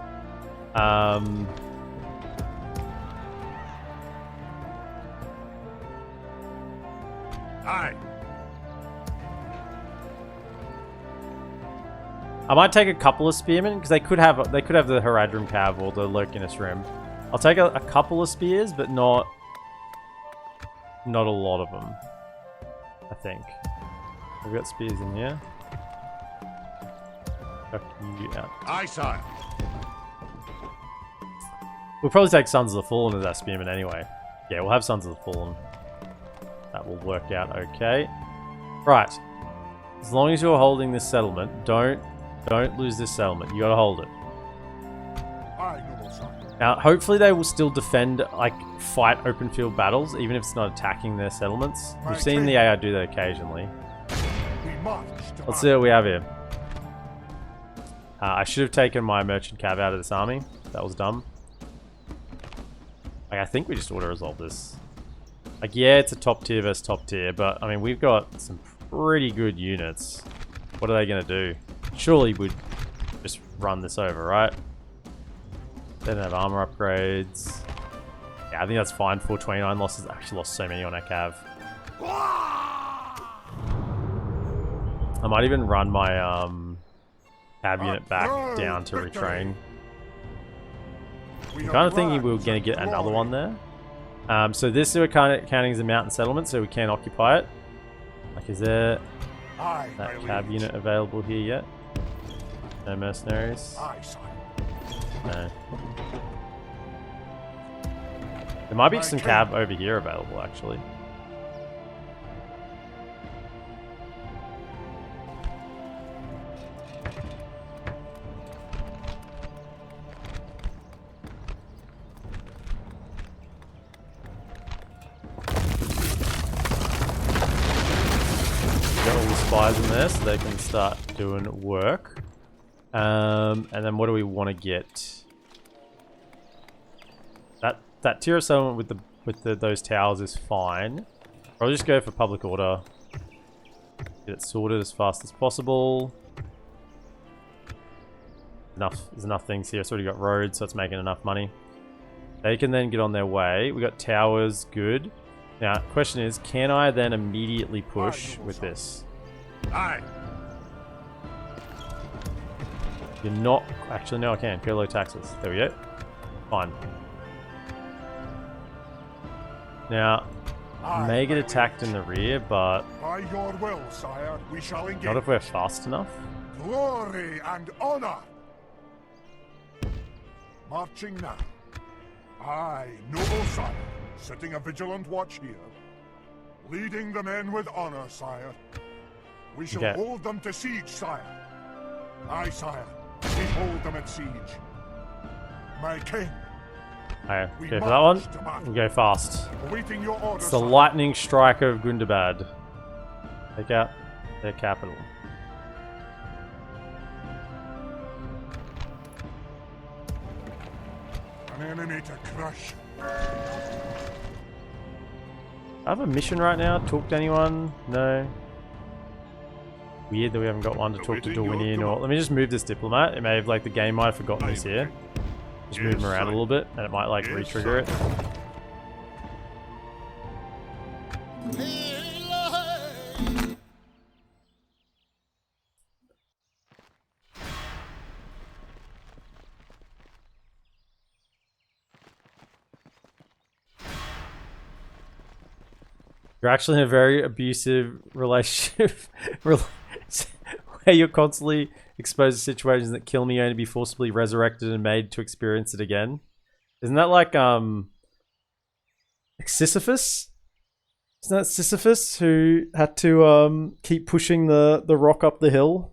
Aye. I might take a couple of spearmen because they could have the Khazaddum cav or the Lurkinus Rim. I'll take a couple of spears, but not a lot of them. I think we've got spears in here. Chuck you out. Aye, sire. We'll probably take Sons of the Fallen as our spearmen anyway. Yeah, we'll have Sons of the Fallen. That will work out okay. Right. As long as you're holding this settlement, don't lose this settlement. You gotta hold it. Aye, noble sire. Now, hopefully they will still defend, like, fight open field battles, even if it's not attacking their settlements. We've seen the AI do that occasionally. We march to Let's see what we have here. I should have taken my merchant cav out of this army. That was dumb. Like, I think we just auto-resolve this. Like, yeah, it's a top tier versus top tier, but, I mean, we've got some pretty good units. What are they going to do? Surely we'd just run this over, right? They don't have armor upgrades. Yeah, I think that's fine. 429 losses. I actually lost so many on our cav. I might even run my cav unit back down to retrain. I'm kind of thinking we were going to get another one there. So this we're kind of counting as a mountain settlement, so we can occupy it. Like, is there Aye, that my cav liege. unit available here yet? No mercenaries? Aye, sire. No. There might be My some king. cav over here available, actually. Got all the spies in there so they can start doing work. And then what do we want to get? That tier of settlement with those towers is fine. I'll just go for public order. Get it sorted as fast as possible. There's enough things here. It's already got roads, so it's making enough money. They can then get on their way. We got towers, good. Now, question is, can I then immediately push with this? Aye. You're not... Actually, no, I can. Go low taxes. There we go. Fine. Now, Aye, may get my attacked in the rear, but By your will, sire, we shall engage. not if we're fast enough. Glory and honor. Marching now. Aye, noble sire, setting a vigilant watch here. Leading the men with honor, sire. We shall Okay. hold them to siege, sire. Aye, sire, we hold them at siege. My king, Okay, we go for that one. march to battle. We'll go fast. Awaiting your orders, It's the sire. lightning strike of Gundabad. Take out their capital. An enemy to crush. I have a mission right now. Talk to anyone? No. Weird that we haven't got one to talk to Dorwinian or... Let me just move this diplomat. It may have, like, the game might have forgotten this here. Just move him around a little bit and it might, like, re-trigger it. You're actually in a very abusive relationship where you're constantly exposed to situations that kill me only to be forcibly resurrected and made to experience it again. Isn't that like Sisyphus? Isn't that Sisyphus who had to keep pushing the rock up the hill?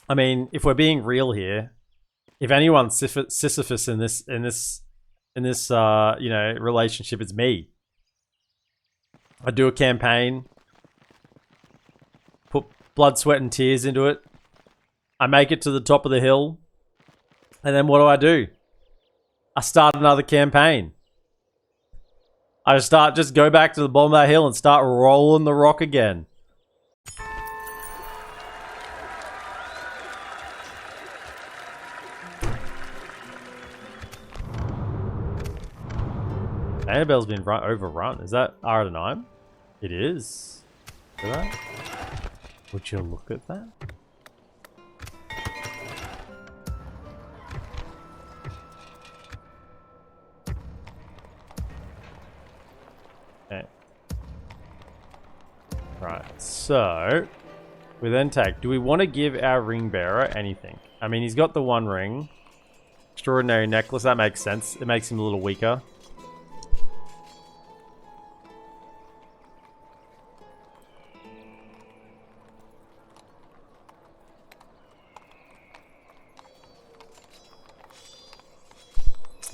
I mean, if we're being real here, if anyone's Sisyphus in this relationship, it's me. I do a campaign, put blood, sweat, and tears into it. I make it to the top of the hill, and then what do? I start another campaign. I just go back to the bottom of that hill and start rolling the rock again. Annabelle's been overrun. Is that Aradanime? It is. Look at that. Would you look at that? Okay. Right, so we then take, do we want to give our ring bearer anything? I mean, he's got the one ring. Extraordinary necklace, that makes sense. It makes him a little weaker.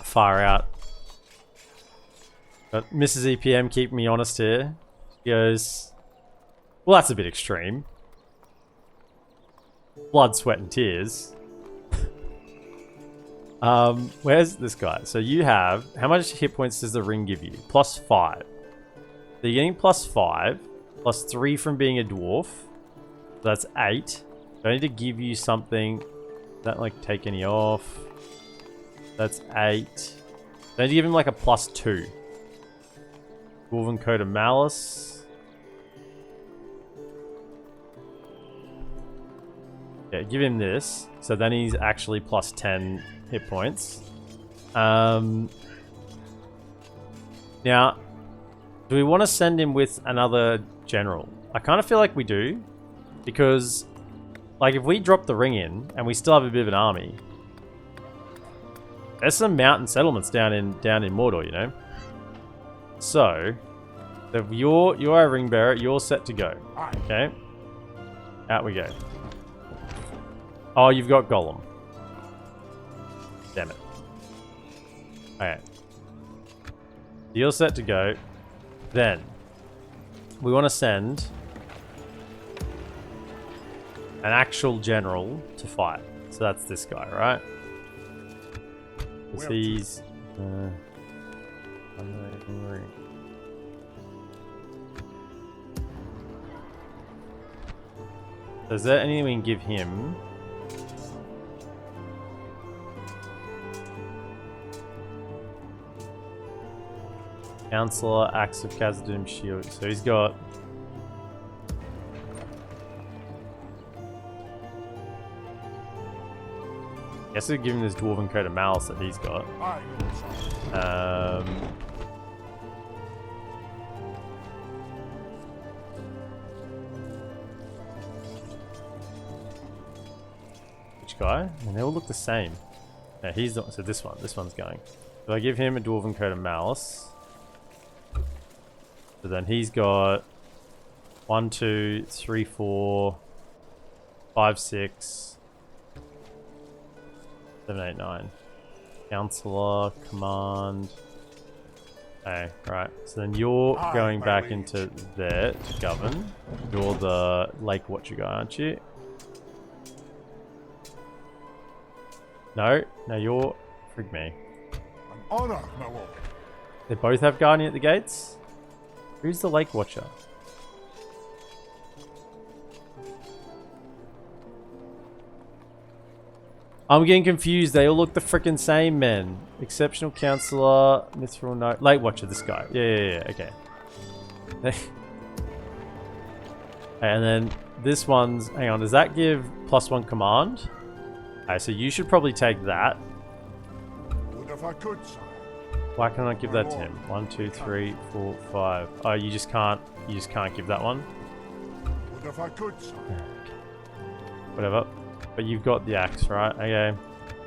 Far out. But Mrs. EPM keeping me honest here. She goes, well, that's a bit extreme. Blood, sweat, and tears. Where's this guy? So you have, how much hit points does the ring give you? +5. So you're getting +5, +3 from being a dwarf. So that's 8. Do I need to give you something? That like take any off? That's 8. Then you give him like a +2. Dwarven Coat of Malice. Yeah, give him this. So then he's actually +10 hit points. Now, do we want to send him with another general? I kind of feel like we do. Because, like, if we drop the ring in and we still have a bit of an army, there's some mountain settlements down in Mordor, you know. So, if you're a ring bearer, you're set to go. Okay, out we go. Oh, you've got Gollum. Damn it. Okay, you're set to go. Then we want to send an actual general to fight. So that's this guy, right? He's is there anything we can give him? Counselor, Axe of Khazaddum, Shield. So he's got I guess we'll give him this Dwarven Coat of Malice that he's got. Which guy? And they all look the same. No, he's not. So this one's going. So I give him a Dwarven Coat of Malice. So then he's got 1, 2, 3, 4, 5, 6. 7, 8, 9. Counselor, command. Okay, right. So then you're going back into there to govern. You're the Lake Watcher guy, aren't you? No, you're frig me. An honor, my lord. They both have Guardian at the gates? Who's the Lake Watcher? I'm getting confused. They all look the freaking same, man. Exceptional counselor, mithril no, late watcher. This guy. Yeah. Okay. And then this one's. Hang on. Does that give +1 command? Alright, so you should probably take that. Would if I could, sire. Why can't I give that to him? 1, 2, 3, 4, 5. Oh, you just can't. You just can't give that one. Would if I could, sire. Whatever. But you've got the axe, right? Okay.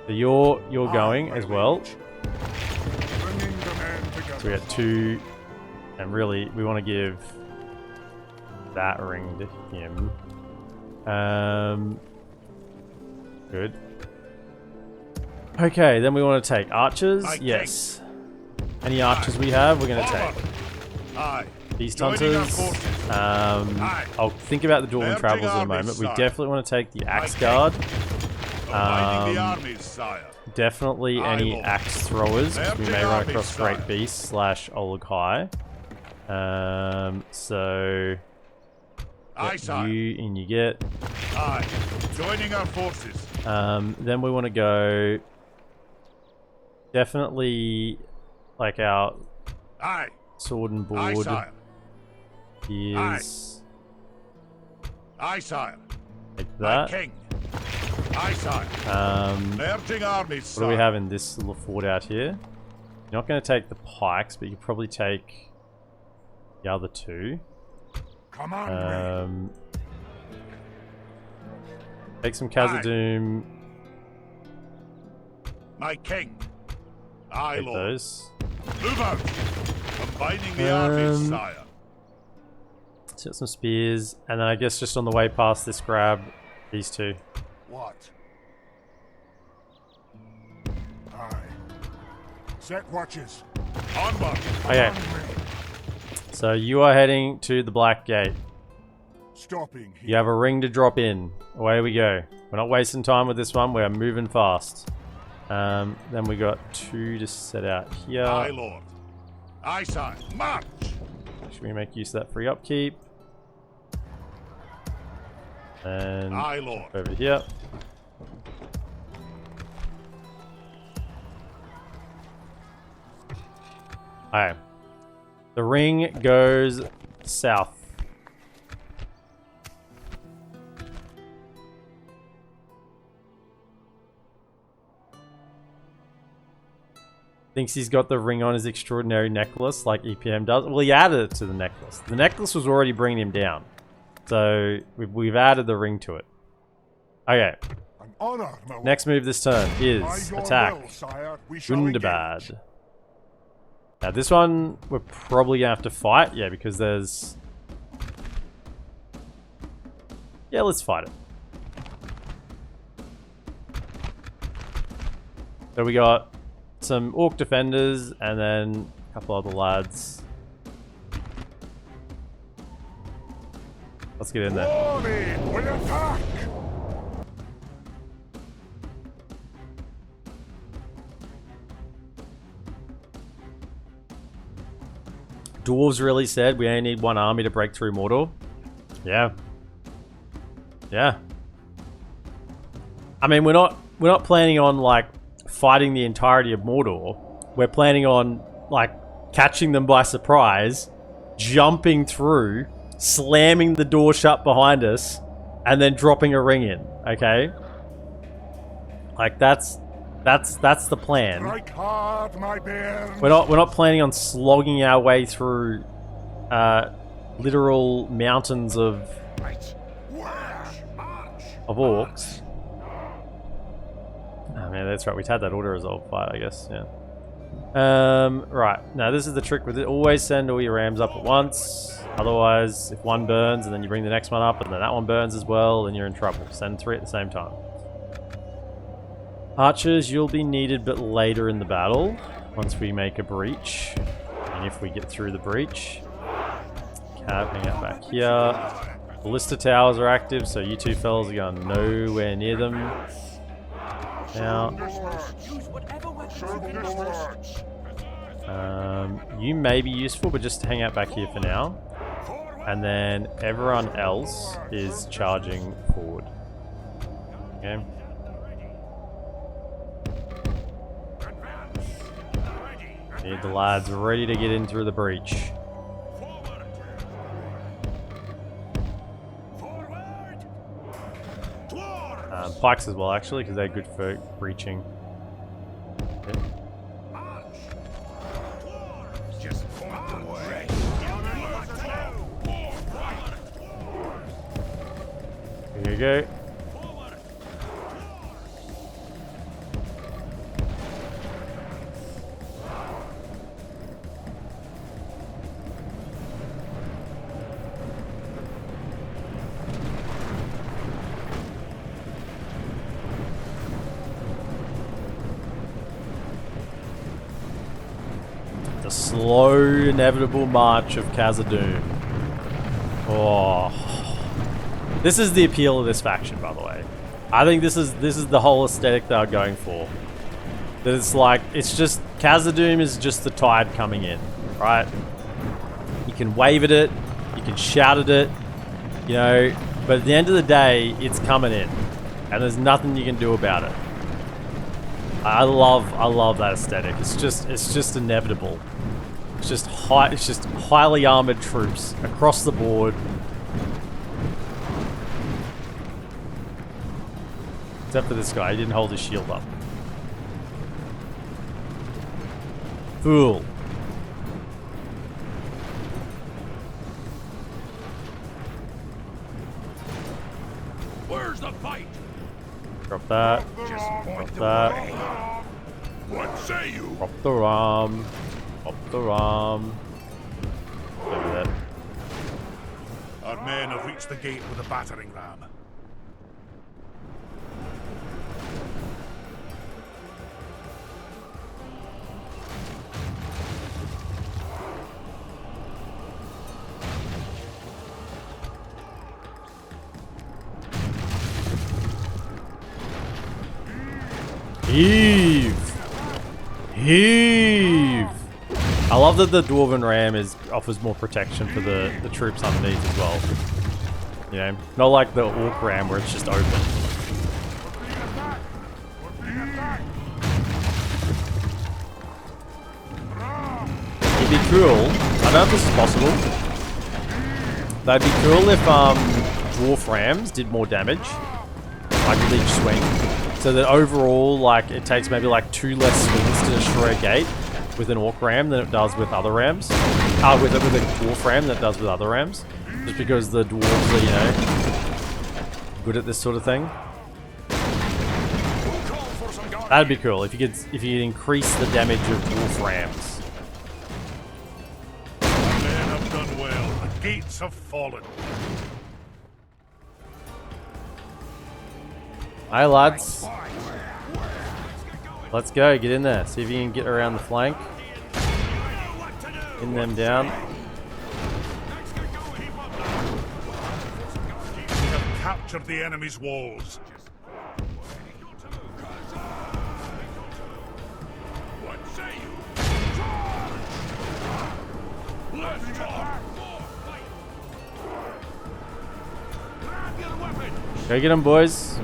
So you're going as well. Bringing the men together. So we got 2, and really we want to give that ring to him. Good. Okay, then we want to take archers. Yes. Any archers we have, we're going to take. Aye. Beast hunters. I'll think about the Dwarven travels in a moment. We definitely want to take the axe guard. Binding the armies, sire. Definitely any axe throwers, because we may run across great beasts / Olog-hai. So Aye, sire. you and you get. Aye. Joining our forces. Then we want to go. Definitely, like our Aye. sword and Aye, board sire. is Aye, sire. like My that. king. Aye, sire. Merging armies, What do we sire. have in this little fort out here? You're not going to take the pikes, but you could probably take the other 2. Come on, Take some Khazaddum. My king. Aye, Take lord. those. Move out. Combining the armies, sire. Set some spears, and then I guess just on the way past this, grab these 2. What? Aye. Set watches. Onward. Okay, so you are heading to the Black Gate. Stopping here. You have a ring to drop in. Away we go. We're not wasting time with this one. We're moving fast. Then we got 2 to set out here. Aye, lord. Aye, sire. March. Should we make use of that free upkeep? And Aye, lord. over here. Alright. The ring goes south. Thinks he's got the ring on his extraordinary necklace like EPM does. Well, he added it to the necklace. The necklace was already bringing him down. So we've added the ring to it. Okay. An honor, my lord. Next move this turn By is your attack. will, sire, we shall engage. Gundabad. Now this one we're probably gonna have to fight, yeah, because there's. Yeah, let's fight it. So we got some orc defenders and then a couple other lads. Let's get in there. Warning, we attack! Dwarves really said we only need 1 army to break through Mordor. Yeah. Yeah. I mean, we're not planning on like fighting the entirety of Mordor. We're planning on like catching them by surprise, jumping through, slamming the door shut behind us, and then dropping a ring in. Okay? Like that's the plan. Strike hard, my bairns. We're not planning on slogging our way through literal mountains of orcs. Oh man, that's right. We had that auto resolve fight, I guess. Yeah. Right. Now this is the trick with it. Always send all your rams up at once. Otherwise, if one burns and then you bring the next one up and then that one burns as well, then you're in trouble. Send 3 at the same time. Archers, you'll be needed, but later in the battle, once we make a breach, and if we get through the breach. Cab, hang out back here. Ballista towers are active, so you 2 fellas are going nowhere near them. Now, you may be useful, but just hang out back here for now. And then everyone else is charging forward. Okay. Need the lads ready to get in through the breach. Pikes as well, actually, because they're good for breaching. Yep. Here you go. The slow, inevitable march of Khazaddum. Oh. This is the appeal of this faction, by the way. I think this is the whole aesthetic they're going for. That it's like, it's just, Khazaddum is just the tide coming in, right? You can wave at it, you can shout at it, you know, but at the end of the day, it's coming in. And there's nothing you can do about it. I love that aesthetic. It's just inevitable. It's just highly armored troops across the board. Except for this guy, he didn't hold his shield up. Fool. Where's the fight? Drop that. Drop that. What say you? Drop the ram. Drop the ram. Look at that. Our men have reached the gate with a battering ram. Heave! Heave! I love that the Dwarven ram offers more protection for the troops underneath as well. You know, not like the Orc ram where it's just open. It'd be cool. I don't know if this is possible. That'd be cool if Dwarf rams did more damage, like with each swing. So that overall, like, it takes maybe like 2 less swings to destroy a gate with an Orc ram than it does with other rams. With a Dwarf ram than it does with other rams. Just because the Dwarves are, you know, good at this sort of thing. That'd be cool if you could increase the damage of Dwarf rams. Our men have done well. The gates have fallen. Hi lads. Let's go, get in there. See if you can get around the flank. Pin them down. We have captured the enemy's walls. What say you? Let's talk. Grab your weapon. Go get them, boys.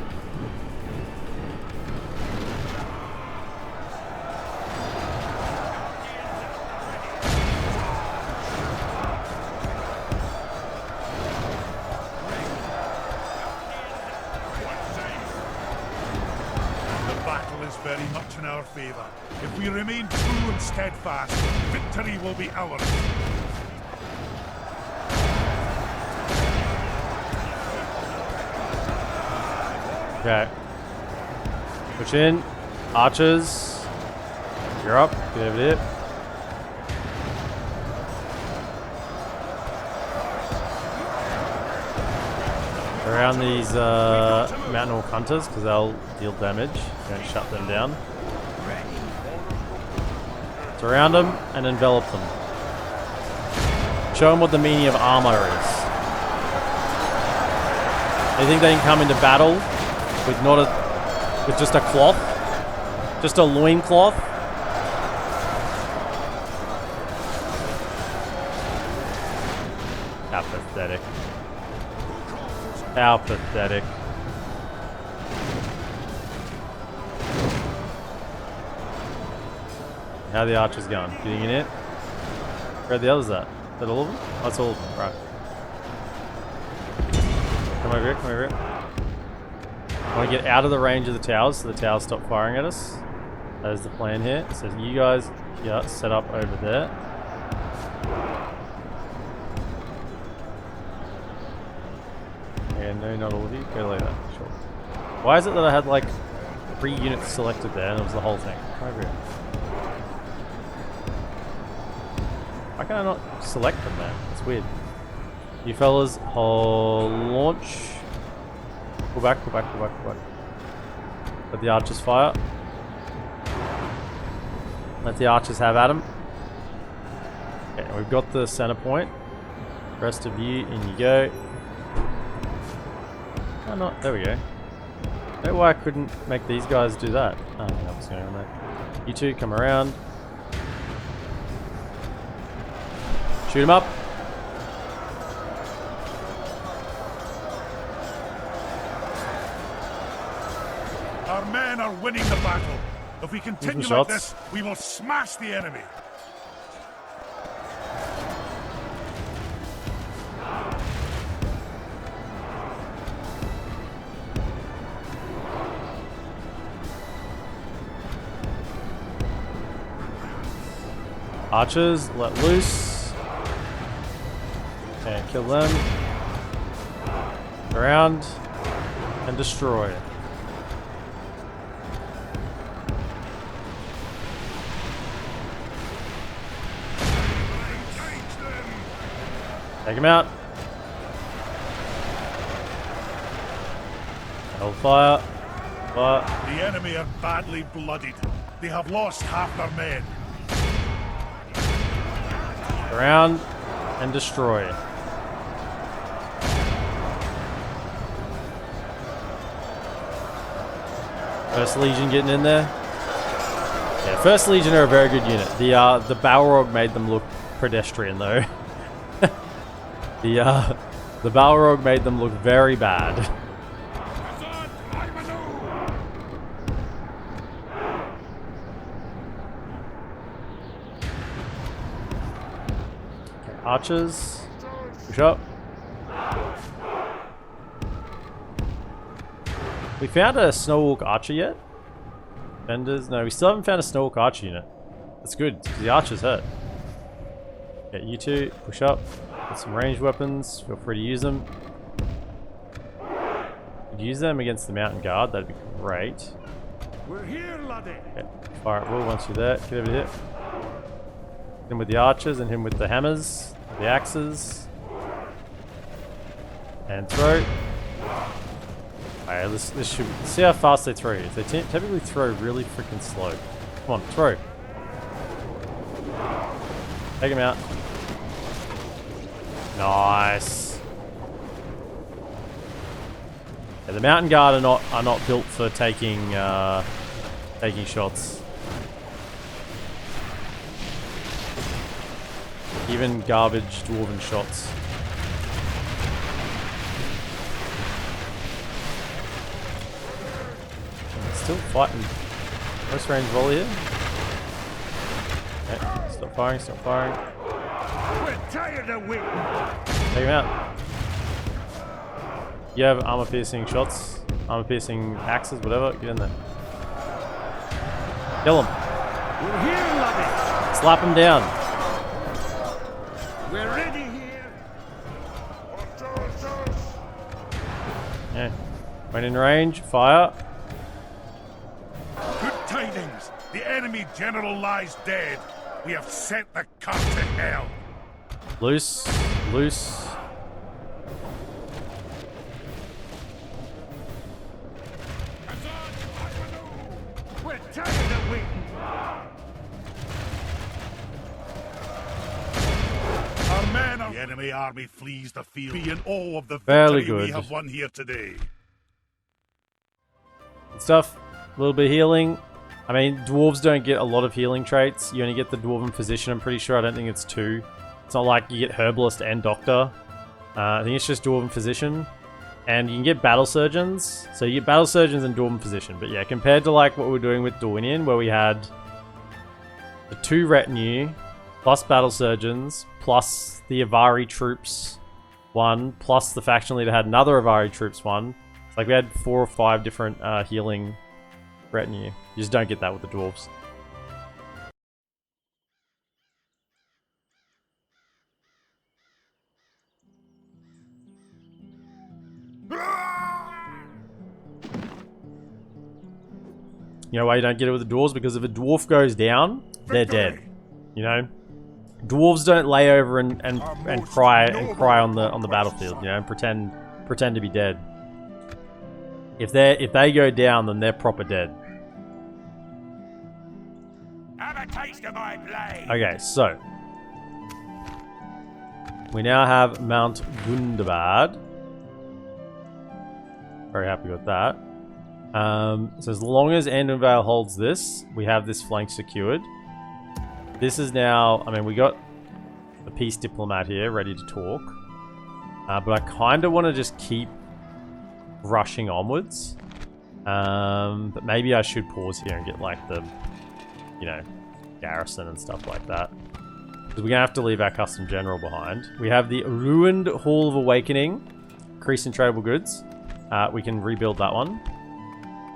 Very much in our favor. If we remain true and steadfast, victory will be ours. Okay. Push in. Archers. You're up. Get over there. Around these mountain orc hunters because they'll deal damage. Don't shut them down. Surround them and envelop them. Show them what the meaning of armor is. They think they can come into battle with just a cloth, just a loincloth. How pathetic. How pathetic. How are the archers going? Getting in it? Where are the others at? Is that all of them? Oh, that's all of them. Right. Come over here, come over here. I want to get out of the range of the towers so the towers stop firing at us. That is the plan here. So you guys, yeah, set up over there. And no, not all of you. Go like that. Sure. Why is it that I had like 3 units selected there and it was the whole thing? Come over here. Why can I not select them, man? It's weird. You fellas, hold launch. Pull back, pull back, pull back, pull back. Let the archers fire. Let the archers have at them. Okay, we've got the center point. Rest of you, in you go. Oh, not. There we go. I don't know why I couldn't make these guys do that. I don't know what's going on there. You two come around. Shoot him up. Our men are winning the battle. If we continue like this, we will smash the enemy. Archers, let loose. And kill them. Around. And destroy. Take him out. Hold fire. Fire. The enemy are badly bloodied. They have lost half their men. Around and destroy. First Legion getting in there. Yeah, First Legion are a very good unit. The Balrog made them look pedestrian though. The Balrog made them look very bad. Archers, push up. We found a Snowwalk Archer yet? Vendors? No, we still haven't found a Snowwalk Archer unit. That's good, because the Archer's hurt. Okay, you two, push up. Get some ranged weapons, feel free to use them. Could use them against the Mountain Guard, that'd be great. We're here, laddie. Okay, fire at will once you're there. Get over here. Him with the archers and him with the hammers. The axes. And throw. Alright, this should... See how fast they throw. They typically throw really freaking slow. Come on, throw. Take him out. Nice. Yeah, the Mountain Guard are not built for taking taking shots. Even garbage dwarven shots. Still fighting. Close range volley here. Okay, stop firing, stop firing. We're tired of waiting. Take him out. You have armor piercing shots, armor piercing axes, whatever. Get in there. Kill him. We're here, laddie. Slap him down. We're ready here. Yeah. When in range, fire. Good tidings. The enemy general lies dead. We have sent the cunt to hell. Loose. Loose. We're tired of waiting. Our men are... The enemy army flees the field. Be in awe of the Fairly victory we good. have won here today. Good stuff. A little bit of healing. I mean, dwarves don't get a lot of healing traits. You only get the Dwarven Physician, I'm pretty sure. I don't think it's 2. It's not like you get Herbalist and Doctor. I think it's just Dwarven Physician. And you can get Battle Surgeons. So you get Battle Surgeons and Dwarven Physician. But yeah, compared to like what we were doing with Dorwinian, where we had the 2 retinue, plus battle surgeons, plus the Avari troops 1, plus the faction leader had another Avari troops 1. It's like we had 4 or 5 different healing retinue. You just don't get that with the dwarves. You know why you don't get it with the dwarves? Because if a dwarf goes down, they're dead. You know, dwarves don't lay over and cry on the battlefield. You know, and pretend to be dead. If they go down, then they're proper dead. Have a taste of my blade. Okay, so we now have Mount Gundabad. Very happy with that. So as long as Andenvale holds this, we have this flank secured. This is now, I mean, we got the peace diplomat here ready to talk. But I kind of want to just keep rushing onwards. But maybe I should pause here and get like the, you know, garrison and stuff like that. Because we're going to have to leave our custom general behind. We have the ruined Hall of Awakening. Increase in tradable goods. We can rebuild that one.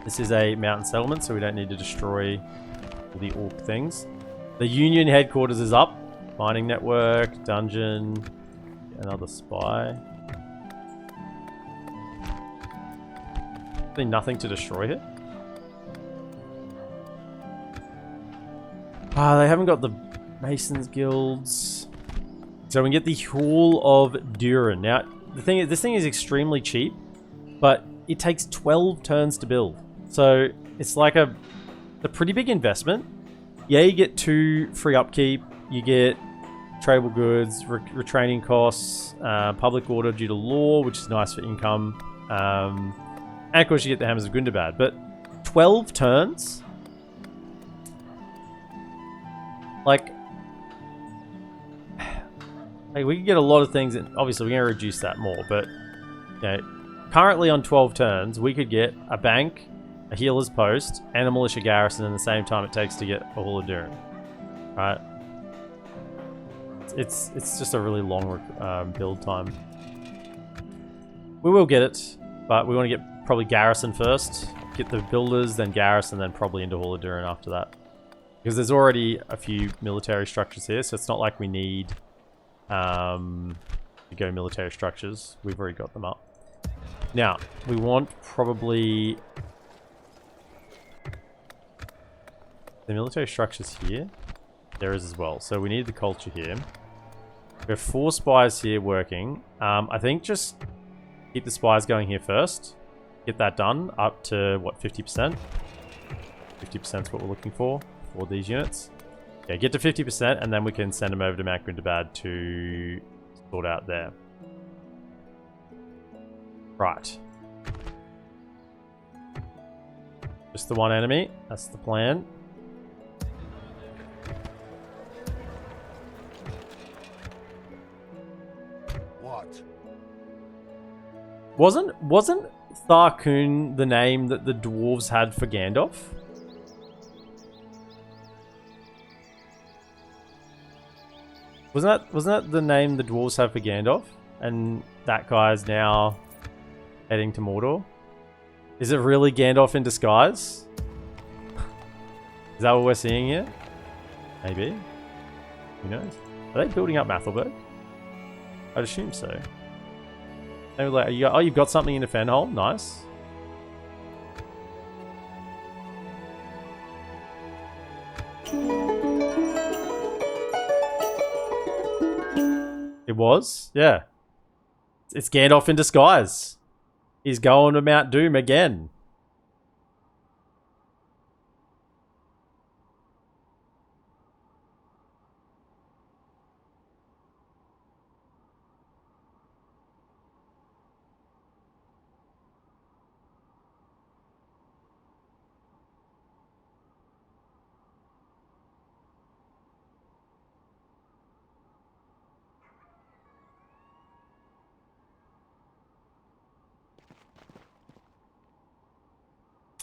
This is a mountain settlement, so we don't need to destroy all the orc things. The Union headquarters is up. Mining network, dungeon, another spy. There's nothing to destroy here. They haven't got the Masons Guilds. So we can get the Hall of Durin. Now, the thing is, this thing is extremely cheap, but it takes 12 turns to build. So it's like a pretty big investment. Yeah, you get 2 free upkeep. You get tradable goods, retraining costs, public order due to law, which is nice for income. And of course you get the Hammers of Gundabad. But 12 turns? Like we can get a lot of things, and obviously we're going to reduce that more, but you know, currently on 12 turns, we could get a bank, a healer's post, and a militia garrison in the same time it takes to get a Hall of Durin. Right? It's just a really long build time. We will get it, but we want to get probably garrison first. Get the builders, then garrison, then probably into Hall of Durin after that. Because there's already a few military structures here, so it's not like we need to go military structures. We've already got them up. Now, we want probably the military structures here. There is as well. So we need the culture here. We have 4 spies here working. I think just keep the spies going here first. Get that done up to, what, 50%? 50% is what we're looking for these units. Yeah, get to 50% and then we can send them over to Mount Gundabad to sort out there. Right. Just the one enemy. That's the plan. What? Wasn't Tharkun the name that the dwarves had for Gandalf? Wasn't that the name the dwarves have for Gandalf? And that guy's now heading to Mordor? Is it really Gandalf in disguise? Is that what we're seeing here? Maybe. Who knows? Are they building up Mathelberg? I'd assume so. They were like, oh, you've got something in the Fenholm? Nice. It was? Yeah. It's Gandalf in disguise. He's going to Mount Doom again.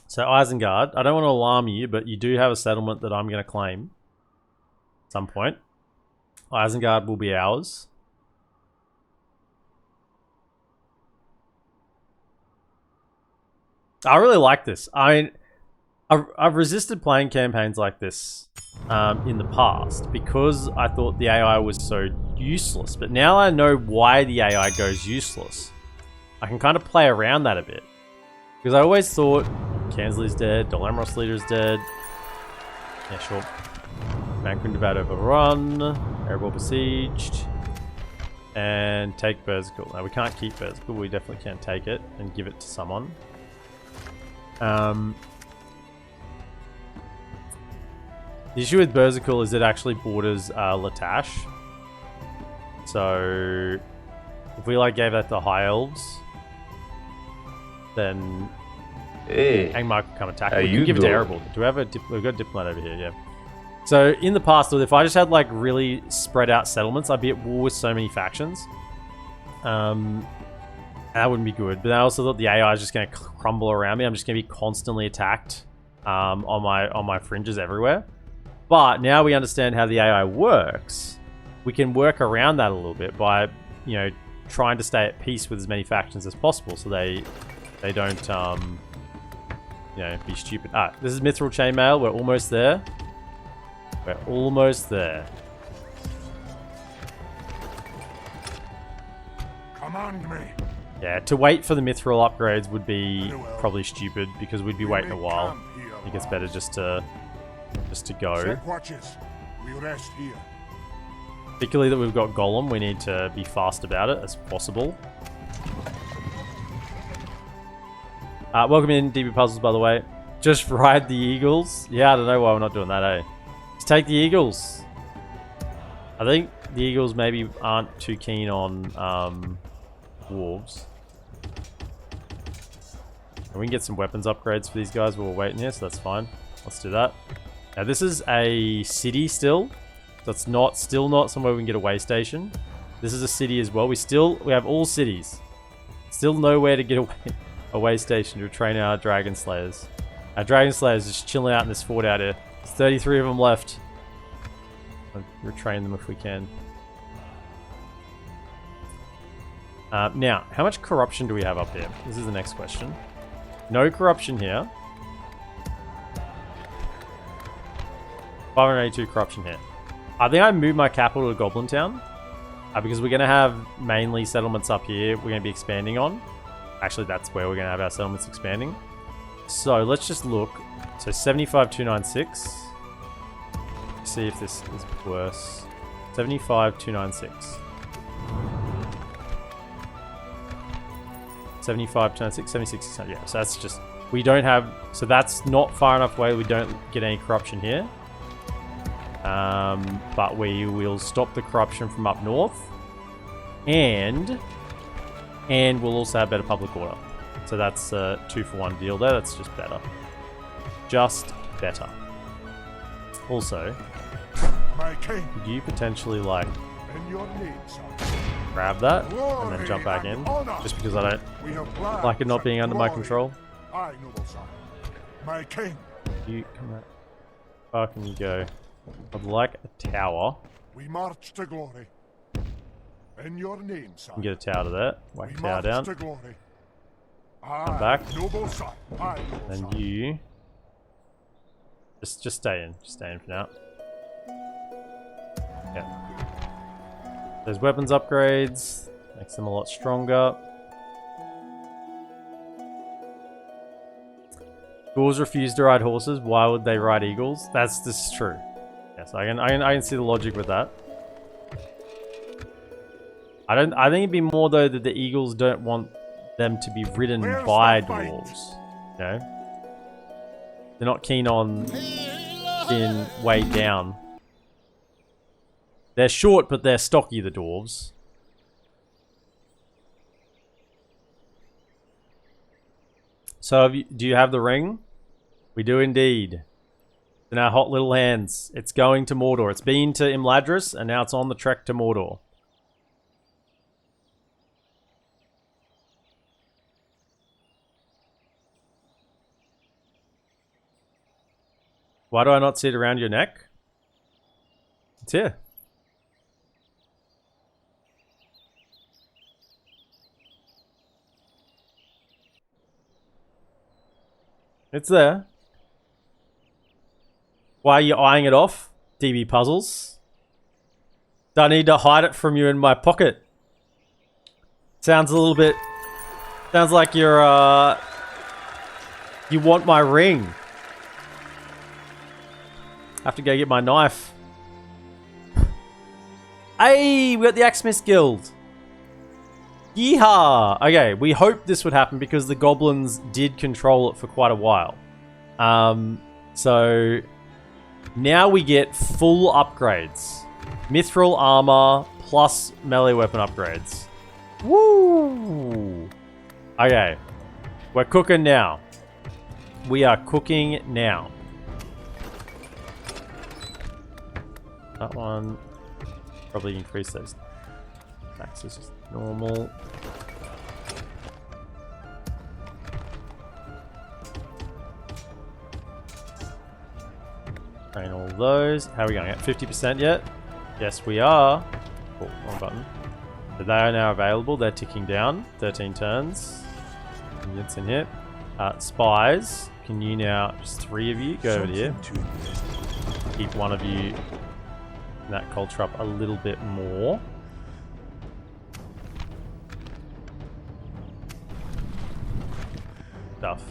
So Isengard, I don't want to alarm you, but you do have a settlement that I'm going to claim. some point. Isengard will be ours. I really like this. I've resisted playing campaigns like this in the past because I thought the AI was so useless. But now I know why the AI goes useless. I can kind of play around that a bit. Because I always thought Kansley's dead, Dolomros Leader's dead. Yeah, sure. Mankundavad overrun, Erebor besieged. And take Berserkle. Now we can't keep Berserkle, we definitely can't take it and give it to someone. The issue with Berserkle is it actually borders Latash. So if we like gave that to High Elves, then Angmar could come attack. We can give it to Erebor. Do we have we've got a diplomat over here, yeah. So in the past, if I just had like really spread out settlements, I'd be at war with so many factions. That wouldn't be good. But I also thought the AI is just going to crumble around me. I'm just going to be constantly attacked on my fringes everywhere. But now we understand how the AI works. We can work around that a little bit by, you know, trying to stay at peace with as many factions as possible, so they don't, you know, be stupid. Ah, this is Mithril Chainmail. We're almost there. We're almost there. Command me. Yeah, to wait for the Mithril upgrades would be probably stupid because we'd be waiting a while. I think it's better just to go. Set watches. We rest here. Particularly that we've got Golem, we need to be fast about it as possible. Welcome in, DB Puzzles, by the way. Just ride the Eagles. Yeah, I don't know why we're not doing that, eh? Just take the Eagles. I think the Eagles maybe aren't too keen on Dwarves. And we can get some weapons upgrades for these guys while we're waiting here, so that's fine. Let's do that. Now this is a city still. So it's still not somewhere we can get a way station. This is a city as well. We have all cities. Still nowhere to get a way station to train our Dragon Slayers. Our Dragon Slayers just chilling out in this fort out here. There's 33 of them left. I'll retrain them if we can. Now, how much corruption do we have up here? This is the next question. No corruption here. 582 corruption here. I think I moved my capital to Goblin Town. Because we're going to have mainly settlements up here we're going to be expanding on. Actually, that's where we're going to have our settlements expanding. So, let's just look. So, 75,296. See if this is worse. 75,296. 75,296, 76,600. Yeah, so that's just... We don't have... So, that's not far enough away. We don't get any corruption here. But we will stop the corruption from up north. And we'll also have better public order. So that's a 2-for-1 deal there. That's just better. Just better. Also, could you potentially, like, grab that and then jump back in? Just because I don't like it not being under my control. My king. You come out. How far can you go? I'd like a tower. We march to glory. In your name, son. You can get a tower to that. Whack the tower down. To glory. Come back. Noble son. And you just stay in. Just stay in for now. Yeah. There's weapons upgrades. Makes them a lot stronger. Ghouls refuse to ride horses. Why would they ride eagles? This is true. Yes, I can see the logic with that. I think it'd be more though that the eagles don't want them to be ridden by dwarves. You know? They're not keen on being weighed down. They're short, but they're stocky, the dwarves. So, do you have the ring? We do indeed. In our hot little hands. It's going to Mordor. It's been to Imladris, and now it's on the trek to Mordor. Why do I not see it around your neck? It's here. It's there. Why are you eyeing it off, DB Puzzles? Do I need to hide it from you in my pocket? Sounds a little bit... Sounds like you're, you want my ring. I have to go get my knife. Hey, we got the Axemist Guild. Yeehaw! Okay, we hoped this would happen because the goblins did control it for quite a while. So now we get full upgrades. Mithril armor plus melee weapon upgrades. Woo! Okay, we're cooking now. We are cooking now. That one probably increase those. Max is just normal. Train all those. How are we going? At 50% yet? Yes, we are. Oh, wrong button. So they are now available. They're ticking down. 13 turns. Units in here. Spies. Can you now, just 3 of you, go over here. Keep one of you in that culture up a little bit more. Stuff.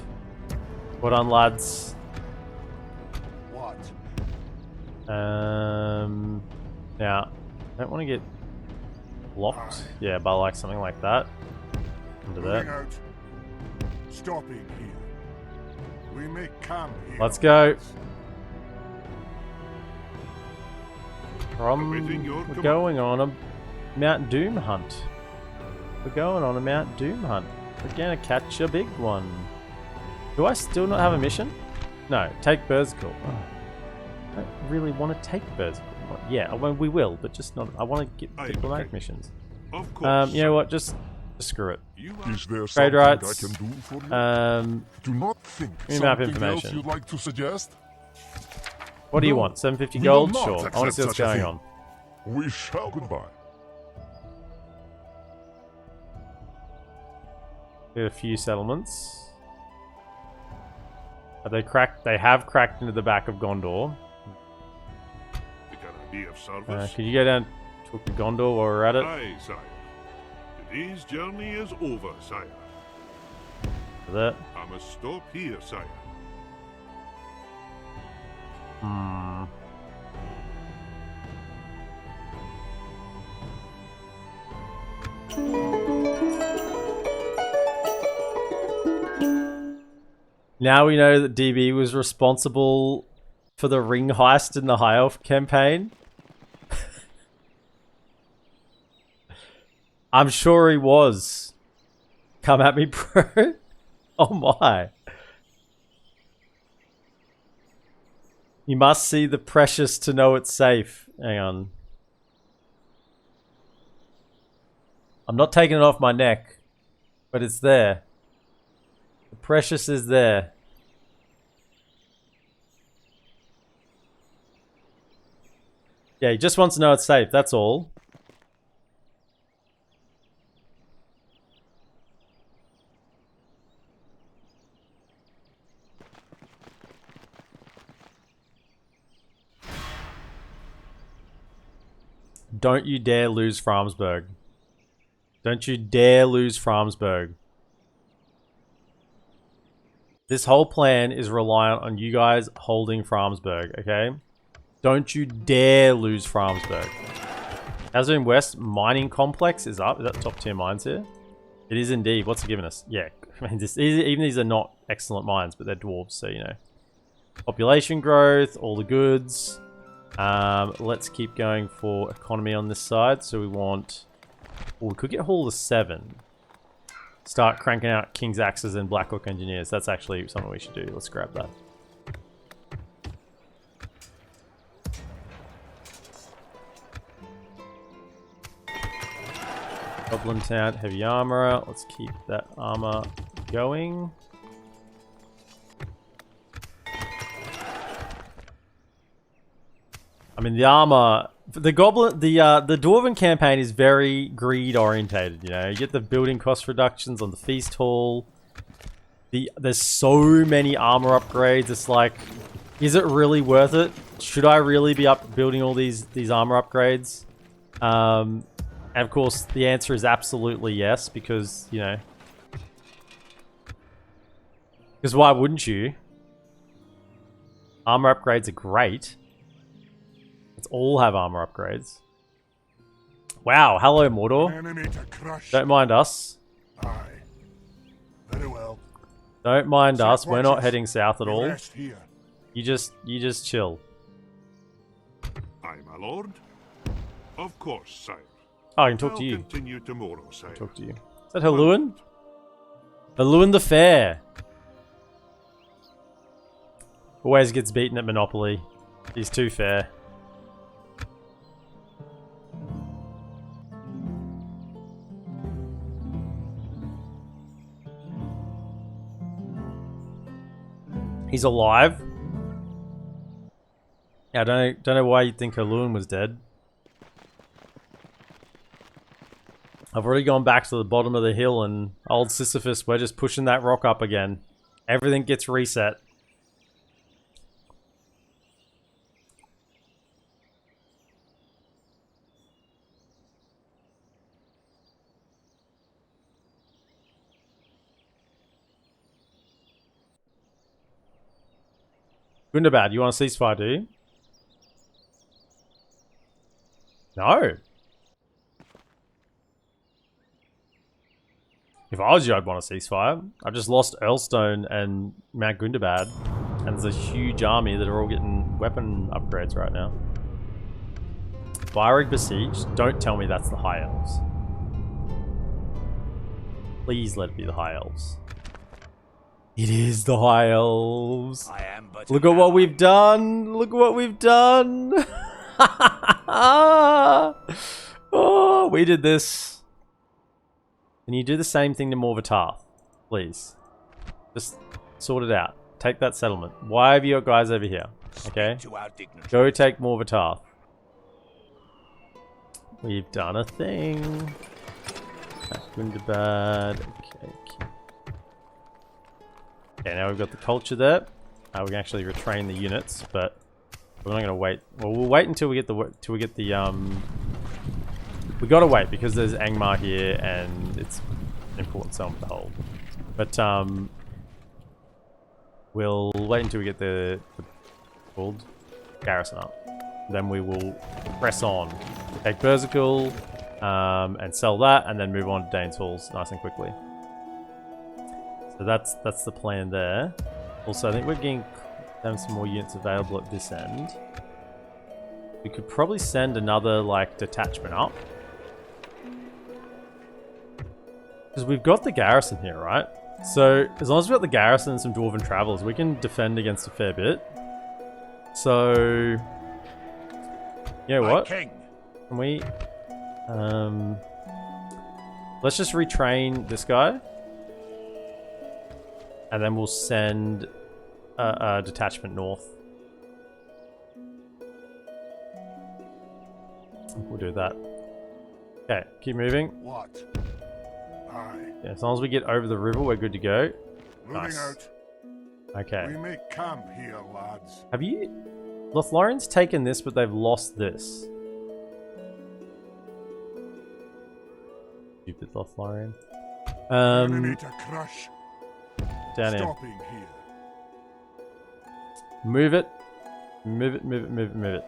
Well done, lads. What? Now, I don't want to get blocked. Yeah, but like something like that. Under Moving that. out. Stopping here. We make camp here. Let's go. Awaiting your We're command. going on a Mount Doom hunt. We're going on a Mount Doom hunt. We're gonna catch a big one. Do I still not have a mission? No, take Berserkle. Oh, I don't really want to take Berserkle. Yeah, well, we will, but just not. I want to get diplomatic missions. Of course. You know what? Just screw it. Is there Trade something rights. I can do for you? Do not think me map something else information. you'd like to suggest? What do you No, want? 750 we gold? will not Sure. I want to accept see what's such a going thing. on. We shall goodbye. We have a few settlements. Have they cracked? They have cracked into the back of Gondor. Can I be of service? Could you go down to Gondor while we're at it? Aye, sire. Today's journey is over, sire. For that. I must stop here, sire. Now we know that DB was responsible for the ring heist in the High Elf campaign. I'm sure he was. Come at me, bro. Oh my. You must see the precious to know it's safe. Hang on. I'm not taking it off my neck, but it's there. The precious is there. Yeah, he just wants to know it's safe, that's all. Don't you dare lose Framsburg. Don't you dare lose Framsburg. This whole plan is reliant on you guys holding Framsburg, okay? Don't you dare lose Framsburg. Khazaddum West Mining Complex is up. Is that top tier mines here? It is indeed. What's it giving us? Yeah, I mean, even these are not excellent mines, but they're dwarves, so you know. Population growth, all the goods. Let's keep going for economy on this side. So we want... Oh, we could get Hall of 7. Start cranking out King's Axes and Black Hawk Engineers. That's actually something we should do. Let's grab that. Goblin Town, Heavy Armorer. Let's keep that armor going. I mean, the armor the Dwarven campaign is very greed orientated. You know, you get the building cost reductions on the feast hall. There's so many armor upgrades. It's like, is it really worth it? Should I really be building all these armor upgrades? And of course, the answer is absolutely yes, because, you know, because why wouldn't you? Armor upgrades are great. Let's all have armor upgrades. Wow, hello Mordor. Enemy to crush. Don't mind us. Aye. Very well. Don't mind Set us. We're not watches. heading south at You all. rest here. You just chill. Aye, my lord. Of course, sire. Oh, I can talk I'll to you. continue tomorrow, sire. Talk to you. Is that Haluan? Haluan the Fair. Always gets beaten at Monopoly. He's too fair. He's alive. Yeah, I don't know why you'd think Haluan was dead. I've already gone back to the bottom of the hill, and old Sisyphus, we're just pushing that rock up again. Everything gets reset. Gundabad, you want a ceasefire, do you? No. If I was you, I'd want a ceasefire. I've just lost Earlstone and Mount Gundabad, and there's a huge army that are all getting weapon upgrades right now. Balrog besieged? Don't tell me that's the High Elves. Please let it be the High Elves. It is the High Elves. I am but Look at what we've done. Look at what we've done. Oh, we did this. Can you do the same thing to Morvatarth, please? Just sort it out. Take that settlement. Why have you got guys over here? Okay. to our dignity. Go take Morvatarth. We've done a thing. Gundabad. Okay. Okay, now we've got the culture there. We can actually retrain the units, but we're not going to wait. Well, we'll wait until we get the we gotta wait because there's Angmar here and it's an important settlement to hold. But we'll wait until we get the called garrison up. Then we will press on, take Berserkle, and sell that, and then move on to Dane's Halls nice and quickly. So that's the plan there. Also, I think we're having some more units available at this end. We could probably send another like detachment up, because we've got the garrison here, right? So as long as we've got the garrison and some Dwarven travelers, we can defend against a fair bit. So you know what? King. Can we let's just retrain this guy, and then we'll send a detachment north. We'll do that. Okay, keep moving. What? Aye. Yeah, as long as we get over the river, we're good to go. Moving Nice. out. Okay. We make camp here, lads. Have you... Lothlorian's taken this, but they've lost this. Stupid Lothlorian. Enemy to crush. Down here. Stopping here. Move it. Move it, move it, move it, move it.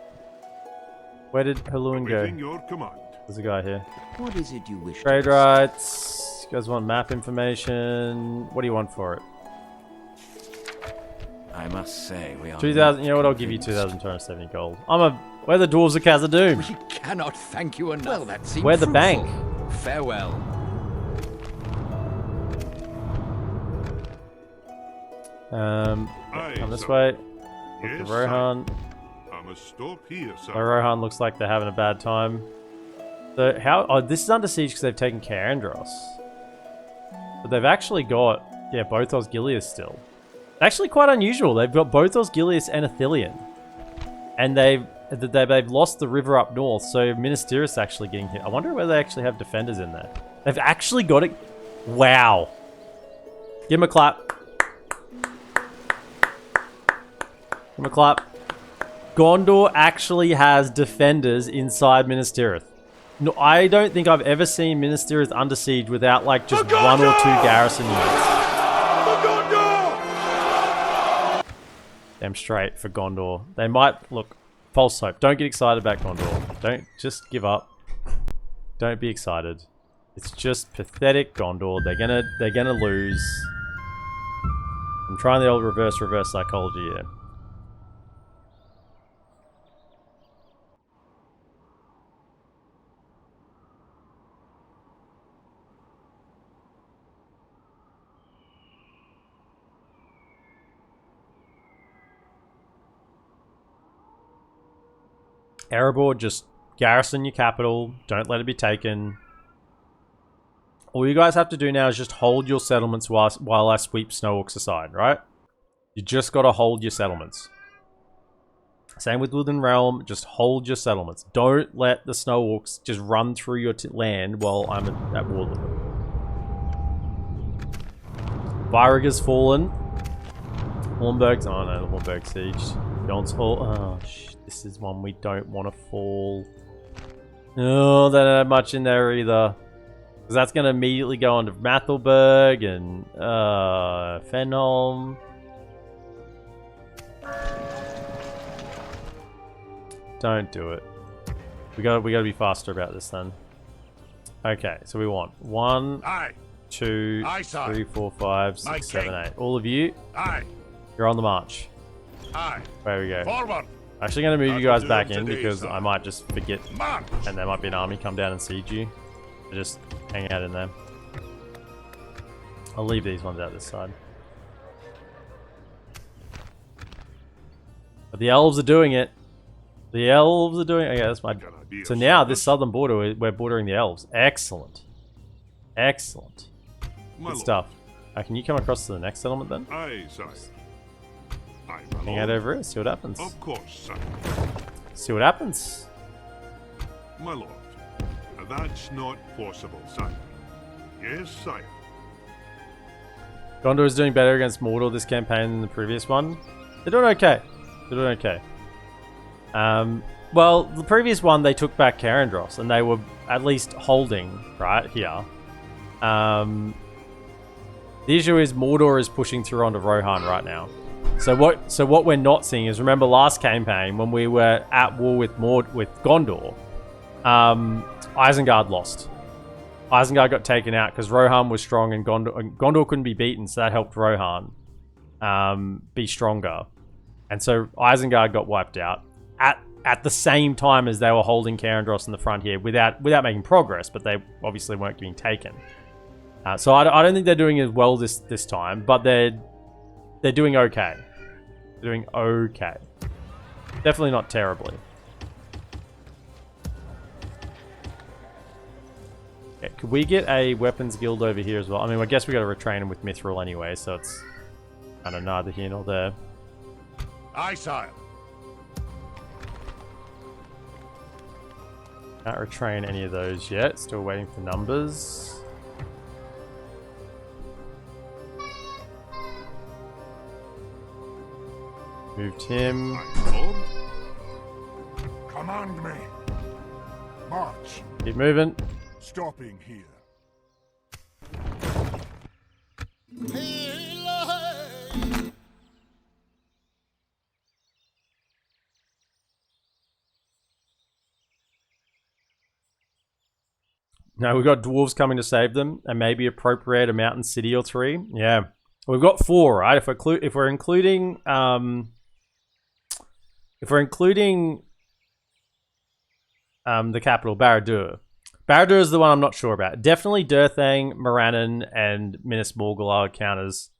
Where did Haluan Awaiting go? your command. There's a guy here. What is it you wish to Trade discuss? rights. You guys want map information? What do you want for it? I must say, we are 2,000. not You know what? I'll give you convinced. 2,270 gold. We're the dwarves of Khazaddum. We cannot thank you enough. Well, that seems We're the fruitful. bank. Farewell. Aye, Come this sir. way. Look Yes, to sir. Rohan. I must stop here, sir. Oh, Rohan looks like they're having a bad time. So how? Oh, this is under siege because they've taken Cairndros. But they've actually got both Osgiliath still. It's actually quite unusual. They've got both Osgiliath and Athelion, and they've they've lost the river up north, so Minas Tirith's actually getting hit. I wonder whether they actually have defenders in there. They've actually got it. Wow. Give him a clap. Give him a clap. Gondor actually has defenders inside Minas Tirith. No, I don't think I've ever seen Minas Tirith under siege without like just one or two garrison units. Damn straight for Gondor. They might look false hope. Don't get excited about Gondor. Don't just give up. Don't be excited. It's just pathetic Gondor. They're gonna lose. I'm trying the old reverse psychology here. Erebor, just garrison your capital. Don't let it be taken. All you guys have to do now is just hold your settlements while I sweep snow orcs aside, right? You just got to hold your settlements. Same with Woodland Realm. Just hold your settlements. Don't let the snow orcs just run through your land while I'm at war with them. Varag has fallen. Hornburg's... Oh no, the Hornburg siege. Jon's Hall... Oh, shit. This is one we don't want to fall. Oh, they don't have much in there either. Because that's going to immediately go onto Mathelberg and Fenholm. Don't do it. We gotta be faster about this then. Okay, so we want 1, 2, 3, 4, 5, 6, 7, 8. All of you, you're on the march. There we go. Forward. Actually going to move you guys back in because I might just forget and there might be an army come down and siege you. So just hang out in there. I'll leave these ones out this side. But the elves are doing it. The elves are doing it. Okay, that's my... So now this southern border, we're bordering the elves. Excellent. Excellent. Good stuff. Can you come across to the next settlement then? Aye, sir. Hang out over here, see what happens. Of course, sir. See what happens. My lord, that's not possible, sire. Yes, sire. Gondor is doing better against Mordor this campaign than the previous one. They're doing okay. They're doing okay. Well, the previous one they took back Carindros and they were at least holding right here. The issue is Mordor is pushing through onto Rohan right now. So what we're not seeing is, remember last campaign when we were at war with Gondor, Isengard lost. Isengard got taken out because Rohan was strong and Gondor couldn't be beaten, so that helped Rohan be stronger. And so Isengard got wiped out at the same time as they were holding Carindros in the front here without making progress, but they obviously weren't being taken. So I don't think they're doing as well this time, but they're doing okay. They're doing okay. Definitely not terribly. Okay, could we get a weapons guild over here as well? I mean, I guess we got to retrain them with Mithril anyway, so it's kind of neither here nor there. Aye, sire. Can't retrain any of those yet. Still waiting for numbers. Moved him. Command me. March. Keep moving. Stopping here. No, we've got dwarves coming to save them and maybe appropriate a mountain city or 3. Yeah. We've got 4, right? If we're including the capital, Barad-dûr. Barad-dûr is the one I'm not sure about. Definitely Durthang, Morannon, and Minas Morgul are count as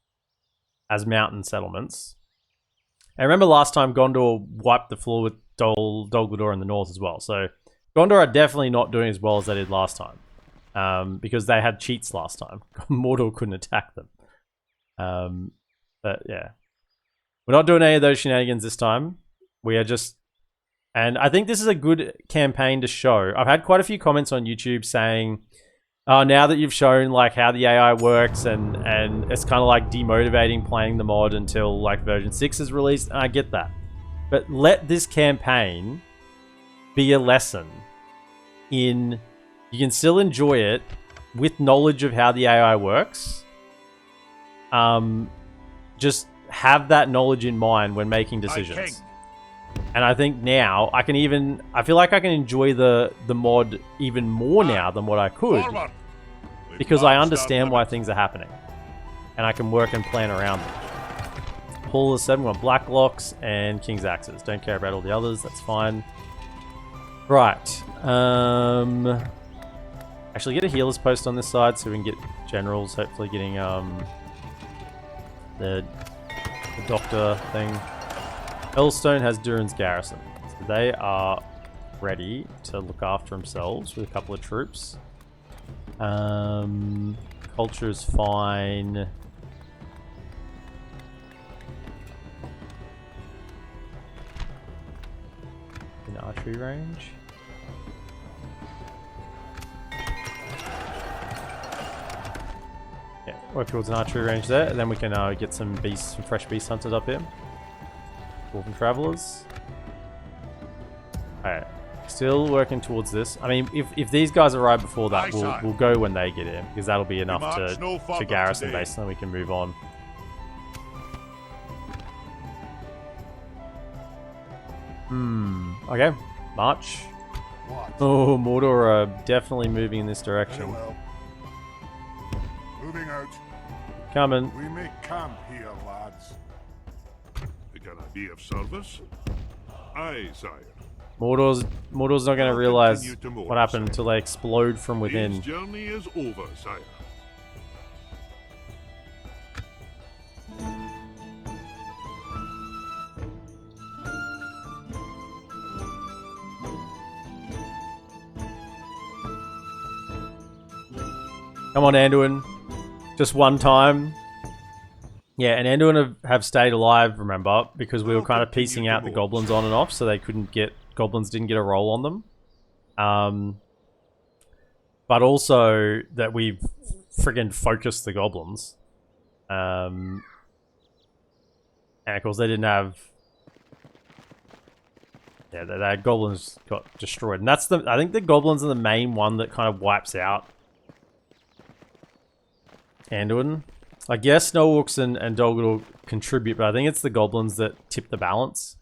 mountain settlements. And remember last time Gondor wiped the floor with Dol Guldur in the north as well. So Gondor are definitely not doing as well as they did last time. Because they had cheats last time. Mordor couldn't attack them. But yeah. We're not doing any of those shenanigans this time. We are just And I think this is a good campaign to show. I've had quite a few comments on YouTube saying, oh, now that you've shown like how the AI works and it's kind of like demotivating playing the mod until like version 6 is released, and I get that. But let this campaign be a lesson in you can still enjoy it with knowledge of how the AI works. Just have that knowledge in mind when making decisions. And I think now I feel like I can enjoy the mod even more now than what I could, because I understand why things are happening and I can work and plan around them. Hall of 7, we want Black Locks and King's Axes. Don't care about all the others, that's fine. Right. Actually get a healer's post on this side so we can get generals, hopefully getting the doctor thing. Hellstone has Durin's garrison. So they are ready to look after themselves with a couple of troops. Culture is fine. In archery range. Yeah, work towards an archery range there, and then we can get some fresh beasts hunted up here. Dwarven travelers. Alright, still working towards this. I mean, if these guys arrive before that, we'll go when they get in, because that'll be enough to garrison base, and then we can move on. Okay, march. Oh, Mordor are definitely moving in this direction. Very well. Moving out. Coming. We make camp here, lads. Can I be of service? Aye, sire. Mordor's not going to realize what happened until they explode from within. His journey is over, sire. Come on, Anduin. Just one time. Yeah, and Anduin have stayed alive, remember, because we were kind of piecing out the goblins on and off, so they goblins didn't get a roll on them. But also that we've friggin' focused the goblins. And of course they didn't have... Yeah, the goblins got destroyed. And that's I think the goblins are the main one that kind of wipes out Anduin. Like, yes, Snow Orcs and Dol Guldur contribute, but I think it's the goblins that tip the balance.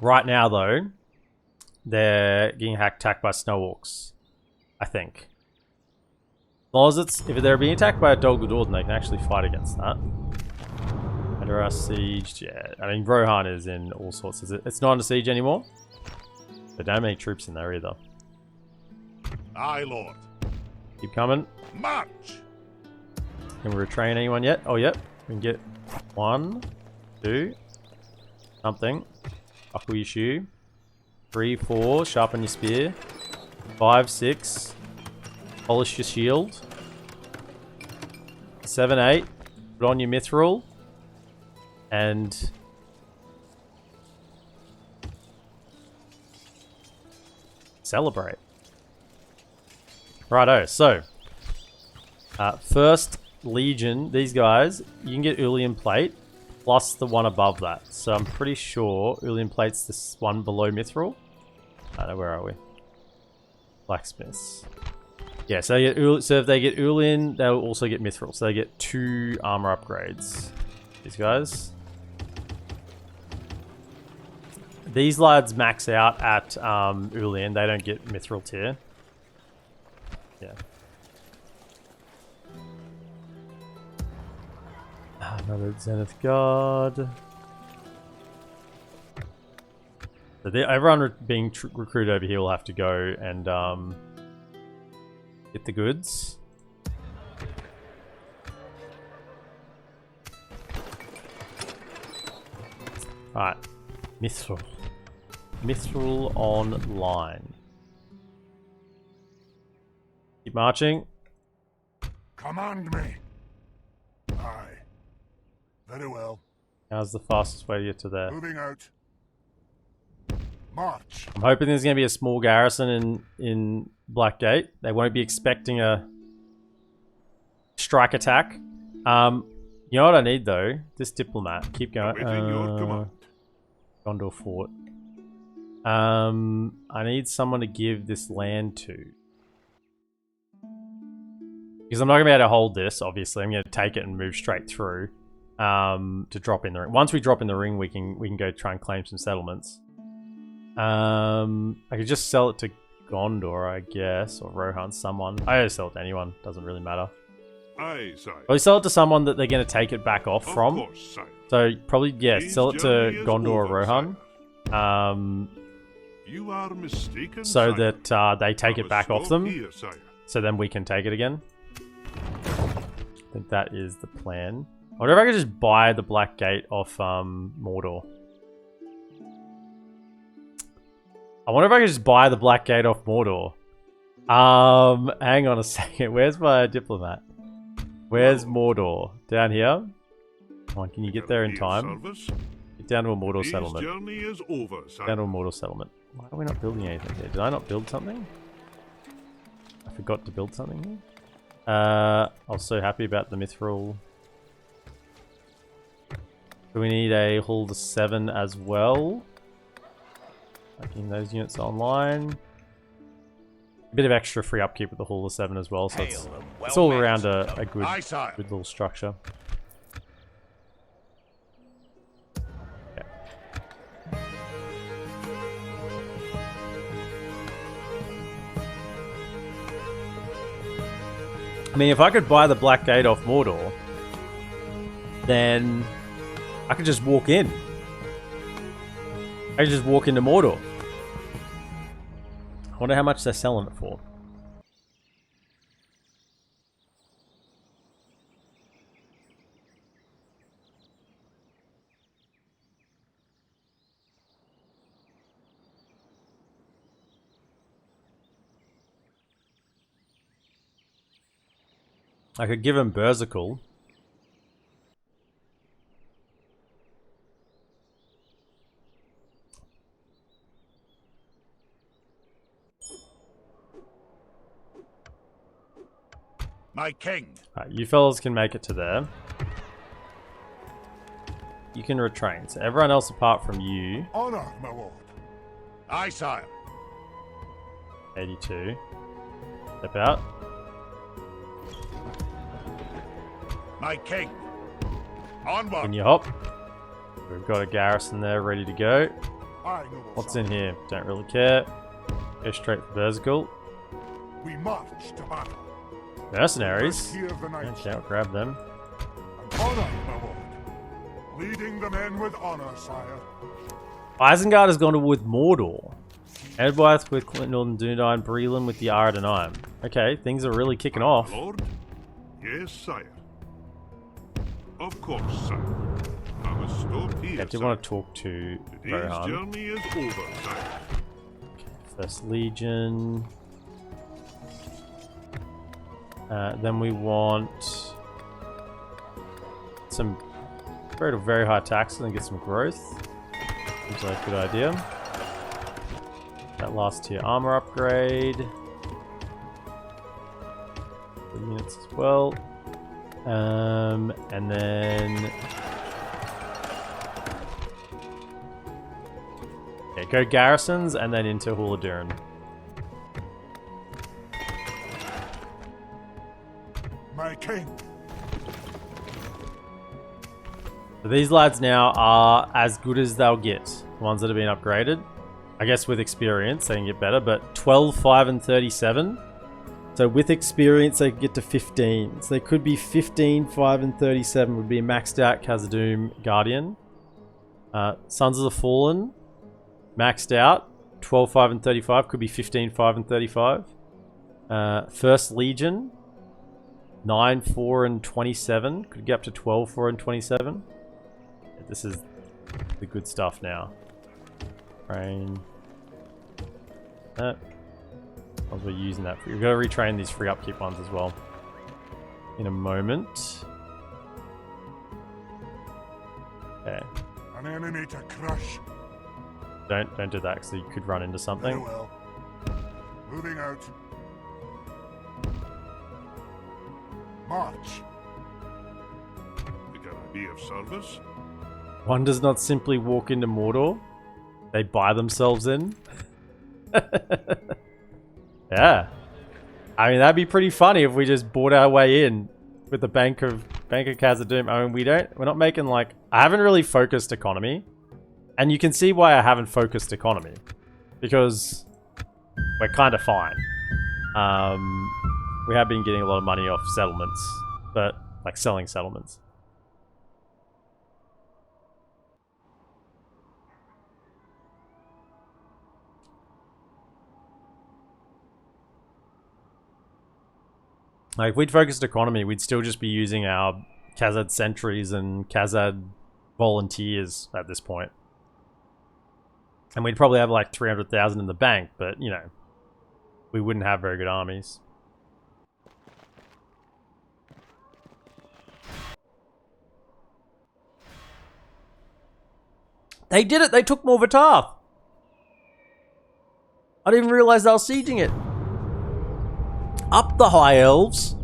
Right now, though, they're getting attacked by Snow Orcs, I think. As long as if they're being attacked by a Dol Guldur, then they can actually fight against that. Under our siege, yeah. I mean, Rohan is in all sorts. It's not under siege anymore. There don't have any troops in there either. Aye, Lord. Keep coming. March! Can we retrain anyone yet? Oh, yep. We can get 1, 2, something. Buckle your shoe. 3, 4, sharpen your spear. 5, 6. Polish your shield. 7, 8. Put on your mithril. And... celebrate. Righto, so... first Legion, these guys, you can get Ulian Plate, plus the one above that. So I'm pretty sure Ulian Plate's this one below mithril. I don't know, where are we? Blacksmiths. Yeah, so if they get Ulian, they'll also get mithril. So they get 2 armor upgrades. These guys. These lads max out at Ulian. They don't get mithril tier. Yeah. Another Zenith Guard. So everyone being recruited over here will have to go and get the goods. Alright. Mithril. Mithril online. Keep marching. Command me. Aye. Very well. How's the fastest way to get to there? Moving out. March. I'm hoping there's going to be a small garrison in Blackgate. They won't be expecting a strike attack. You know what I need though? This diplomat. Keep going. Gondor Fort. I need someone to give this land to. Because I'm not going to be able to hold this, obviously. I'm going to take it and move straight through to drop in the ring. Once we drop in the ring, we can go try and claim some settlements. I could just sell it to Gondor, I guess, or Rohan, someone. I just sell it to anyone. Doesn't really matter. Aye, sire. Probably sell it to someone that they're going to take it back off from. Of course, sire. So probably, yeah, His sell it to journey is Gondor or over, Rohan. You are mistaken, So sire. that they take I it back must off stop them. here, sire. So then we can take it again. I think that is the plan. I wonder if I could just buy the Black Gate off Mordor. I wonder if I could just buy the Black Gate off Mordor. Hang on a second. Where's my diplomat? Where's Mordor? Down here? Come on, can you get there in time? Get down to a Mordor His settlement. journey is over, sire. Down to a Mordor settlement. Why are we not building anything here? Did I not build something? I forgot to build something here. I was so happy about the Mithril. Do we need a Hull to 7 as well? Making those units online. A bit of extra free upkeep with the Hull to 7 as well, so it's all around a good little structure. I mean, if I could buy the Black Gate off Mordor, then I could just walk in. I could just walk into Mordor. I wonder how much they're selling it for. I could give him Berserkle. My king. Alright, you fellas can make it to there. You can retrain. So everyone else apart from you. Honor, my lord. Aye, sire. 82. Step out. My king. Onward. Can you hop? We've got a garrison there ready to go. Aye, noble What's sire. in here? Don't really care. Go straight for Berserkle. We march to battle. Mercenaries. Here the knights. Okay, I'll grab them. And honor, my lord. Leading the men with honor, sire. Isengard has gone to with Mordor. Edwyth with Clinton and Dunedain. Breland with the Ardenheim. Okay, things are really kicking off. Lord? Yes, sire. Of course, sire. I must stop here, I do sire. want to talk to Today's Rohan. journey is over, sire. First Legion. Then we want some very high taxes and get some growth. Seems like a good idea. That last tier armor upgrade. The units as well. And then go garrisons and then into Huladurin. My king. So these lads now are as good as they'll get. The ones that have been upgraded. I guess with experience they can get better, but 12, 5 and 37. So with experience they can get to 15. So they could be 15, 5 and 37 would be a maxed out Khazaddum Guardian. Sons of the Fallen, maxed out. 12, 5 and 35 could be 15, 5 and 35. First Legion, 9, 4 and 27. Could get up to 12, 4 and 27. This is the good stuff now. Train. That. As we're using that. We've got to retrain these free upkeep ones as well. In a moment. Okay. An enemy to crush. Don't do that because you could run into something. Very well. Moving out. March. We can I be of service? One does not simply walk into Mordor. They buy themselves in. Yeah. I mean, that'd be pretty funny if we just bought our way in with the Bank of Khazaddum. I mean, we're not making like, I haven't really focused economy. And you can see why I haven't focused economy. Because we're kind of fine. We have been getting a lot of money off settlements, but like selling settlements. Like, if we'd focused economy, we'd still just be using our Khazad sentries and Khazad volunteers at this point. And we'd probably have like 300,000 in the bank, but, you know, we wouldn't have very good armies. They did it! They took Morvatar! I didn't even realize they were sieging it. Up the High Elves.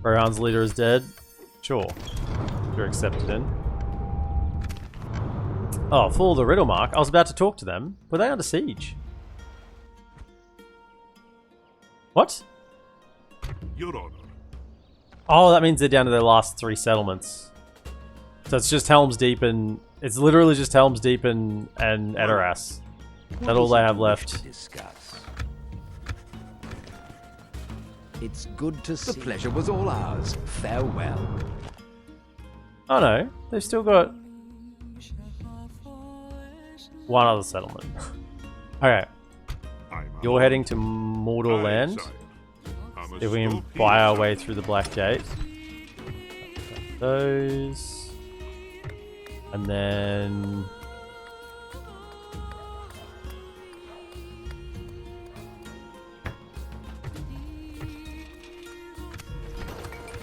Rohan's leader is dead. Sure. You're accepted in. Oh, for the riddle mark. I was about to talk to them. Were they under siege? What? Your Honor. Oh, that means they're down to their last 3 settlements. So it's just Helm's Deep and... It's literally just Helm's Deep and Edoras. That's all they have left. It's good to see. The pleasure was all ours. Farewell. Oh no, they've still got one other settlement. Okay, you're heading to Mordor Land. If we can buy our way through the Black Gate. Those. And then...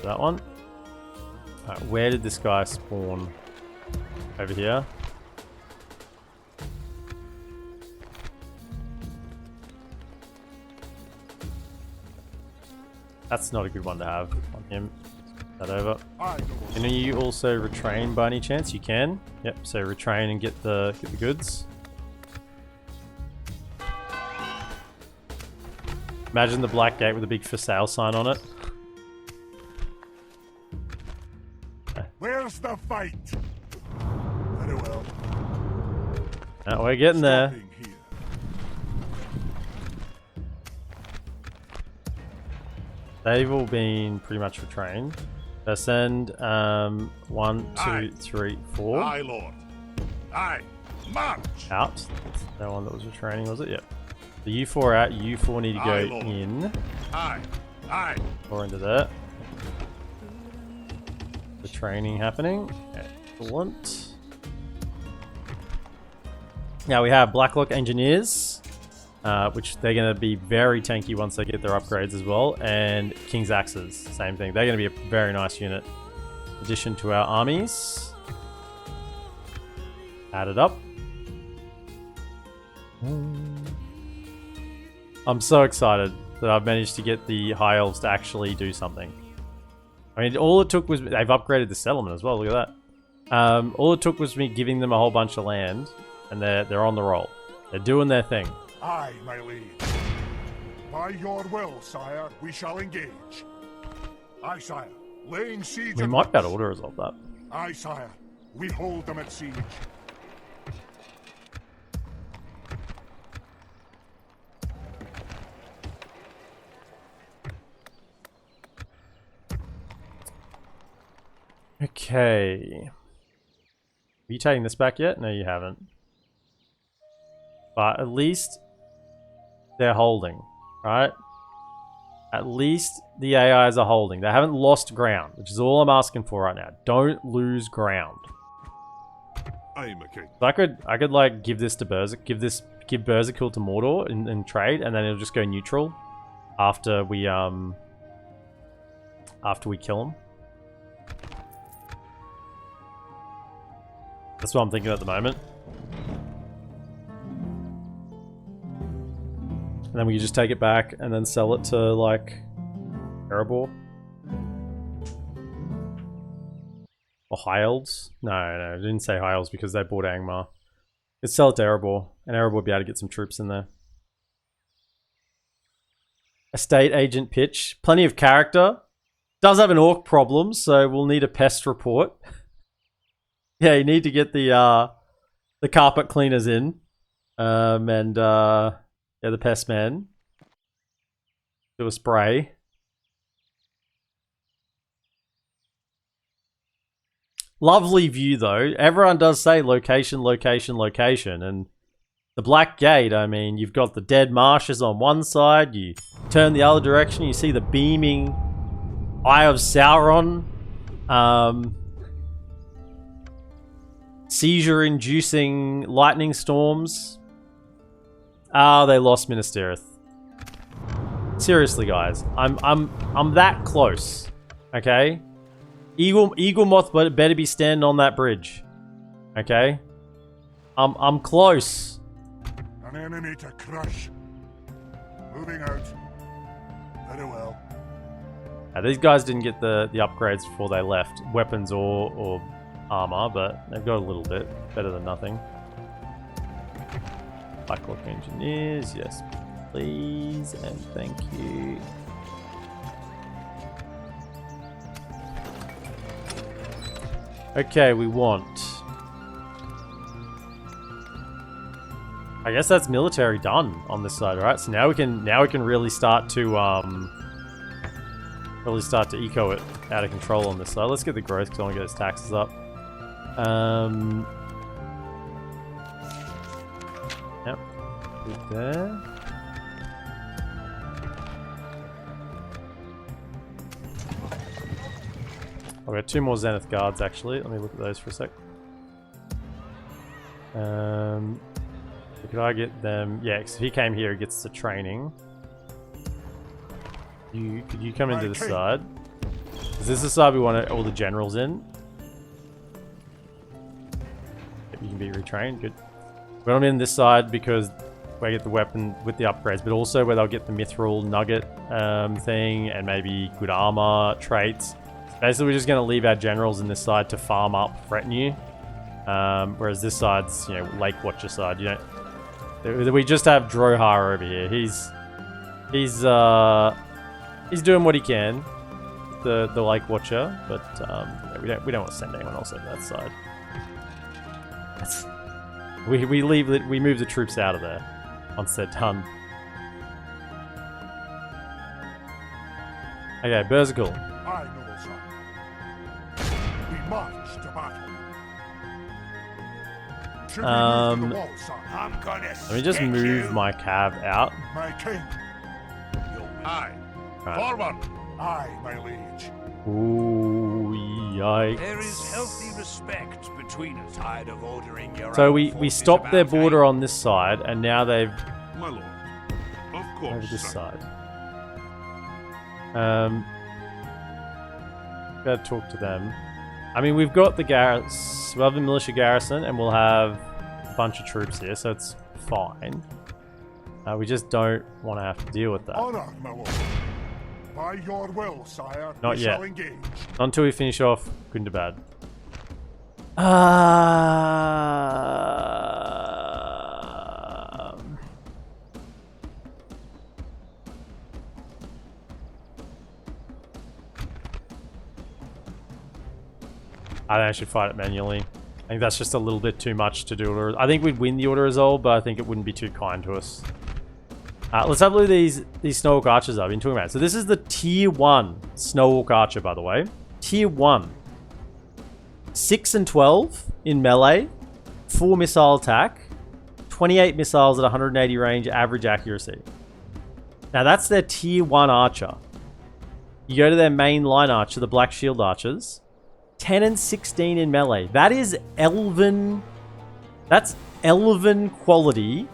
that one. Alright, where did this guy spawn? Over here. That's not a good one to have on him. That over. Can you also retrain by any chance? You can. Yep, so retrain and get the goods. Imagine the Black Gate with a big for sale sign on it. Where's the fight? Very well. Now we're getting there. They've all been pretty much retrained. They send 1, 2, 3, 4. Aye, Lord. Aye. March. Out. That's the one that was retraining, was it? Yep. The U4 out. U4 need to go in. Aye. Aye. Or into there. The training happening. Excellent. Now we have Blacklock Engineers, which they're going to be very tanky once they get their upgrades as well, and King's Axes, same thing. They're going to be a very nice unit. Addition to our armies. Add it up. I'm so excited that I've managed to get the High Elves to actually do something. I mean, all it took was... They've upgraded the settlement as well, look at that. All it took was me giving them a whole bunch of land, and they're on the roll. They're doing their thing. Aye, my liege. By your will, sire, we shall engage. Aye, sire. Laying siege. We might be able to auto-resolve that. Aye, sire. We hold them at siege. Okay. Are you taking this back yet? No, you haven't. But at least they're holding, right? At least the AIs are holding. They haven't lost ground, which is all I'm asking for right now. Don't lose ground. I'm a king. So I could like give this to give Berserkul to Mordor in trade, and then it'll just go neutral after we kill him. That's what I'm thinking at the moment. And then we can just take it back and then sell it to like Erebor. Or High Elves? No, I didn't say High Elves because they bought Angmar. Let's sell it to Erebor, and Erebor will be able to get some troops in there. Estate agent pitch. Plenty of character. Does have an orc problem, so we'll need a pest report. Yeah, you need to get the carpet cleaners in. Yeah, the pest man. Do a spray. Lovely view though. Everyone does say location, location, location. And the Black Gate, I mean, you've got the dead marshes on one side. You turn the other direction, you see the beaming Eye of Sauron. Seizure-inducing lightning storms. Ah, they lost Minas Tirith. Seriously, guys. I'm that close. Okay? Eagle Moth better be standing on that bridge. Okay? I'm close. An enemy to crush. Moving out. Very well. These guys didn't get the upgrades before they left. Weapons or armor, but they've got a little bit. Better than nothing. Blackhawk Engineers, yes please, and thank you. Okay, we want... I guess that's military done on this side, right? So now we can really start to eco it out of control on this side. Let's get the growth because I want to get its taxes up. Yep. Good there. I've got 2 more Zenith Guards actually. Let me look at those for a sec. Could I get them? Yeah, because if he came here, he gets the training. Could you come into this side? Is this the side we want all the generals in? You can be retrained. Good. We want them in this side because we get the weapon with the upgrades, but also where they'll get the mithril nugget thing and maybe good armor traits. Basically, we're just going to leave our generals in this side to farm up retinue, whereas this side's, you know, Lake Watcher side. You know, we just have Drohar over here. He's doing what he can, the Lake Watcher, but we don't want to send anyone else over that side. We move the troops out of there once they're done. Okay, Berserkul. I know, son. We march to battle. Should we move to the wall, son? I'm gonna Let me just move my cav out. My king. Aye. Right. Forward. Aye, my liege. Ooh, yikes. There is healthy respect between us. Tired of ordering your So own we forces stopped their about, eh? border on this side, and now they've My lord. Of course. over this sir. side. Gotta talk to them. I mean, we've got the we'll have the militia garrison, and we'll have a bunch of troops here, so it's fine. We just don't want to have to deal with that. Honor, my lord. By your will, sire, Not we yet. shall engage. Not until we finish off Gundabad. I think I should fight it manually. I think that's just a little bit too much to do. I think we'd win the Order Resolve, but I think it wouldn't be too kind to us. Let's have a look at these Snowhawk Archers I've been talking about. So this is the Tier 1 Snowhawk Archer, by the way. Tier 1. 6 and 12 in melee. 4 missile attack. 28 missiles at 180 range, average accuracy. Now that's their Tier 1 Archer. You go to their main line Archer, the Black Shield Archers. 10 and 16 in melee. That is Elven That's Elven quality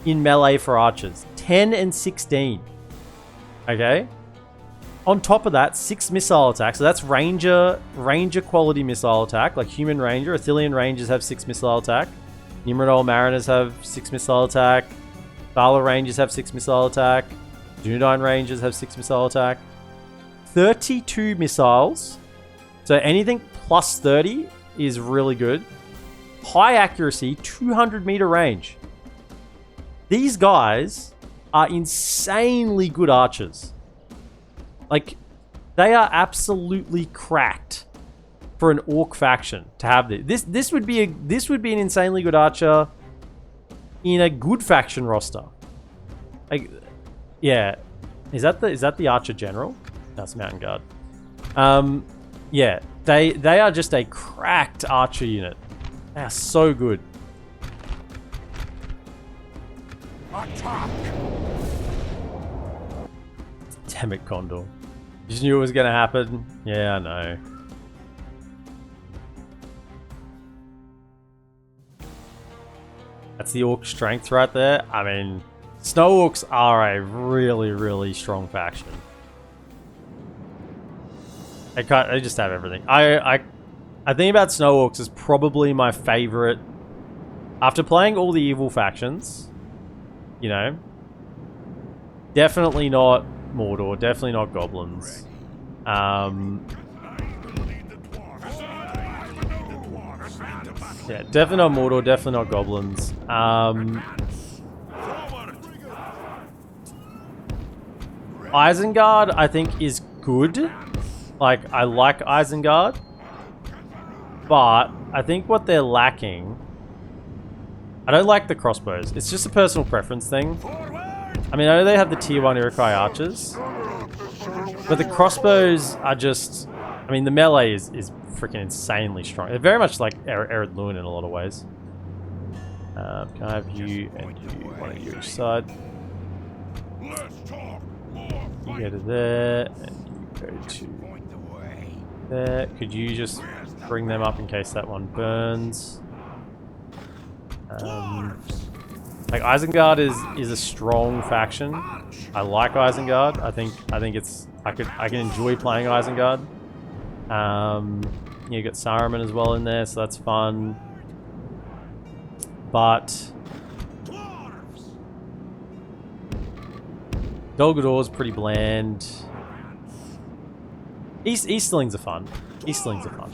in melee for archers. 10 and 16. Okay? On top of that, 6 missile attacks. So that's ranger quality missile attack. Like human ranger. Athelian rangers have 6 missile attack. Nimrodol mariners have 6 missile attack. Thala rangers have 6 missile attack. Dunedain rangers have 6 missile attack. 32 missiles. So anything plus 30 is really good. High accuracy, 200 meter range. These guys are insanely good archers. Like, they are absolutely cracked for an orc faction to have this. This would be an insanely good archer in a good faction roster. Like, yeah, is that the archer general? That's Mountain Guard. Yeah, they are just a cracked archer unit. They are so good. Attack! Damn it, Condor. Just knew it was gonna happen. Yeah, I know. That's the orc strength right there. I mean, snow orcs are a really, really strong faction. They just have everything. I think about snow orcs as probably my favorite. After playing all the evil factions, you know, definitely not Mordor, definitely not goblins. Yeah, definitely not Mordor, definitely not goblins. Isengard, I think, is good. Like, I like Isengard. But I think what they're lacking... I don't like the crossbows. It's just a personal preference thing. I mean, I know they have the tier 1 Iroquois archers. But the crossbows are just... I mean, the melee is freaking insanely strong. They're very much like Ered Luin in a lot of ways. Can I have you and you, one of you each side? You go to there, and you go to there. Could you just bring them up in case that one burns? Like Isengard is a strong faction. I like Isengard. I think it's I can enjoy playing Isengard. You got Saruman as well in there, so that's fun. But Dol Guldur is pretty bland. Easterlings are fun. Easterlings are fun.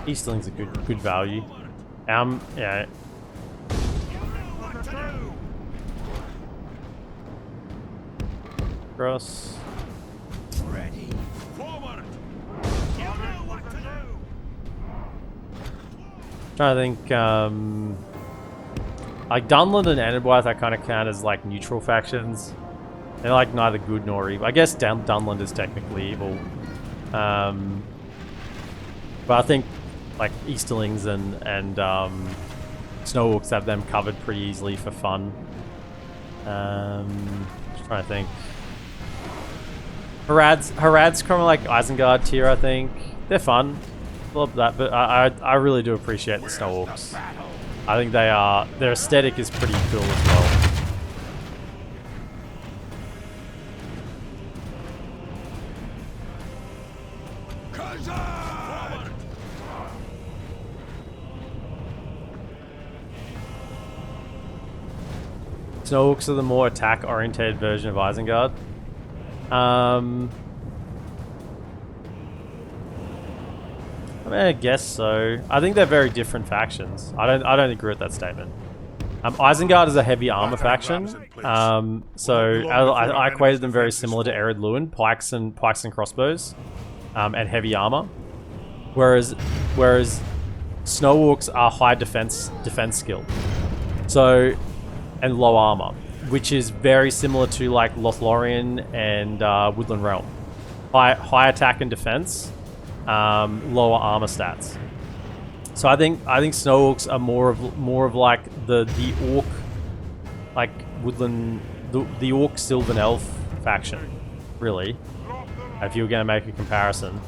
Easterlings are good value. Yeah. Cross. Ready. Forward. You know what to do. Trying to think, like Dunland and Anadwyth, I kind of count as like neutral factions. They're like neither good nor evil. I guess Dunland is technically evil, but I think like Easterlings and Snow Orcs have them covered pretty easily for fun. Just trying to think. Harad's kind of like Isengard tier, I think. They're fun. Love that, but I really do appreciate the Snow Orcs. I think their aesthetic is pretty cool as well. Snow Orcs are the more attack-oriented version of Isengard. I mean, I guess so. I think they're very different factions. I don't agree with that statement. Isengard is a heavy armor faction, so I equated them very similar to Ered Luin, pikes and crossbows, and heavy armor. Whereas Snow Orcs are high defense skill, so and low armor, which is very similar to like Lothlorien and Woodland Realm. High attack and defense. Lower armor stats. So I think Snow Orcs are more of like the orc, like Woodland, the orc Sylvan Elf faction. really, if you were going to make a comparison.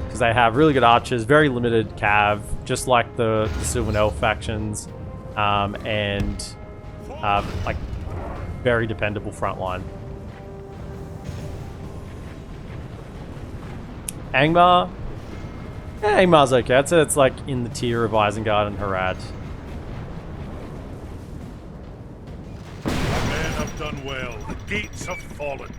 Because they have really good archers, very limited cav, just like the Sylvan Elf factions, and like very dependable frontline. Angmar? Yeah, Angmar's okay. I'd say it's like in the tier of Isengard and Harad. Our men have done well. The gates have fallen.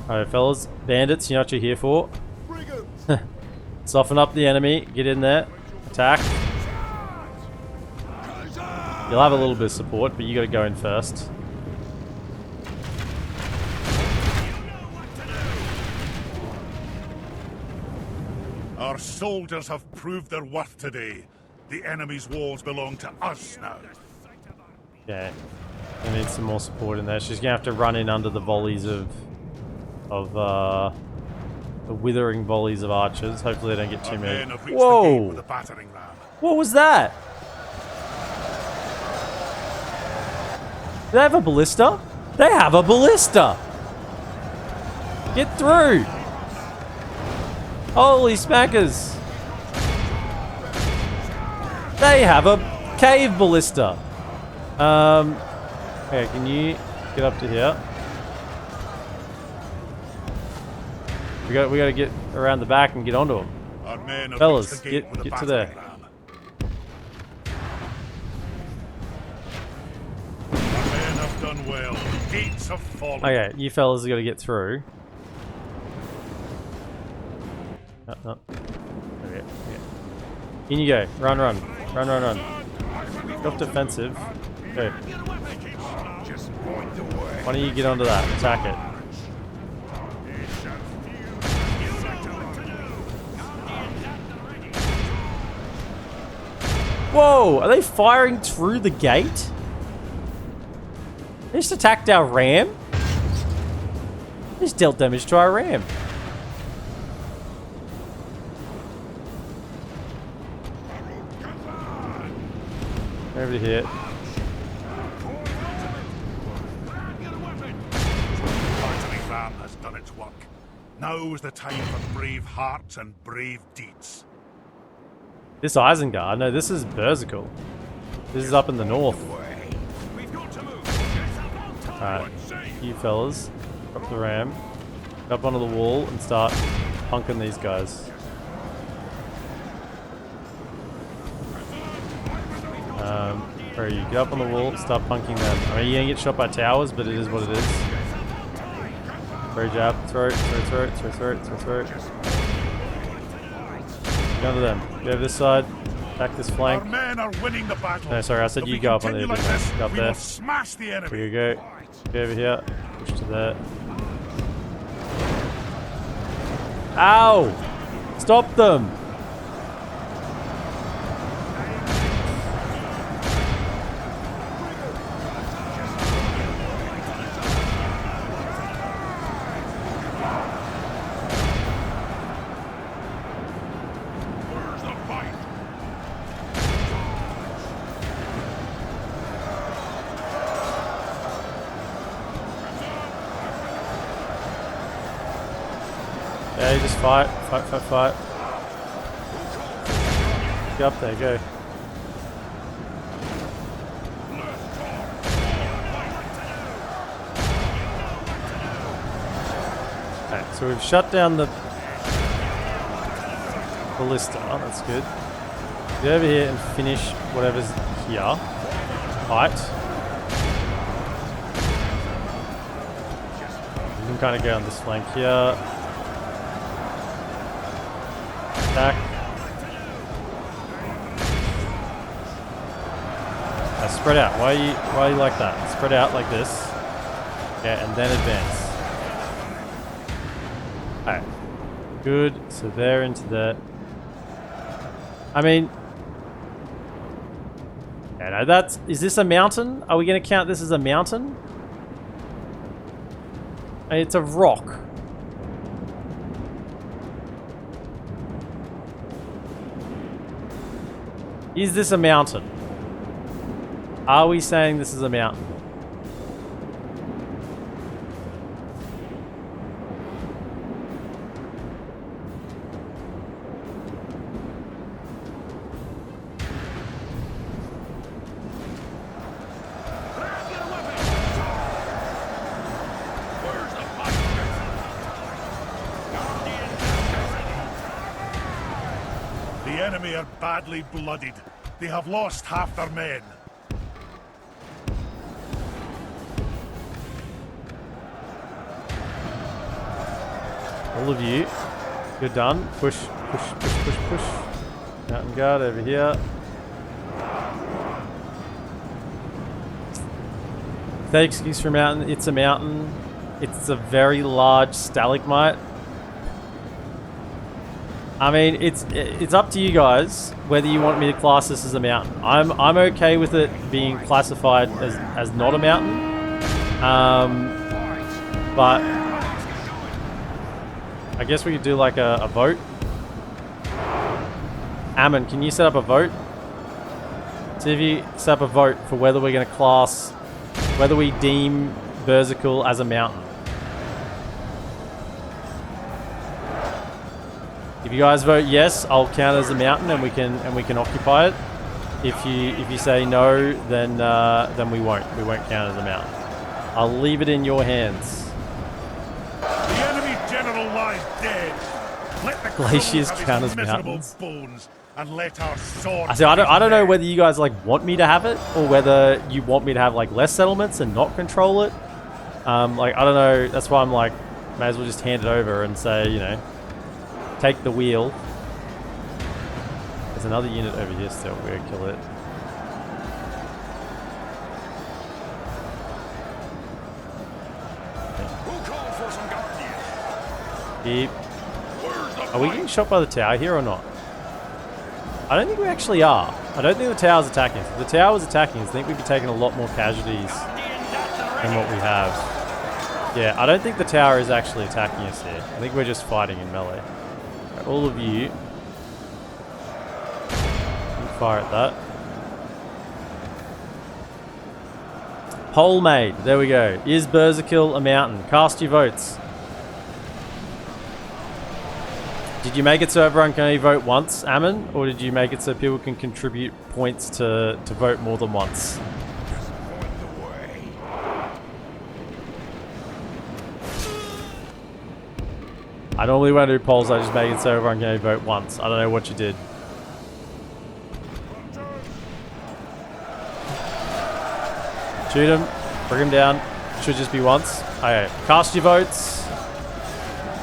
Alright, fellas. Bandits, you know what you're here for. Soften up the enemy. Get in there. Attack. You'll have a little bit of support, but you gotta go in first. Our soldiers have proved their worth today. The enemy's walls belong to us now. Okay. I need some more support in there. She's gonna have to run in under the volleys of the withering volleys of archers. Hopefully they don't get too many. Whoa! What was that? Do they have a ballista? They have a ballista! Get through! Holy smackers! They have a cave ballista! Okay, can you get up to here? We gotta get around the back and get onto them. Fellas, get to there. Our men have done well. The gates have fallen. Okay, you fellas gotta get through. Oh. Okay. In you go. Run. Go defensive. Go. Why don't you get onto that? Attack it. Whoa! Are they firing through the gate? They just attacked our ram? They just dealt damage to our ram. Over here. Artillery ram has done its work. Now is the time for brave hearts and brave deeds. This Isengard? No, this is Berserkle. This is up in the north. Alright, you fellas, drop the ram, get up onto the wall and start punking these guys. Where are you? Get up on the wall, start punking them. I mean, you're gonna get shot by towers, but it is what it is. Throw jab, throw. Get under them. Go over this side. Attack this flank. Our men are winning the battle. No, sorry, I said you go up on the other side. Go up there. Smash the enemy. Here you go. Go over here. Push to there. Ow! Stop them! Yeah, you just fight. Get up there, go. Okay, so we've shut down the ballista. That's good. Get over here and finish whatever's here. Fight. You can kind of go on this flank here. Attack. Now spread out. Why are you like that? Spread out like this. Yeah, and then advance. Alright. Good. So they're into that. I mean, yeah, no, is this a mountain? Are we going to count this as a mountain? I mean, it's a rock. Is this a mountain? Are we saying this is a mountain? The enemy are badly blooded. They have lost half their men. All of you, good done. Push, push, push, push, push. Mountain guard over here. Take excuse for a mountain. It's a mountain. It's a very large stalagmite. I mean, it's up to you guys whether you want me to class this as a mountain. I'm okay with it being classified as not a mountain. But I guess we could do like a vote. Ammon, can you set up a vote? See if you set up a vote for whether we're going to class, whether we deem Berserkle as a mountain. If you guys vote yes, I'll count it as a mountain and we can occupy it. If you say no, then we won't. We won't count it as a mountain. I'll leave it in your hands. The enemy general lies dead. Let the Glaciers crows count have as his miserable mountains. bones and let our sword. I don't know whether you guys like want me to have it or whether you want me to have like less settlements and not control it. Like I don't know. That's why I'm like, may as well just hand it over and say, you know, take the wheel. There's another unit over here still. We're gonna kill it. Keep. Are we getting shot by the tower here or not? I don't think we actually are. I don't think the tower's attacking us. If the tower was attacking us, I think we'd be taking a lot more casualties than what we have. Yeah, I don't think the tower is actually attacking us here. I think we're just fighting in melee. Right, all of you, fire at that. Poll made. There we go. Is Berserkle a mountain? Cast your votes. Did you make it so everyone can only vote once, Ammon? Or did you make it so people can contribute points to vote more than once? I normally won't do polls, I just make it so everyone can only vote once. I don't know what you did. Shoot him. Bring him down. Should just be once. Okay. Cast your votes.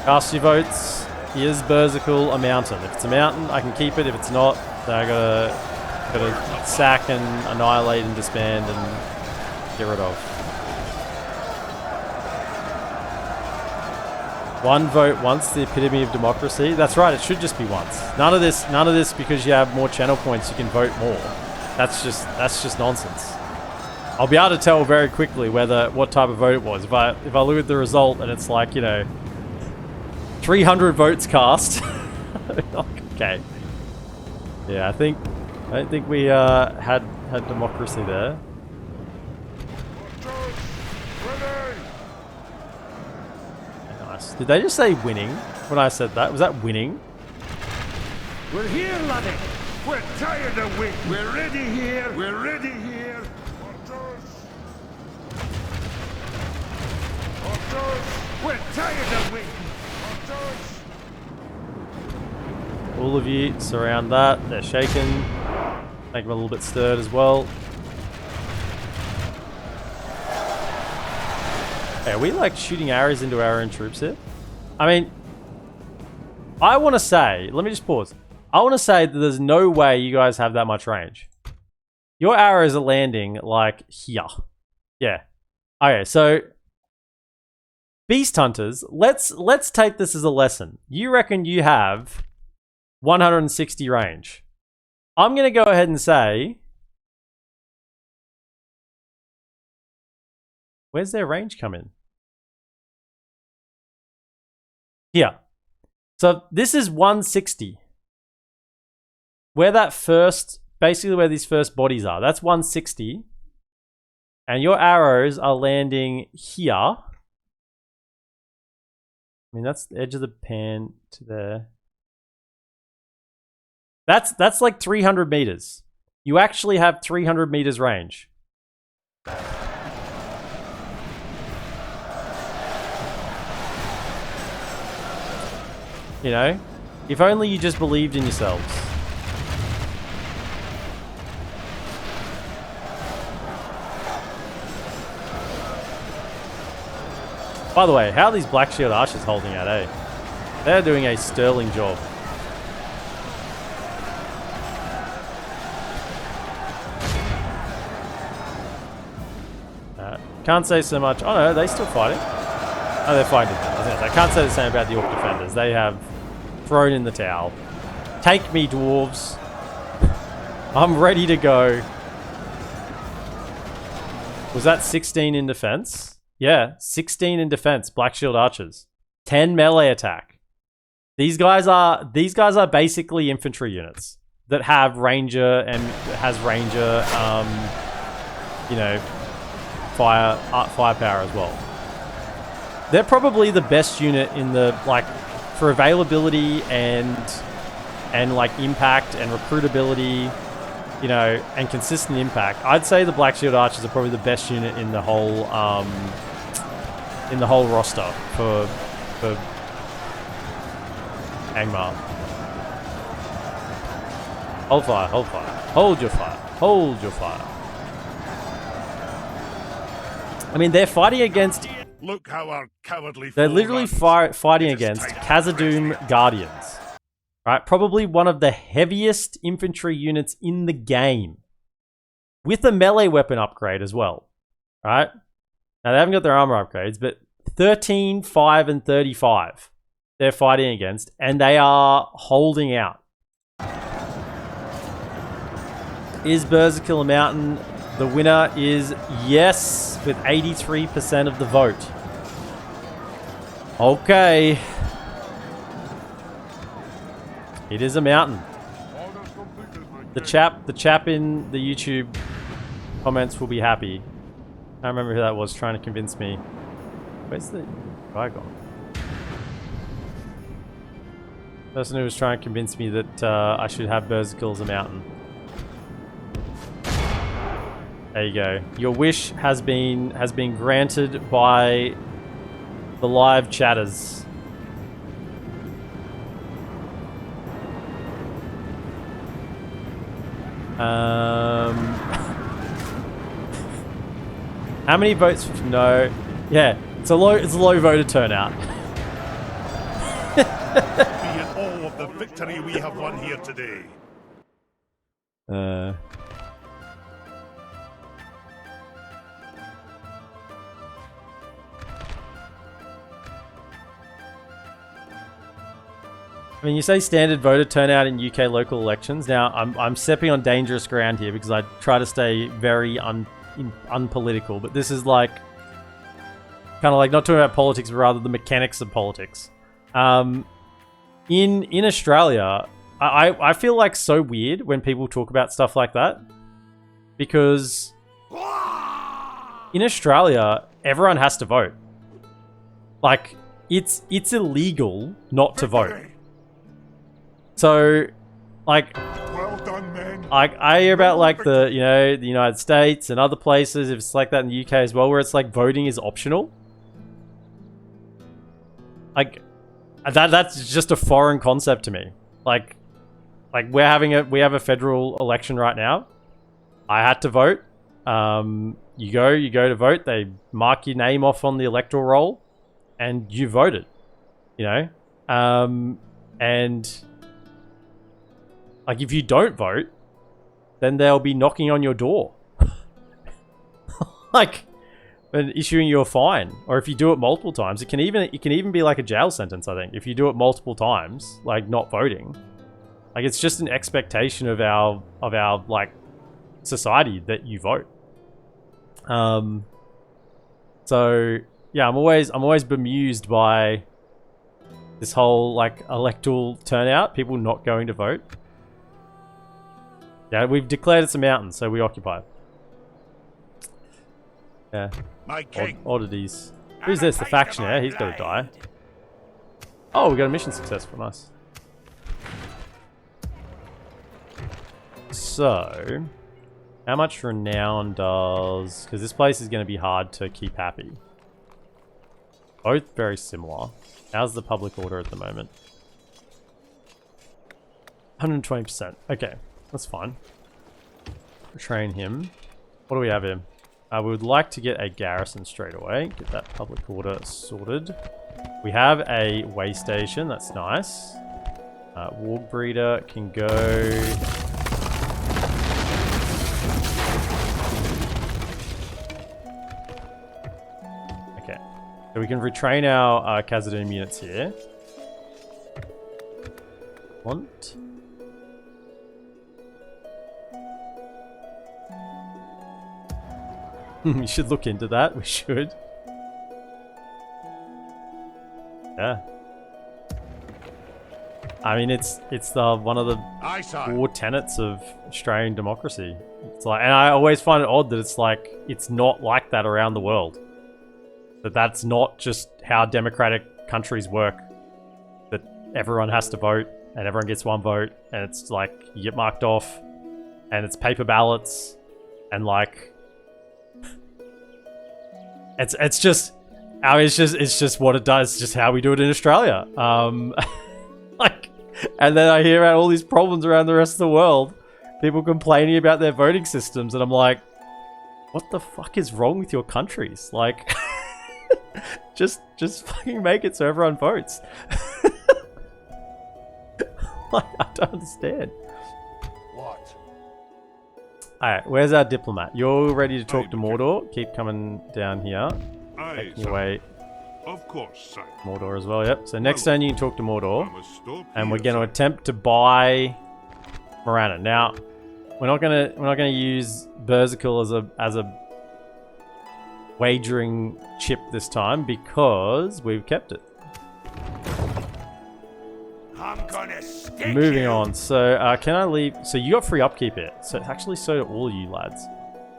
Cast your votes. Is Berserkle a mountain? If it's a mountain, I can keep it. If it's not, then I gotta sack and annihilate and disband and get rid of. One vote once, the epitome of democracy. That's right, it should just be once. None of this because you have more channel points, you can vote more. That's just nonsense. I'll be able to tell very quickly what type of vote it was. If I look at the result and it's like, you know, 300 votes cast. Okay. Yeah, I don't think we had democracy there. Nice. Did they just say winning when I said that? Was that winning? We're here, laddie. We're tired of waiting. We're ready here. We're ready here. We're tired of waiting. All of you surround that. They're shaken. Make them a little bit stirred as well. Hey, are we like shooting arrows into our own troops here? I mean, I want to say, let me just pause. I want to say that there's no way you guys have that much range. Your arrows are landing like here. Yeah. Okay, so Beast Hunters, let's take this as a lesson. You reckon you have 160 range. I'm going to go ahead and say, where's their range come in? Here. So this is 160. Where that first, basically where these first bodies are, that's 160. And your arrows are landing here. I mean, that's the edge of the pan to there. That's like 300 meters. You actually have 300 meters range. You know? If only you just believed in yourselves. By the way, how are these Black Shield Archers holding out, eh? They're doing a sterling job. Can't say so much. Oh no, are they still fighting? Oh, they're fighting. I can't say the same about the Orc Defenders. They have thrown in the towel. Take me, dwarves. I'm ready to go. Was that 16 in defense? Yeah, 16 in defense. Black Shield Archers. 10 melee attack. These guys are basically infantry units that have ranger and has ranger, you know, firepower as well. They're probably the best unit in the, like, for availability and like impact and recruitability, you know, and consistent impact. I'd say the Black Shield Archers are probably the best unit in the whole roster for Angmar. Hold fire, hold fire. Hold your fire. Hold your fire. I mean, they're fighting against... Look how our cowardly They're literally fighting against Khazaddum Guardians. Right? Probably one of the heaviest infantry units in the game. With a melee weapon upgrade as well. Right? Now, they haven't got their armor upgrades, but 13, 5, and 35 they're fighting against, and they are holding out. Is Berserkill a mountain? The winner is yes, with 83% of the vote. Okay. It is a mountain. The chap in the YouTube comments will be happy. I don't remember who that was trying to convince me. Where's the guy gone? Person who was trying to convince me that I should have Berserkill as a mountain. There you go. Your wish has been granted by the live chatters. How many votes? No. Yeah, it's a low voter turnout. Be in awe of the victory we have won here today. I mean, you say standard voter turnout in UK local elections. Now, I'm stepping on dangerous ground here because I try to stay very unpolitical, but this is like kind of like not talking about politics, but rather the mechanics of politics. In Australia, I feel like so weird when people talk about stuff like that because in Australia, everyone has to vote. Like, it's illegal not to vote. So, like, Well done, men. I hear about like the United States and other places. If it's like that in the UK as well, where it's like voting is optional. Like that's just a foreign concept to me. Like we have a federal election right now. I had to vote. You go to vote. They mark your name off on the electoral roll, and you voted. You know, and like if you don't vote, then they'll be knocking on your door, like, and issuing you a fine. Or if you do it multiple times, it can even be like a jail sentence. I think if you do it multiple times, like not voting, like it's just an expectation of our like society that you vote. So yeah, I'm always bemused by this whole like electoral turnout, people not going to vote. Yeah, we've declared it's a mountain, so we occupy. Yeah. My king. Oddities. Who's this? The factionaire? He's got to die. Oh, we got a mission successful. Nice. So, how much renown does... Because this place is going to be hard to keep happy. Both very similar. How's the public order at the moment? 120%. Okay, that's fine. Train him. What do we have here? We would like to get a garrison straight away. Get that public order sorted. We have a way station. That's nice. Warg breeder can go... Okay. So we can retrain our Khazaddum units here. Want? We should look into that. We should. Yeah. I mean, it's the one of the core tenets of Australian democracy. It's like, and I always find it odd that it's like it's not like that around the world. That that's not just how democratic countries work. That everyone has to vote and everyone gets one vote, and it's like you get marked off, and it's paper ballots, and like. It's just, I mean, it's just what it does. It's just how we do it in Australia. Like, and then I hear about all these problems around the rest of the world. People complaining about their voting systems, and I'm like, what the fuck is wrong with your countries? Like, just fucking make it so everyone votes. Like, I don't understand. What? Alright, where's our diplomat? You're ready to talk to Mordor. Keep coming down here. Taking your way. Of course, sir. Mordor as well, yep. So next turn you can talk to Mordor. And we're gonna attempt to buy Morana. Now, we're not gonna use Berserkle as a wagering chip this time because we've kept it. I'm gonna stick Moving you. on. So, can I leave? So, you got free upkeep here. So, actually, so do all you lads.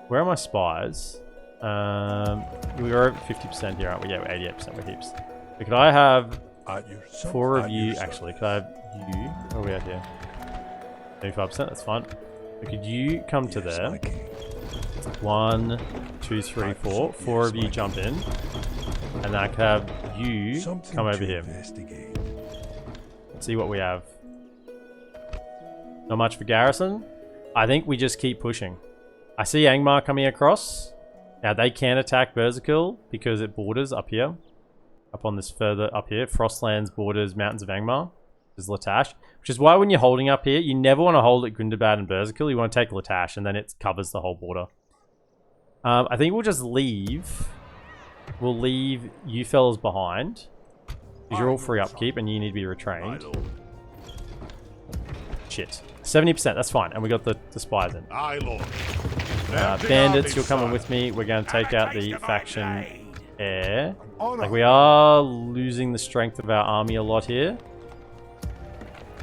Where are my spies? We are over 50% here, aren't we? Yeah, we're 88%. We're heaps. So, could I have 4 of you? Actually, could I have you? Where are we at here? 35%. That's fine. So could you come to there? 1, 2, 3, 4. 4 of you jump in. And I could have you come over here. See what we have. Not much for garrison. I think we just keep pushing. I see Angmar coming across. Now they can attack Berserkle because it borders up here. Up on this further up here. Frostlands borders Mountains of Angmar. This is Latash. Which is why when you're holding up here, you never want to hold at Gundabad and Berserkle. You want to take Latash and then it covers the whole border. I think we'll just leave. We'll leave you fellas behind. Because you're all free upkeep and you need to be retrained. Shit. 70%, that's fine. And we got the spies in. Bandits, you're coming with me. We're going to take out the faction heir. Like, we are losing the strength of our army a lot here.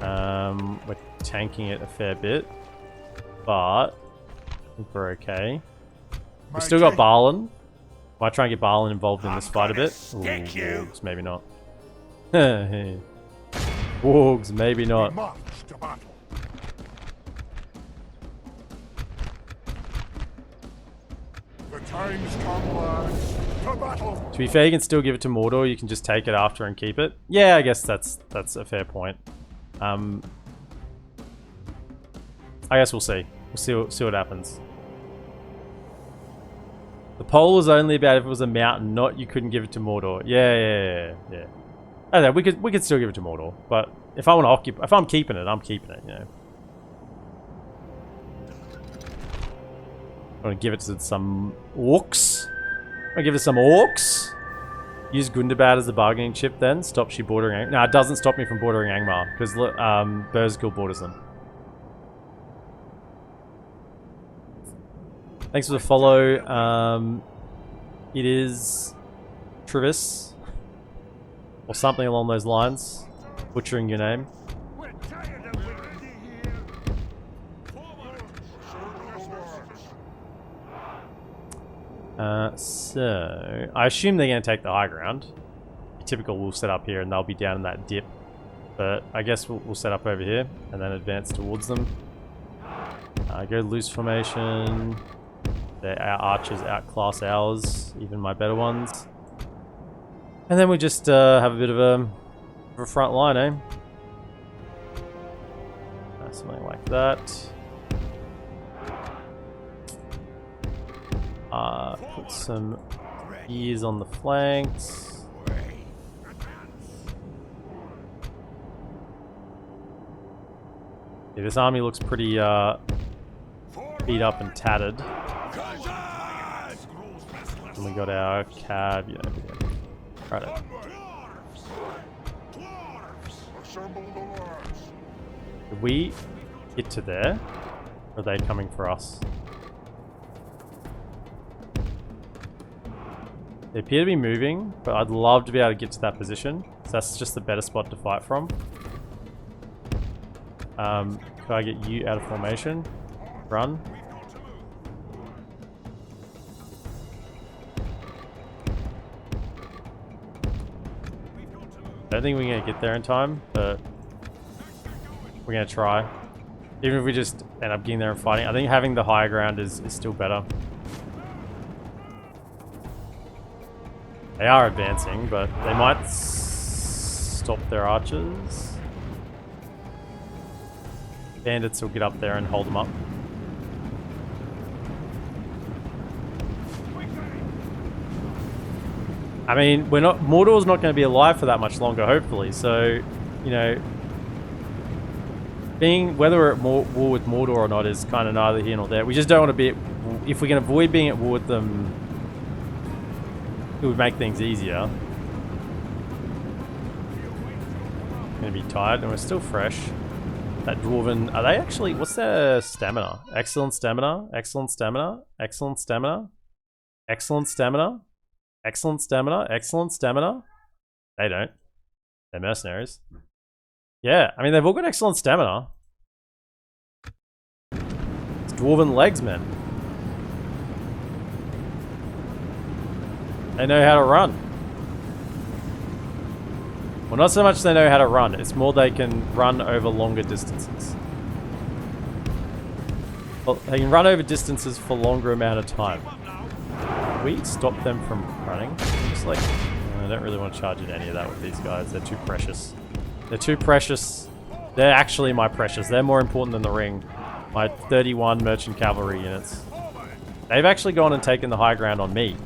We're tanking it a fair bit. But I think we're okay. We've still got Balin. Might try and get Balin involved in this fight a bit. Ooh, Wargs, maybe not. Wargs, maybe not. The time's come, lads. To battle. To be fair, you can still give it to Mordor. You can just take it after and keep it. Yeah, I guess that's a fair point. I guess we'll see. We'll see what happens. The poll was only about if it was a mountain, not you couldn't give it to Mordor. Yeah. Okay, we could still give it to Mordor, but if I want to occupy, if I'm keeping it, I'm keeping it. You know. I want to give it to some orcs. I want to give it to some orcs. Use Gundabad as the bargaining chip then. Stops you bordering... No, it doesn't stop me from bordering Angmar. Because Berserkle borders them. Thanks for the follow. It is... Travis. Or something along those lines. Butchering your name. So I assume they're going to take the high ground. Typical, we'll set up here and they'll be down in that dip. But I guess we'll set up over here and then advance towards them. Go loose formation. Our archers outclass ours, even my better ones. And then we just have a bit of a front line, eh? Something like that. Put some gears on the flanks. Yeah, this army looks pretty beat up and tattered. And we got our cab, yeah. Right. Did we get to there? Or are they coming for us? They appear to be moving, but I'd love to be able to get to that position. So that's just the better spot to fight from. Could I get you out of formation? Run. I don't think we're going to get there in time, but we're going to try. Even if we just end up getting there and fighting, I think having the higher ground is still better. They are advancing, but they might stop their archers. Bandits will get up there and hold them up. I mean, Mordor's not going to be alive for that much longer, hopefully. So, you know, whether we're at war with Mordor or not is kind of neither here nor there. We just don't want to be if we can avoid being at war with them, it would make things easier. Gonna be tired, and we're still fresh. That Dwarven, are they actually, what's their stamina? Excellent stamina, excellent stamina, excellent stamina, excellent stamina, excellent stamina, excellent stamina. They don't. They're mercenaries. Yeah, I mean, they've all got excellent stamina. It's Dwarven legs, man. They know how to run. Well, not so much they know how to run, it's more they can run over longer distances. Well, they can run over distances for longer amount of time. We stop them from running. I'm just like, I don't really want to charge at any of that with these guys. They're too precious. They're too precious. They're actually my precious. They're more important than the ring. My 31 merchant cavalry units. They've actually gone and taken the high ground on me.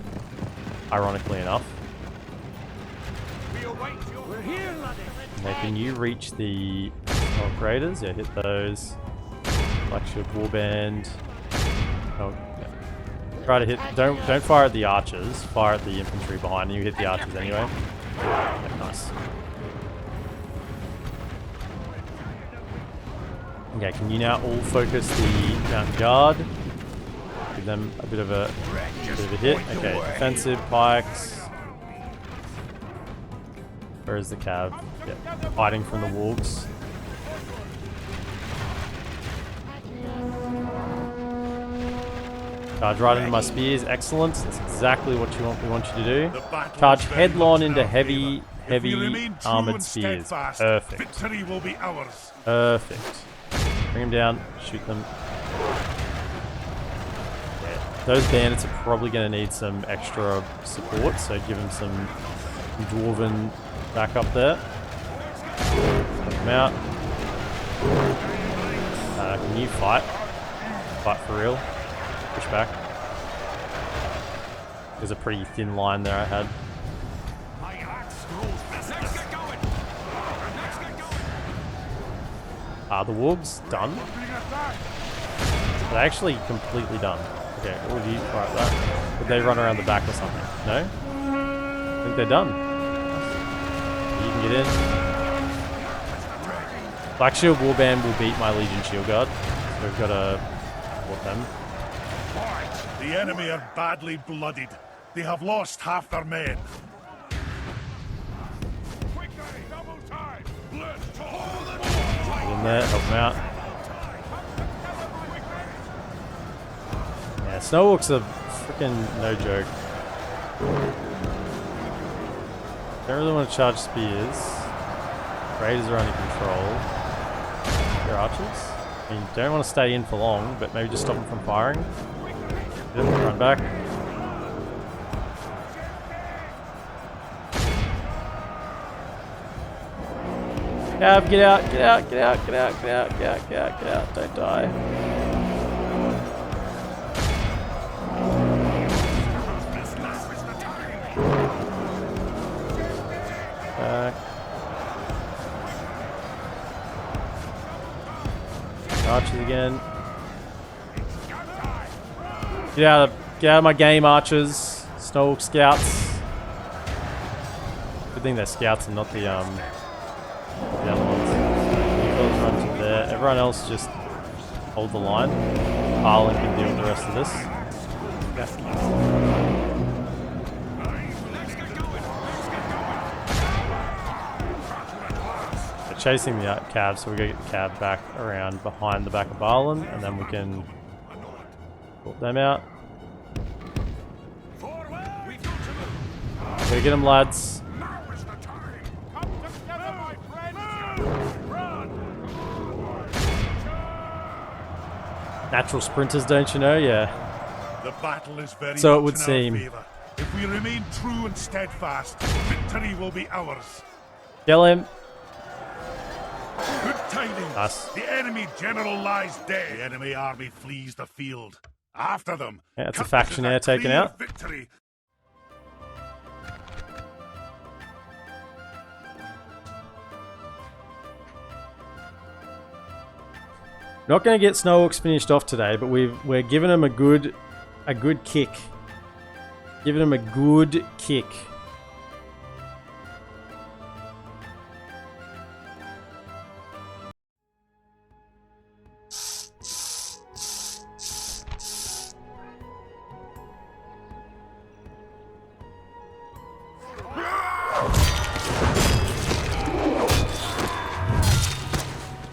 Ironically enough. Now, can you reach the operators? Yeah, hit those. Flagship warband. Oh, yeah. Try to hit. Don't fire at the archers. Fire at the infantry behind you. Hit the archers anyway. Yeah, nice. Okay, can you now all focus the mountain guard? Give them a bit of a hit. Okay, defensive pikes. Where is the cab? Yeah, fighting from the wolves. Charge right into my spears. Excellent. That's exactly what we want you to do. Charge headlong into heavy armored spears. Perfect. Victory will be ours. Perfect. Bring them down. Shoot them. Yeah. Those bandits are probably going to need some extra support, so give them some Dwarven back up there. Put them out. Can you fight? Fight for real. Push back. There's a pretty thin line there I had. Are the wolves done? They're actually completely done. Okay, all of you fight that. Would they run around the back or something? No? I think they're done. You can get in. Black Shield Warband will beat my Legion Shield Guard. So we've got to support them. The enemy are badly blooded. They have lost half their men. Get in there, help them out. Yeah, Snowwalks are fucking no joke. Don't really want to charge spears. Raiders are under control. They're archers. I mean, don't want to stay in for long, but maybe just stop them from firing. Run back. Cav, get out, get out, get out, get out, get out, get out, get out, get out, don't die. Back. Archers again. Get out of my game, archers. Snow scouts. Good thing they're scouts and not the other ones. You guys run to there. Everyone else just hold the line. Harlan can deal with the rest of this. They're chasing the cab, so we gotta get the cab back around behind the back of Barlin, and then we can put them out. Go get them, lads. Natural sprinters, don't you know? Yeah. The battle is very So it much would in our seem. favor. If we remain true and steadfast, victory will be ours. Kill him. Good tidings. Nice. The enemy general lies dead. The enemy army flees the field. After them. Yeah, that's a Cut faction this there a taken clear out. Victory. Not going to get Snowhawks finished off today, but we're giving them a good kick. Giving them a good kick.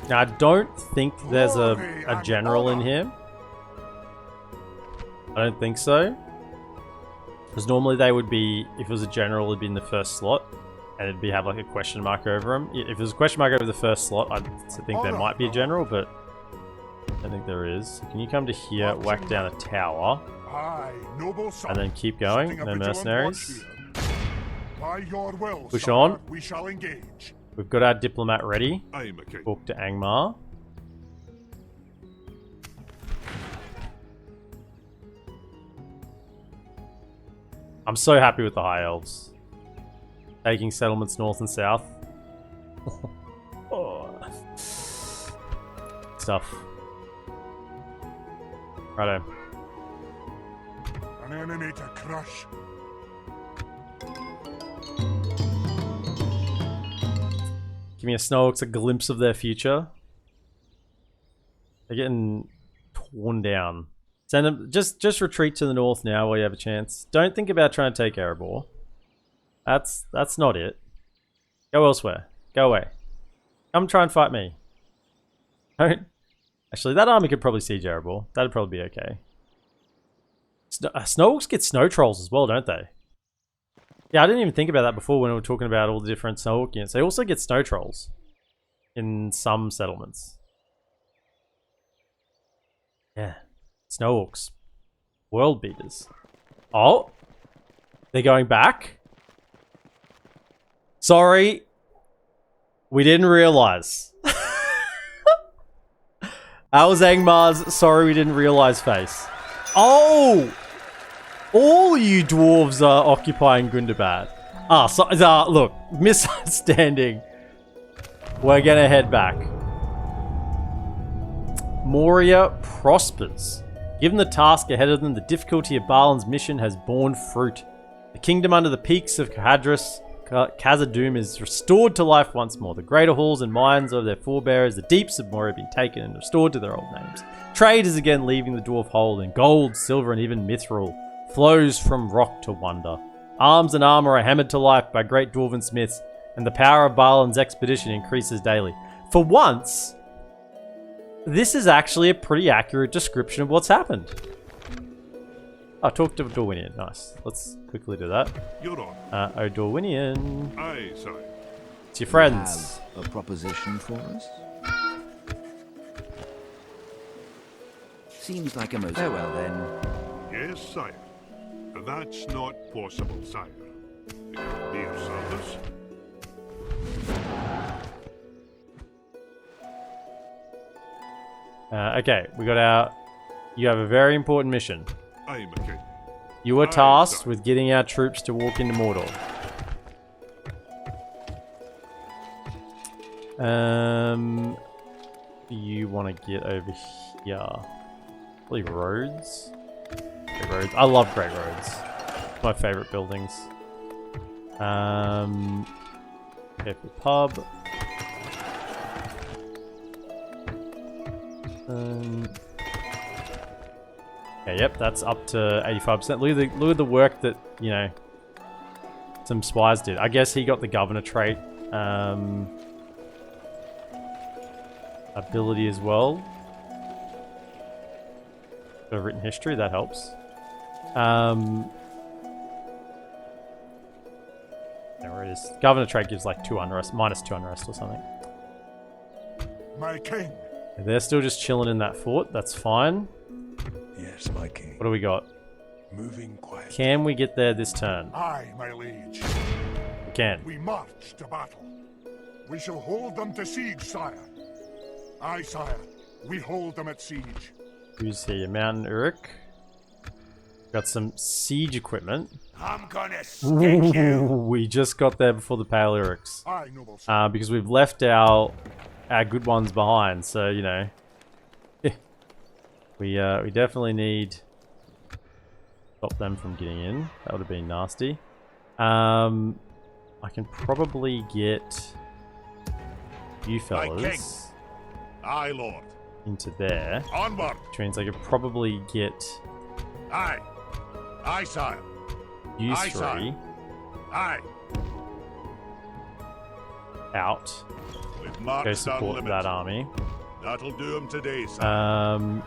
Now, I don't think there's a general in here. I don't think so. Because normally they would be, if it was a general, it'd be in the first slot. And it'd have like a question mark over them. If there's a question mark over the first slot, I think there might be a general, but I don't think there is. So can you come to here, whack down a tower, and then keep going? No mercenaries. By your will, Push on. we shall engage. We've got our diplomat ready. I am a king. Book to Angmar. I'm so happy with the High Elves. Taking settlements north and south. Oh. Stuff. Righto. An enemy to crush. Give me a Snowhawks, a glimpse of their future. They're getting torn down. Send them. Just retreat to the north now while you have a chance. Don't think about trying to take Erebor. That's not it. Go elsewhere. Go away. Come try and fight me. Don't. Actually, that army could probably siege Erebor. That'd probably be okay. Snowhawks get snow trolls as well, don't they? Yeah, I didn't even think about that before when we were talking about all the different Snowhawk units. They also get snow trolls in some settlements. Yeah. Snowhawks. World beaters. Oh. They're going back. Sorry. We didn't realize. That was Angmar's sorry we didn't realize face. Oh! All you dwarves are occupying Gundabad. Look, misunderstanding. We're gonna head back. Moria prospers. Given the task ahead of them, the difficulty of Balin's mission has borne fruit. The kingdom under the peaks of Khazaddum is restored to life once more. The greater halls and mines of their forebears, the deeps of Moria, have been taken and restored to their old names. Trade is again leaving the dwarf hold, and gold, silver, and even mithril flows from rock to wonder. Arms and armor are hammered to life by great dwarven smiths, and the power of Balin's expedition increases daily. For once, this is actually a pretty accurate description of what's happened. Oh, talk to Dorwinian. Nice. Let's quickly do that. You're on. Oh, Dorwinian. Aye, sire. It's your friends. Have a proposition for us? Seems like a most... Very well, then. Yes, sire. That's not possible, sire. Dear service. Okay, we got our... You have a very important mission. I am a king. You are Aye, tasked sire. with getting our troops to walk into Mordor. You want to get over here? Probably roads. Great roads. I love great roads. My favorite buildings. Careful pub. Okay, yep, that's up to 85%. Look at the work that, you know, some spies did. I guess he got the governor trait ability as well. Got a written history, that helps. There it is. Governor trait gives like 2 unrest, minus 2 unrest or something. My king. They're still just chilling in that fort. That's fine. Yes, my king. What do we got? Moving quiet. Can we get there this turn? Aye, my liege. We can. We march to battle. We shall hold them to siege, sire. Aye, sire. We hold them at siege. Who's here? Mountain Uruk. Got some siege equipment. I'm gonna stick you. We just got there before the Pale Uruks. Aye, noble sire. Because we've left our good ones behind, so you know. we definitely need to stop them from getting in. That would have been nasty. I can probably get you fellas Aye, lord. into there, Onward. which means I could probably get Aye. Aye, sire. you Aye, three sire. Aye. out. We've Go marched support unlimited. that army. That'll do them today, sire.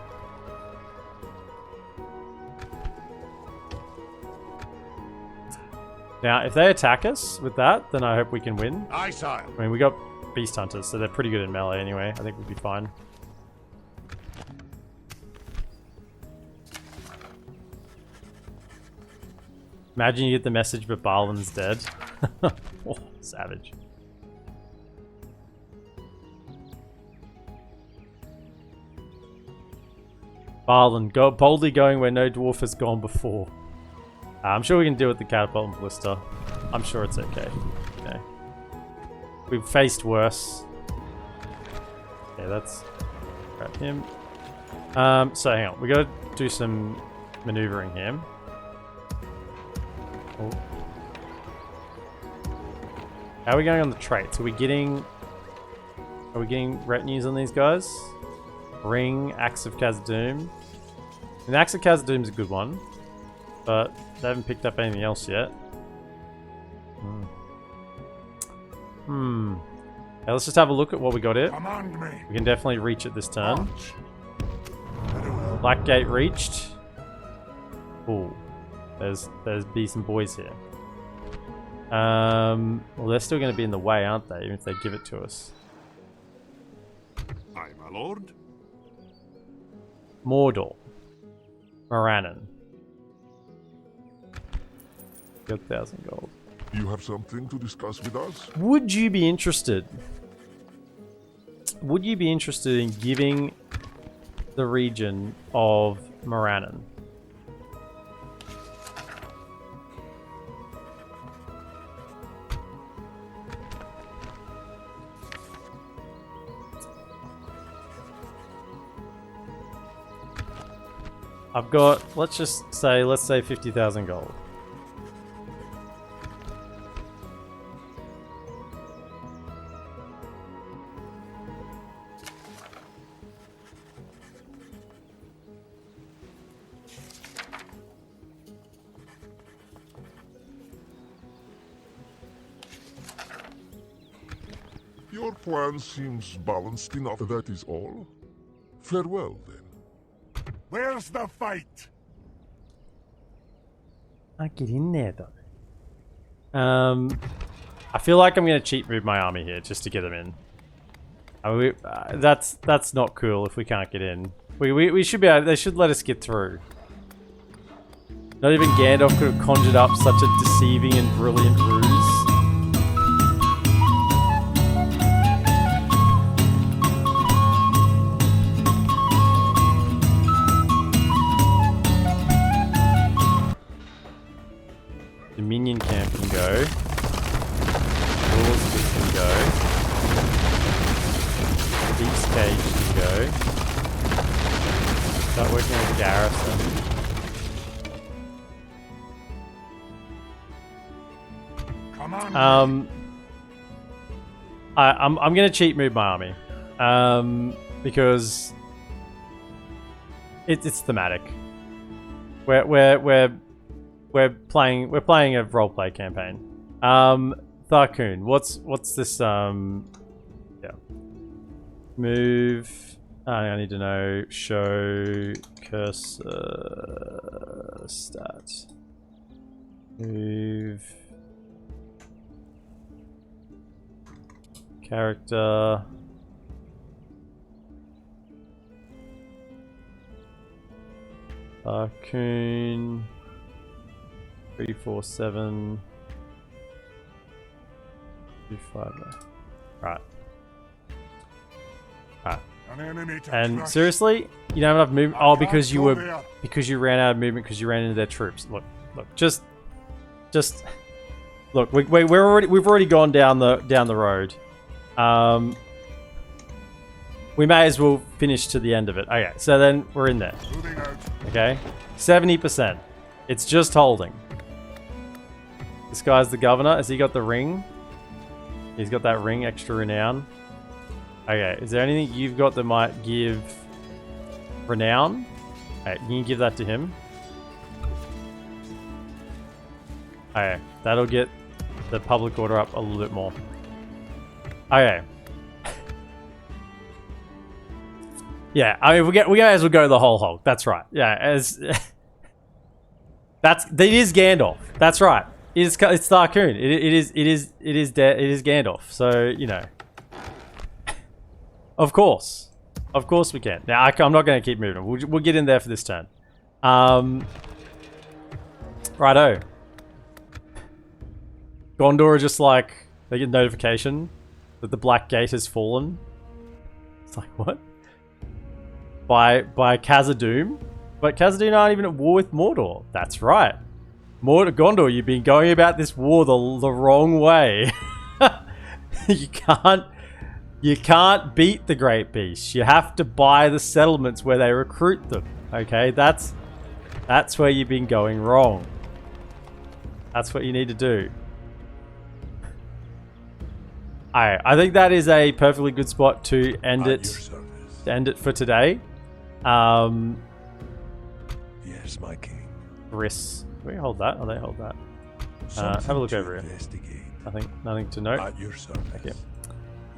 Now, if they attack us with that, then I hope we can win. Aye, sire. I mean, we got beast hunters, so they're pretty good in melee anyway. I think we'll be fine. Imagine you get the message, but Balrog's dead. Oh, savage. Balrog, go boldly going where no dwarf has gone before. I'm sure we can deal with the catapult and ballista. I'm sure it's okay. You know. We've faced worse. Okay, that's grab him. So hang on, we gotta do some maneuvering here. Oh. How are we going on the traits? Are we getting retinues on these guys? Ring, Axe of Khazaddum. And the Axe of Khazaddum's a good one, but they haven't picked up anything else yet. Okay, let's just have a look at what we got here. Command me. We can definitely reach it this turn. March. Very well. Blackgate reached. Ooh, there's decent boys here. Well, they're still going to be in the way, aren't they? Even if they give it to us. Aye, my lord. Mordor. Morannon. Got 1,000 gold. You have something to discuss with us? Would you be interested? Would you be interested in giving the region of Morannon? I've got, let's say 50,000 gold. Your plan seems balanced enough, that is all. Farewell, then. Where's the fight? Can't get in there though. I feel like I'm gonna cheat move my army here just to get them in. That's not cool if we can't get in. We should be able, they should let us get through. Not even Gandalf could have conjured up such a deceiving and brilliant ruse. Dominion camp can go. Dwarves can go. Beast cage can go. Start working with the garrison. Come on. I'm gonna cheat move my army. Because it's thematic. We're playing a roleplay campaign. Tharkoon, what's this yeah. Move. I need to know. Show cursor stats. Move. Character. Tharkoon. 347 25. Right. An enemy to And crush. seriously, you don't have enough movement. Oh, because you ran out of movement because you ran into their troops. Look, just look. We've already gone down the road. We may as well finish to the end of it. Okay, so then we're in there. Moving out. Okay, 70%. It's just holding. This guy's the governor. Has he got the ring? He's got that ring, extra renown. Okay, is there anything you've got that might give renown? Okay, you can give that to him. Okay, that'll get the public order up a little bit more. Okay. Yeah, I mean, we may as well go the whole hog. That's right. Yeah, as it is Gandalf. That's right. It's Tharkoon. It is Gandalf. So you know, of course we can. Now I'm not going to keep moving. We'll get in there for this turn. Righto. Gondor are just like they get notification that the Black Gate has fallen. It's like what? By Khazaddum? But Khazaddum aren't even at war with Mordor. That's right. Gondor, you've been going about this war the wrong way. You can't beat the Great Beast. You have to buy the settlements where they recruit them. Okay, that's where you've been going wrong. That's what you need to do. Alright, I think that is a perfectly good spot to end it for today. Yes, my king. Riss. Can we hold that? Oh, they hold that. Have a look over here. Nothing to note. At your service. Okay. I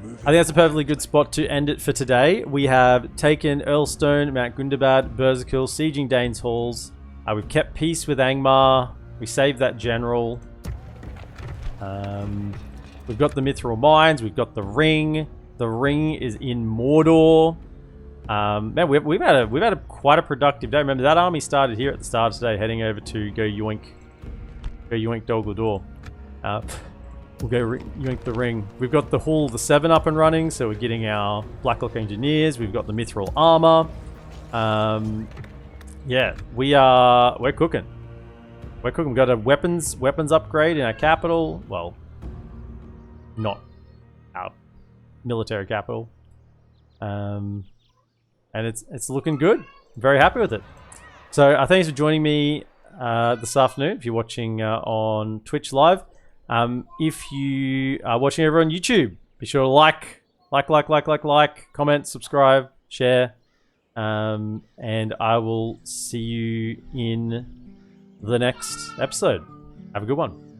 think that's a perfectly good spot to end it for today. We have taken Earlstone, Mount Gundabad, Berserkil, sieging Dane's Halls. We've kept peace with Angmar. We saved that general. We've got the Mithril Mines. We've got the Ring. The Ring is in Mordor. Man, we've had quite a productive day. Remember that army started here at the start of today, heading over to go yoink Dol Guldur. We'll go yoink the Ring. We've got the Hall of the Seven up and running, so we're getting our Blacklock Engineers. We've got the Mithril Armor. Yeah, we're cooking. We've got a weapons upgrade in our capital. Well, not our military capital. And it's looking good. I'm very happy with it. So thanks for joining me this afternoon. If you're watching on Twitch Live, if you are watching over on YouTube, be sure to like, comment, subscribe, share, and I will see you in the next episode. Have a good one.